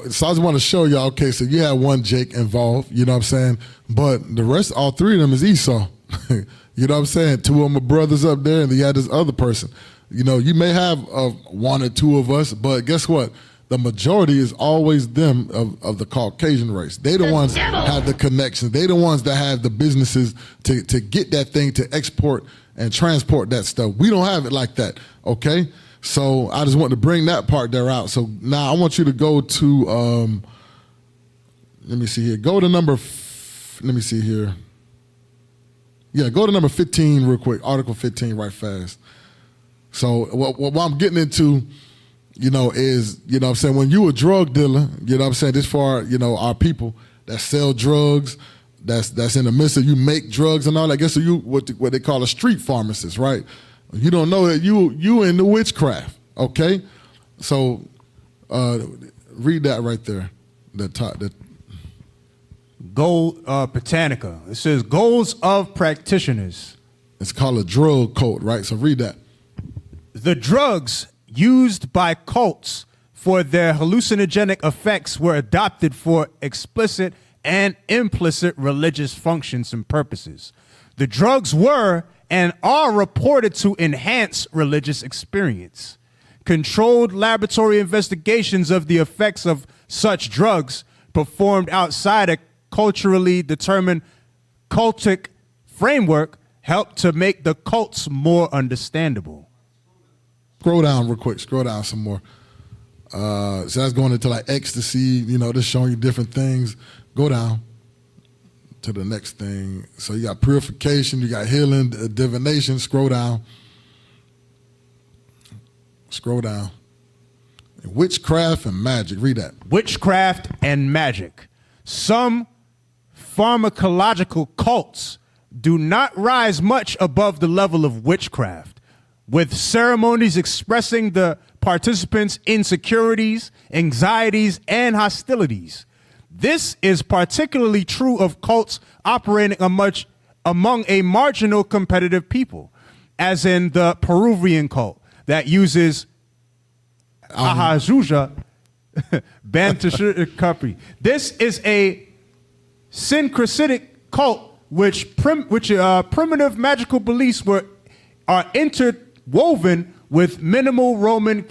So I just want to show y'all. Okay, so you had one Jake involved. You know what I'm saying? But the rest, all 3 of them, is Esau. You know what I'm saying? 2 of them are brothers up there, and then you had this other person. You know, you may have 1 or 2 of us, but guess what? The majority is always them of the Caucasian race. They the ones that have the connections. They the ones that have the businesses to get that thing, to export and transport that stuff. We don't have it like that. Okay. So I just want to bring that part there out. So now I want you to go to, let me see here. Go to number, let me see here. Yeah, go to number 15 real quick. Article 15 right fast. So what I'm getting into, you know, is, you know what I'm saying, when you a drug dealer, you know what I'm saying, this for, you know, our people that sell drugs, that's in the midst of you make drugs and all that. I guess so you what they call a street pharmacist, right? You don't know that you in the witchcraft, okay? So read that right there. The top. Goal Britannica. It says goals of practitioners. It's called a drug code, right? So read that. The drugs used by cults for their hallucinogenic effects were adopted for explicit and implicit religious functions and purposes. The drugs were and are reported to enhance religious experience. Controlled laboratory investigations of the effects of such drugs performed outside a culturally determined cultic framework help to make the cults more understandable. Scroll down real quick, scroll down some more. So that's going into like ecstasy, you know, just showing you different things. Go down to the next thing. So you got purification, you got healing, divination. Scroll down. Scroll down. Witchcraft and magic. Read that. Witchcraft and magic. Some pharmacological cults do not rise much above the level of witchcraft, with ceremonies expressing the participants' insecurities, anxieties, and hostilities. This is particularly true of cults operating among a marginal competitive people, as in the Peruvian cult that uses Ahazuja Bantashu. This is a syncretic cult which primitive magical beliefs are interwoven with minimal Roman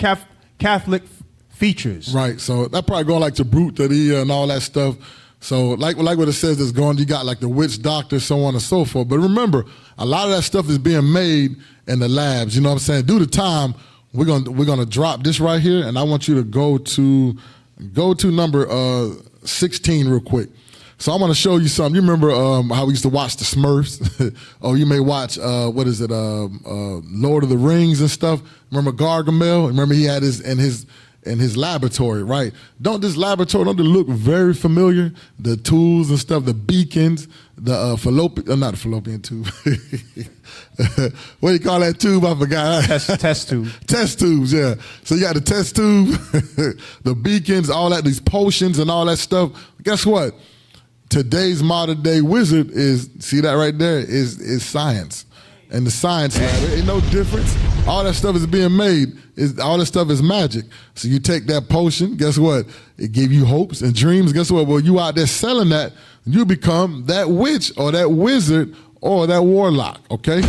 Catholic features. Right, so that probably going like to bruteria and all that stuff. So like what it says is going, you got like the witch doctor, so on and so forth. But remember, a lot of that stuff is being made in the labs. You know what I'm saying? Due to time, we're gonna drop this right here, and I want you to go to number 16 real quick. So I'm gonna show you something. You remember how we used to watch the Smurfs? Or you may watch Lord of the Rings and stuff. Remember Gargamel? Remember he had his in his laboratory, right? Don't it look very familiar? The tools and stuff, the beacons, the not the fallopian tube. What do you call that tube? I forgot. Test tube. Test tubes, yeah. So you got the test tube, the beacons, all that, these potions and all that stuff. Guess what? Today's modern day wizard see that right there, is science. And the science lab, it ain't no difference. All that stuff is being made. All that stuff is magic. So you take that potion, guess what? It give you hopes and dreams. Guess what? Well, you out there selling that, you become that witch or that wizard or that warlock, okay?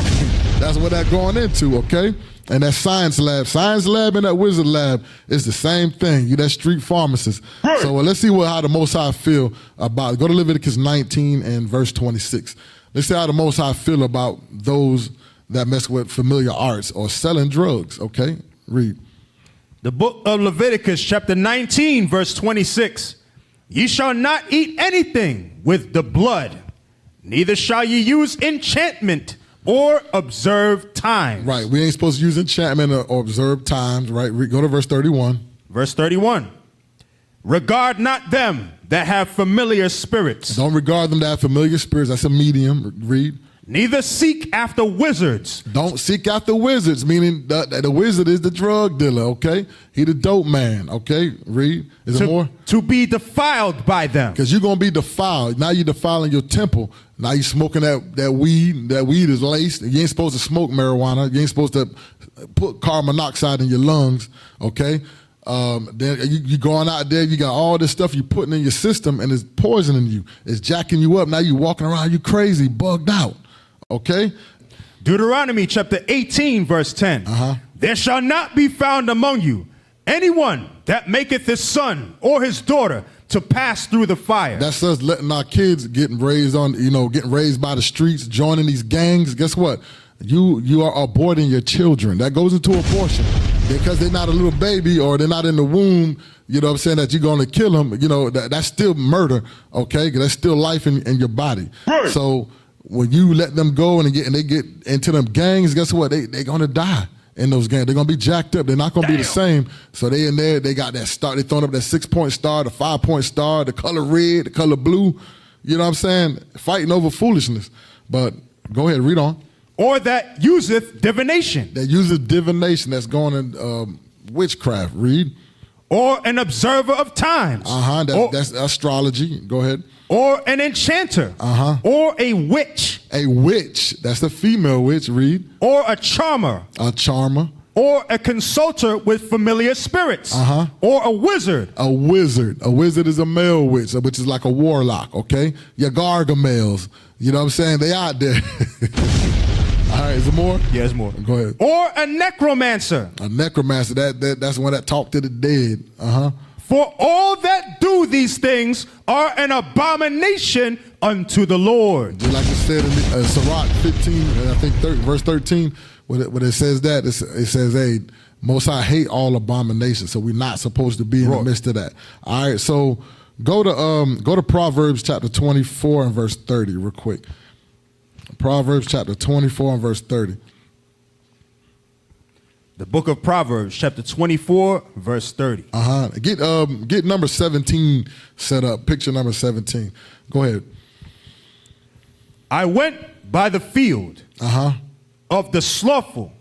That's what that's going into, okay? And that science lab and that wizard lab is the same thing. You that street pharmacist. So let's see how the Most High feel about it. Go to Leviticus 19 and verse 26. Let's see how the Most High feel about those that mess with familiar arts or selling drugs, okay? Read. The book of Leviticus, chapter 19, verse 26. Ye shall not eat anything with the blood, neither shall ye use enchantment or observe times. Right, we ain't supposed to use enchantment or observe times, right? Go to verse 31. Verse 31. Regard not them that have familiar spirits. Don't regard them that have familiar spirits. That's a medium. Read. Neither seek after wizards. Don't seek after wizards, meaning the wizard is the drug dealer, okay? He the dope man, okay? Read. Is there more? To be defiled by them. Because you're going to be defiled. Now you're defiling your temple. Now you're smoking that weed. That weed is laced. You ain't supposed to smoke marijuana. You ain't supposed to put carbon monoxide in your lungs, okay? Then you going out there, you got all this stuff you putting in your system and it's poisoning you. It's jacking you up. Now you walking around, you crazy, bugged out. Okay? Deuteronomy chapter 18, verse 10. There shall not be found among you anyone that maketh his son or his daughter to pass through the fire. That's us letting our kids getting raised by the streets, joining these gangs. Guess what? You are aborting your children. That goes into abortion. Because they're not a little baby or they're not in the womb, you know what I'm saying, that you're going to kill them, you know, that's still murder, okay? That's still life in your body. Right. So when you let them go and they get into them gangs, guess what? They're going to die in those gangs. They're going to be jacked up. They're not going to be the same. So they in there, they got that star. They throwing up that 6-point star, the 5-point star, the color red, the color blue. You know what I'm saying? Fighting over foolishness. But go ahead, read on. Or that useth divination. That useth divination. That's going in witchcraft. Read. Or an observer of times. That's astrology. Go ahead. Or an enchanter. Or a witch. A witch. That's the female witch. Read. Or a charmer. A charmer. Or a consulter with familiar spirits. Or a wizard. A wizard. A wizard is a male witch, which is like a warlock, okay? Your gargamels. You know what I'm saying? They out there. All right, is there more? Yeah, there's more. Go ahead. Or a necromancer. A necromancer, that's one that talked to the dead. For all that do these things are an abomination unto the Lord. Just like it said in Sirach 15, I think verse 13, when it says that, it says, hey, Most High hate all abominations, so we're not supposed to be in the midst of that. All right, so go to Proverbs chapter 24 and verse 30 real quick. Proverbs chapter 24 and verse 30. The book of Proverbs chapter 24 verse 30. Get number 17 set up. Picture number 17. Go ahead. I went by the field of the slothful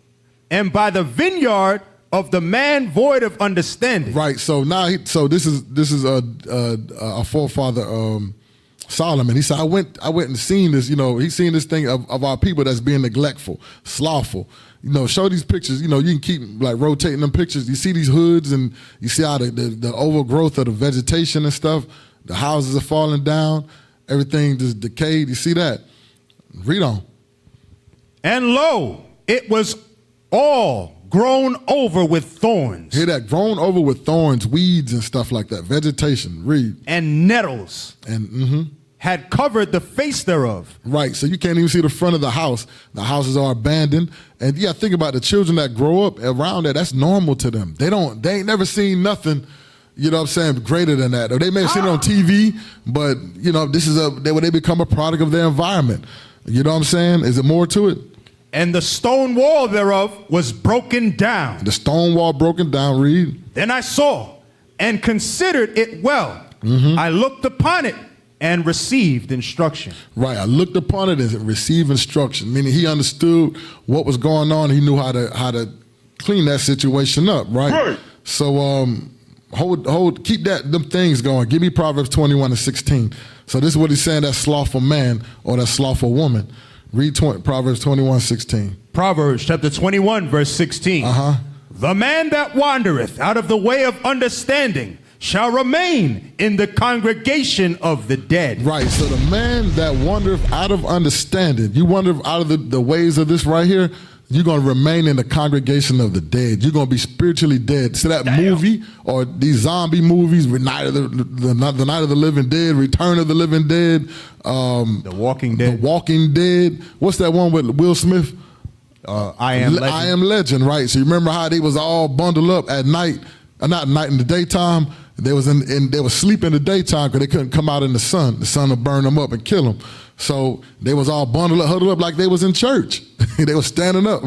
and by the vineyard of the man void of understanding. Right. So now, this is a forefather, Solomon. He said, I went and seen this. You know, he's seen this thing of our people that's being neglectful, slothful. You know, show these pictures. You know, you can keep like rotating them pictures. You see these hoods, and you see how the overgrowth of the vegetation and stuff. The houses are falling down. Everything just decayed. You see that? Read on. And lo, it was all grown over with thorns. Hear that? Grown over with thorns, weeds and stuff like that. Vegetation. Read. And nettles. And had covered the face thereof. Right, so you can't even see the front of the house. The houses are abandoned. And yeah, think about the children that grow up around that. That's normal to them. They ain't never seen nothing, you know what I'm saying, greater than that. Or they may have seen it on TV, but you know, this is they become a product of their environment. You know what I'm saying? Is it more to it? And the stone wall thereof was broken down. The stone wall broken down, read. Then I saw and considered it well. I looked upon it and received instruction. Right, I looked upon it and received instruction, meaning he understood what was going on. He knew how to clean that situation up, right? So keep them things going. Give me Proverbs 21 and 16. So this is what he's saying, that slothful man or that slothful woman. Read Proverbs 21, 16. Proverbs chapter 21, verse 16. The man that wandereth out of the way of understanding shall remain in the congregation of the dead. Right, so the man that wandereth out of understanding, you wander out of the ways of this right here, you're going to remain in the congregation of the dead. You're going to be spiritually dead. So that movie or these zombie movies, Night of the Night of the Living Dead, Return of the Living Dead, The Walking Dead. The Walking Dead. What's that one with Will Smith? I Am Legend. I Am Legend, right? So you remember how they was all bundled up at night, not at night, in the daytime. They was they was sleep in the daytime because they couldn't come out in the sun. The sun would burn them up and kill them. So they was all bundled up, huddled up like they was in church. They was standing up.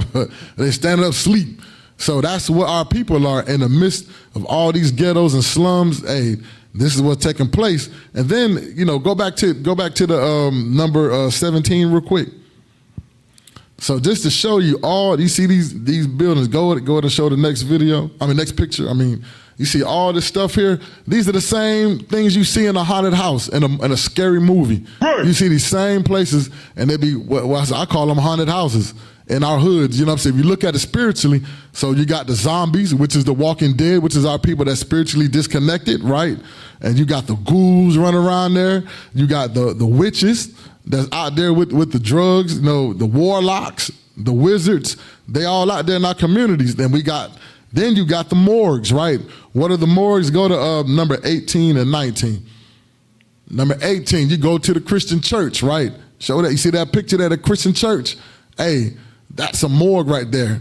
They standing up sleep. So that's what our people are in the midst of all these ghettos and slums. Hey, this is what's taking place. And then, you know, go back to the number 17 real quick. So just to show you all, you see these buildings. Go and show the next video. Next picture. You see all this stuff here. These are the same things you see in a haunted house in a scary movie. Right. You see these same places, and they be I call them haunted houses in our hoods. You know what I'm saying? If you look at it spiritually, so you got the zombies, which is the Walking Dead, which is our people that's spiritually disconnected, right? And you got the ghouls running around there. You got the witches that's out there with the drugs. You know, the warlocks, the wizards. They all out there in our communities. Then you got the morgues, right? What are the morgues? Go to number 18 and 19. Number 18, you go to the Christian church, right? Show that. You see that picture there, the Christian church? Hey, that's a morgue right there.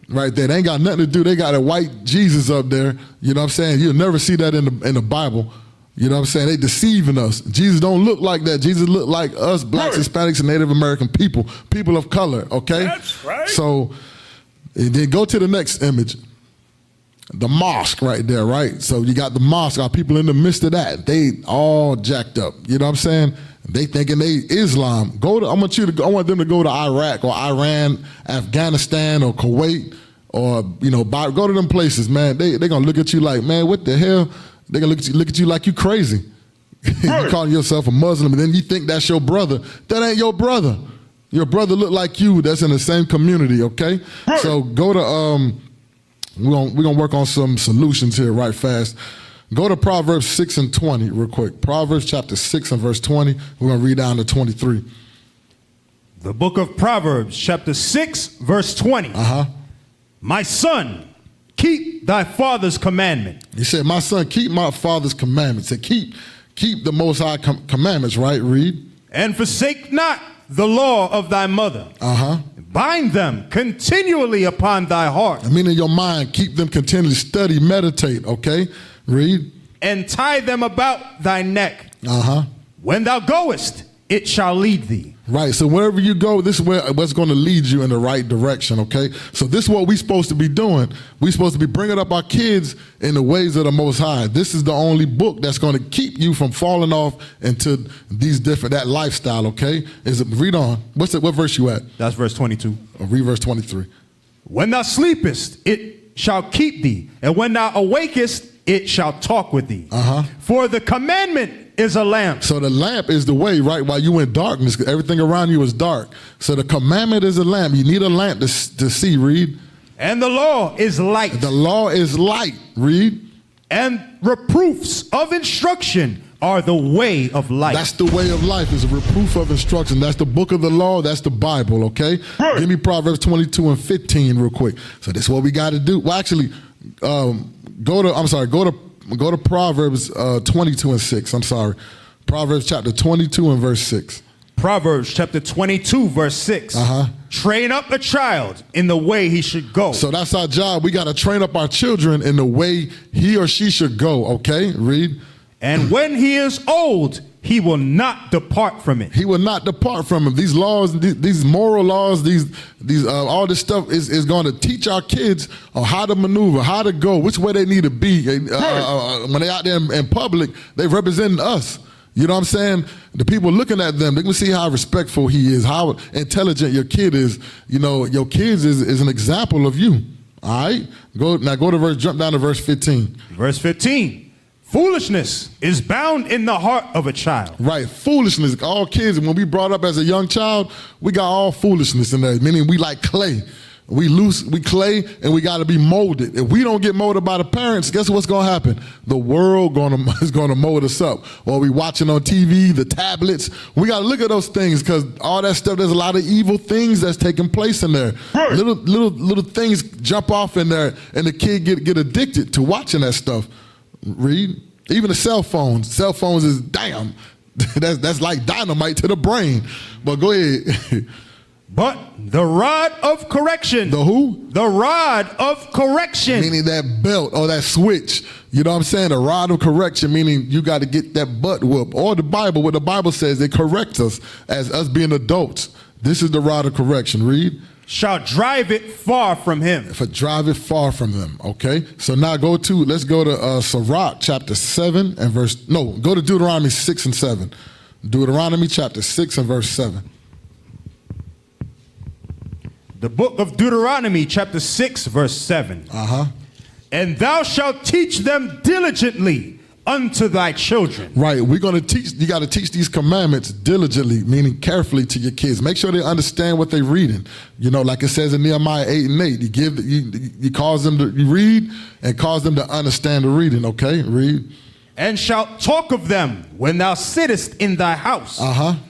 Right there. They ain't got nothing to do. They got a white Jesus up there. You know what I'm saying? You'll never see that in the Bible. You know what I'm saying? They deceiving us. Jesus don't look like that. Jesus look like us, blacks, Hispanics, and Native American people of color, okay? That's right. So then go to the next image. The mosque right there, right? So you got the mosque, our people in the midst of that. They all jacked up. You know what I'm saying? They thinking they Islam. I want them to go to Iraq or Iran, Afghanistan or Kuwait or, you know, go to them places, man. They gonna look at you like, man, what the hell? They gonna look at you like you crazy. You calling yourself a Muslim and then you think that's your brother. That ain't your brother. Your brother look like you that's in the same community, okay? So go to we're gonna work on some solutions here right fast. Go to Proverbs 6 and 20 real quick. Proverbs chapter 6 and verse 20. We're gonna read down to 23. The book of Proverbs chapter 6 verse 20. My son, keep thy father's commandment. He said, my son, keep my father's commandments. He said, keep the Most High commandments, right? Read. And forsake not the law of thy mother. Bind them continually upon thy heart. I mean, in your mind, keep them continually, study, meditate, okay? Read. And tie them about thy neck. When thou goest, it shall lead thee. Right, so wherever you go, this is what's going to lead you in the right direction, okay? So this is what we're supposed to be doing. We're supposed to be bringing up our kids in the ways of the Most High. This is the only book that's going to keep you from falling off into that lifestyle, okay? Read on. What verse you at? That's verse 22. Read verse 23. When thou sleepest, it shall keep thee, and when thou awakest, it shall talk with thee. For the commandment is a lamp. So the lamp is the way, right? While you in darkness, everything around you is dark. So the commandment is a lamp. You need a lamp to see. Read. And the law is light. The law is light. Read. And reproofs of instruction are the way of life. That's the way of life, is a reproof of instruction. That's the book of the law. That's the Bible, okay? Give me Proverbs 22 and 15 real quick. So this is what we got to do. Well, actually, go to Proverbs 22 and 6. I'm sorry. Proverbs chapter 22 and verse 6. Proverbs chapter 22 verse 6. Train up a child in the way he should go. So that's our job. We got to train up our children in the way he or she should go, okay? Read. And when he is old, he will not depart from it. He will not depart from it. These laws, these moral laws, all this stuff is going to teach our kids on how to maneuver, how to go, which way they need to be. When they're out there in public, they represent us. You know what I'm saying? The people looking at them, they can see how respectful he is, how intelligent your kid is. You know, your kids is an example of you. All right? Jump down to verse 15. Verse 15. Foolishness is bound in the heart of a child. Right, foolishness. All kids, when we brought up as a young child, we got all foolishness in there, meaning we like clay. We clay, and we got to be molded. If we don't get molded by the parents, guess what's going to happen? The world is going to mold us up. Or we watching on TV, the tablets. We got to look at those things, because all that stuff, there's a lot of evil things that's taking place in there. Right. Little things jump off in there, and the kid get addicted to watching that stuff. Read. Even the cell phones. Cell phones is, damn, that's like dynamite to the brain. But go ahead. But the rod of correction. The who? The rod of correction. Meaning that belt or that switch. You know what I'm saying? The rod of correction, meaning you got to get that butt whoop. Or the Bible, what the Bible says, it corrects us as us being adults. This is the rod of correction. Read. Shall drive it far from him. For drive it far from them. Okay. So now let's go to Sirach chapter 7 and go to Deuteronomy 6 and 7. Deuteronomy chapter 6 and verse 7. The book of Deuteronomy chapter 6 verse 7. And thou shalt teach them diligently unto thy children. Right. We're going to teach, you got to teach these commandments diligently, meaning carefully, to your kids. Make sure they understand what they're reading. You know, like it says in Nehemiah 8 and 8, you cause them to read and cause them to understand the reading. Okay, read. And shalt talk of them when thou sittest in thy house,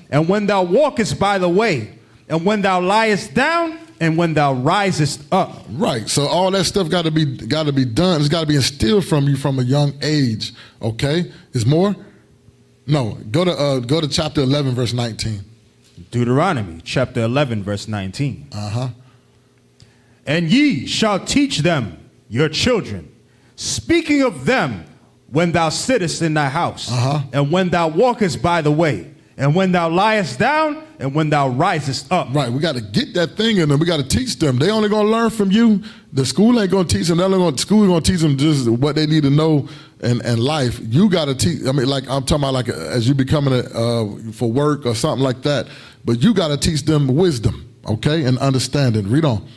and when thou walkest by the way, and when thou liest down, and when thou risest up. Right. So all that stuff got to be done. It's got to be instilled from you from a young age. Okay. Is more? No. Go to chapter 11, verse 19. Deuteronomy chapter 11, verse 19. And ye shall teach them your children, speaking of them when thou sittest in thy house, and when thou walkest by the way, and when thou liest down, and when thou risest up. Right, we got to get that thing in them. We got to teach them. They only going to learn from you. The school ain't going to teach them. School going to teach them just what they need to know in life. You got to teach. I mean, like I'm talking about, like as you becoming for work or something like that. But you got to teach them wisdom, okay, and understanding. Read on.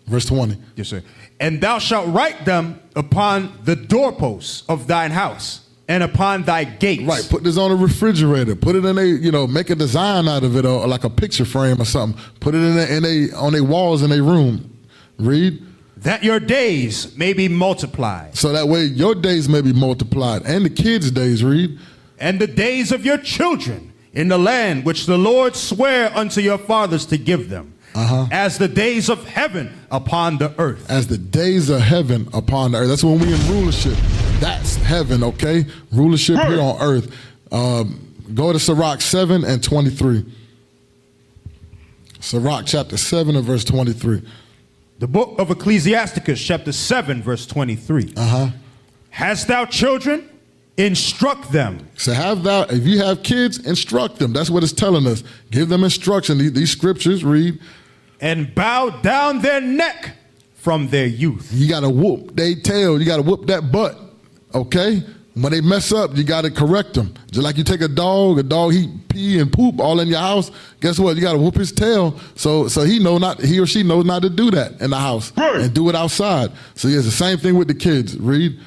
Verse 20. Yes, sir. And thou shalt write them upon the doorposts of thine house, and upon thy gates. Right, put this on a refrigerator. Put it in make a design out of it, or like a picture frame or something. Put it on their walls in their room. Read. That your days may be multiplied. So that way your days may be multiplied, and the kids' days. Read. And the days of your children in the land which the Lord sware unto your fathers to give them. As the days of heaven upon the earth. As the days of heaven upon the earth. That's when we in rulership. That's heaven, okay? Rulership here on earth. Go to Sirach 7 and 23. Sirach chapter 7 and verse 23. The book of Ecclesiasticus chapter 7 verse 23. Hast thou children? Instruct them. So if you have kids, instruct them. That's what it's telling us. Give them instruction. These scriptures, read. And bow down their neck from their youth. You got to whoop their tail. You got to whoop that butt, okay? When they mess up, you got to correct them. Just like you take a dog he pee and poop all in your house. Guess what? You got to whoop his tail so he or she knows not to do that in the house and do it outside. So it's the same thing with the kids. Read.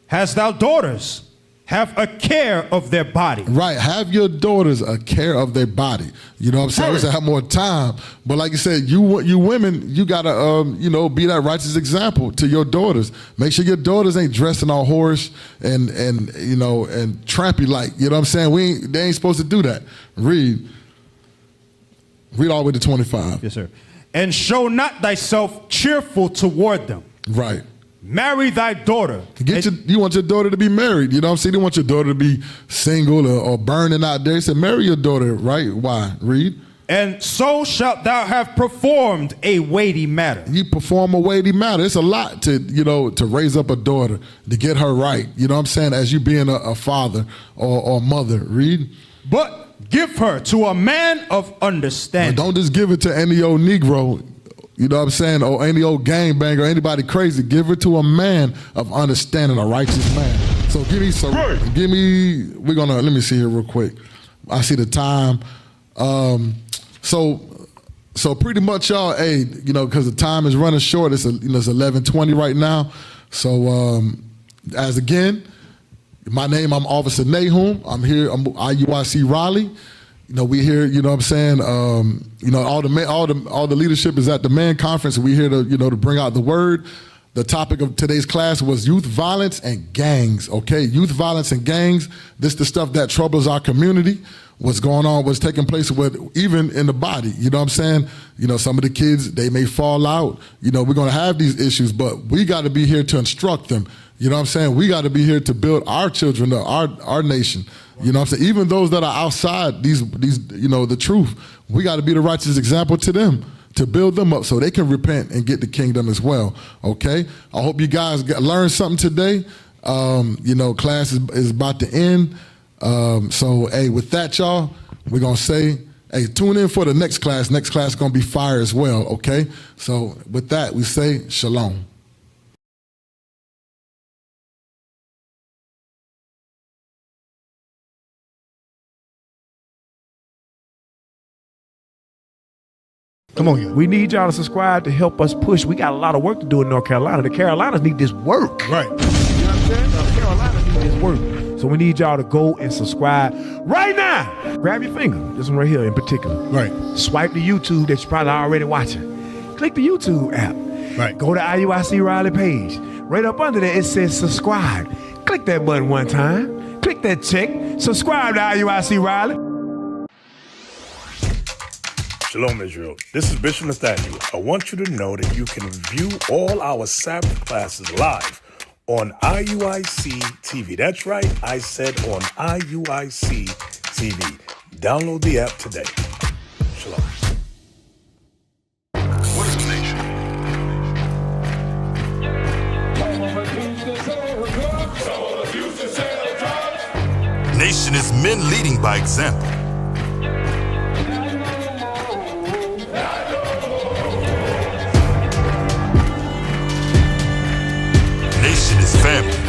Hast thou daughters? Have a care of their body. Right. Have your daughters a care of their body. You know what I'm saying? We should have more time. But like you said, you women, you got to, be that righteous example to your daughters. Make sure your daughters ain't dressing all whorish and trampy like. You know what I'm saying? They ain't supposed to do that. Read all the way to 25. Yes, sir. And show not thyself cheerful toward them. Right. Marry thy daughter. You want your daughter to be married. You know what I'm saying? You want your daughter to be single or burning out there. He said, marry your daughter, right? Why? Read. And so shalt thou have performed a weighty matter. You perform a weighty matter. It's a lot to raise up a daughter, to get her right. You know what I'm saying? As you being a father or mother. Read. But give her to a man of understanding. But don't just give it to any old Negro. You know what I'm saying? Or any old gangbanger, or anybody crazy. Give it to a man of understanding, a righteous man. So let me see here real quick. I see the time. So pretty much y'all, because the time is running short, it's 11:20 right now. So as again, my name, I'm Officer Nahum. I'm here, I'm IUIC Raleigh. we hear, you know what I'm saying, all the leadership is at the man conference. We here to, to bring out the word. The topic of today's class was youth violence and gangs, okay? Youth violence and gangs, this is the stuff that troubles our community. What's going on, what's taking place with even in the body, you know what I'm saying? Some of the kids, they may fall out. We're gonna have these issues, but we gotta be here to instruct them. You know what I'm saying? We gotta be here to build our children, our nation. You know what I'm saying? Even those that are outside these the truth, we gotta be the righteous example to them, to build them up so they can repent and get the kingdom as well, okay? I hope you guys learned something today. Class is about to end. So, hey, with that, y'all, we're going to say, hey, tune in for the next class. Next class is going to be fire as well, okay? So, with that, we say shalom. Come on, we need y'all to subscribe to help us push. We got a lot of work to do in North Carolina. The Carolinas need this work. Right. You know what I'm saying? The Carolinas need this work. So we need y'all to go and subscribe right now. Grab your finger, this one right here in particular. Right. Swipe the YouTube that you're probably already watching. Click the YouTube app. Right. Go to IUIC Raleigh page. Right up under there, it says subscribe. Click that button one time. Click that check. Subscribe to IUIC Raleigh. Shalom, Israel. This is Bishop Nathaniel. I want you to know that you can view all our Sabbath classes live on IUIC TV. That's right, I said on IUIC TV. Download the app today. Shalom. What is the nation? Nation is men leading by example. Nation is family.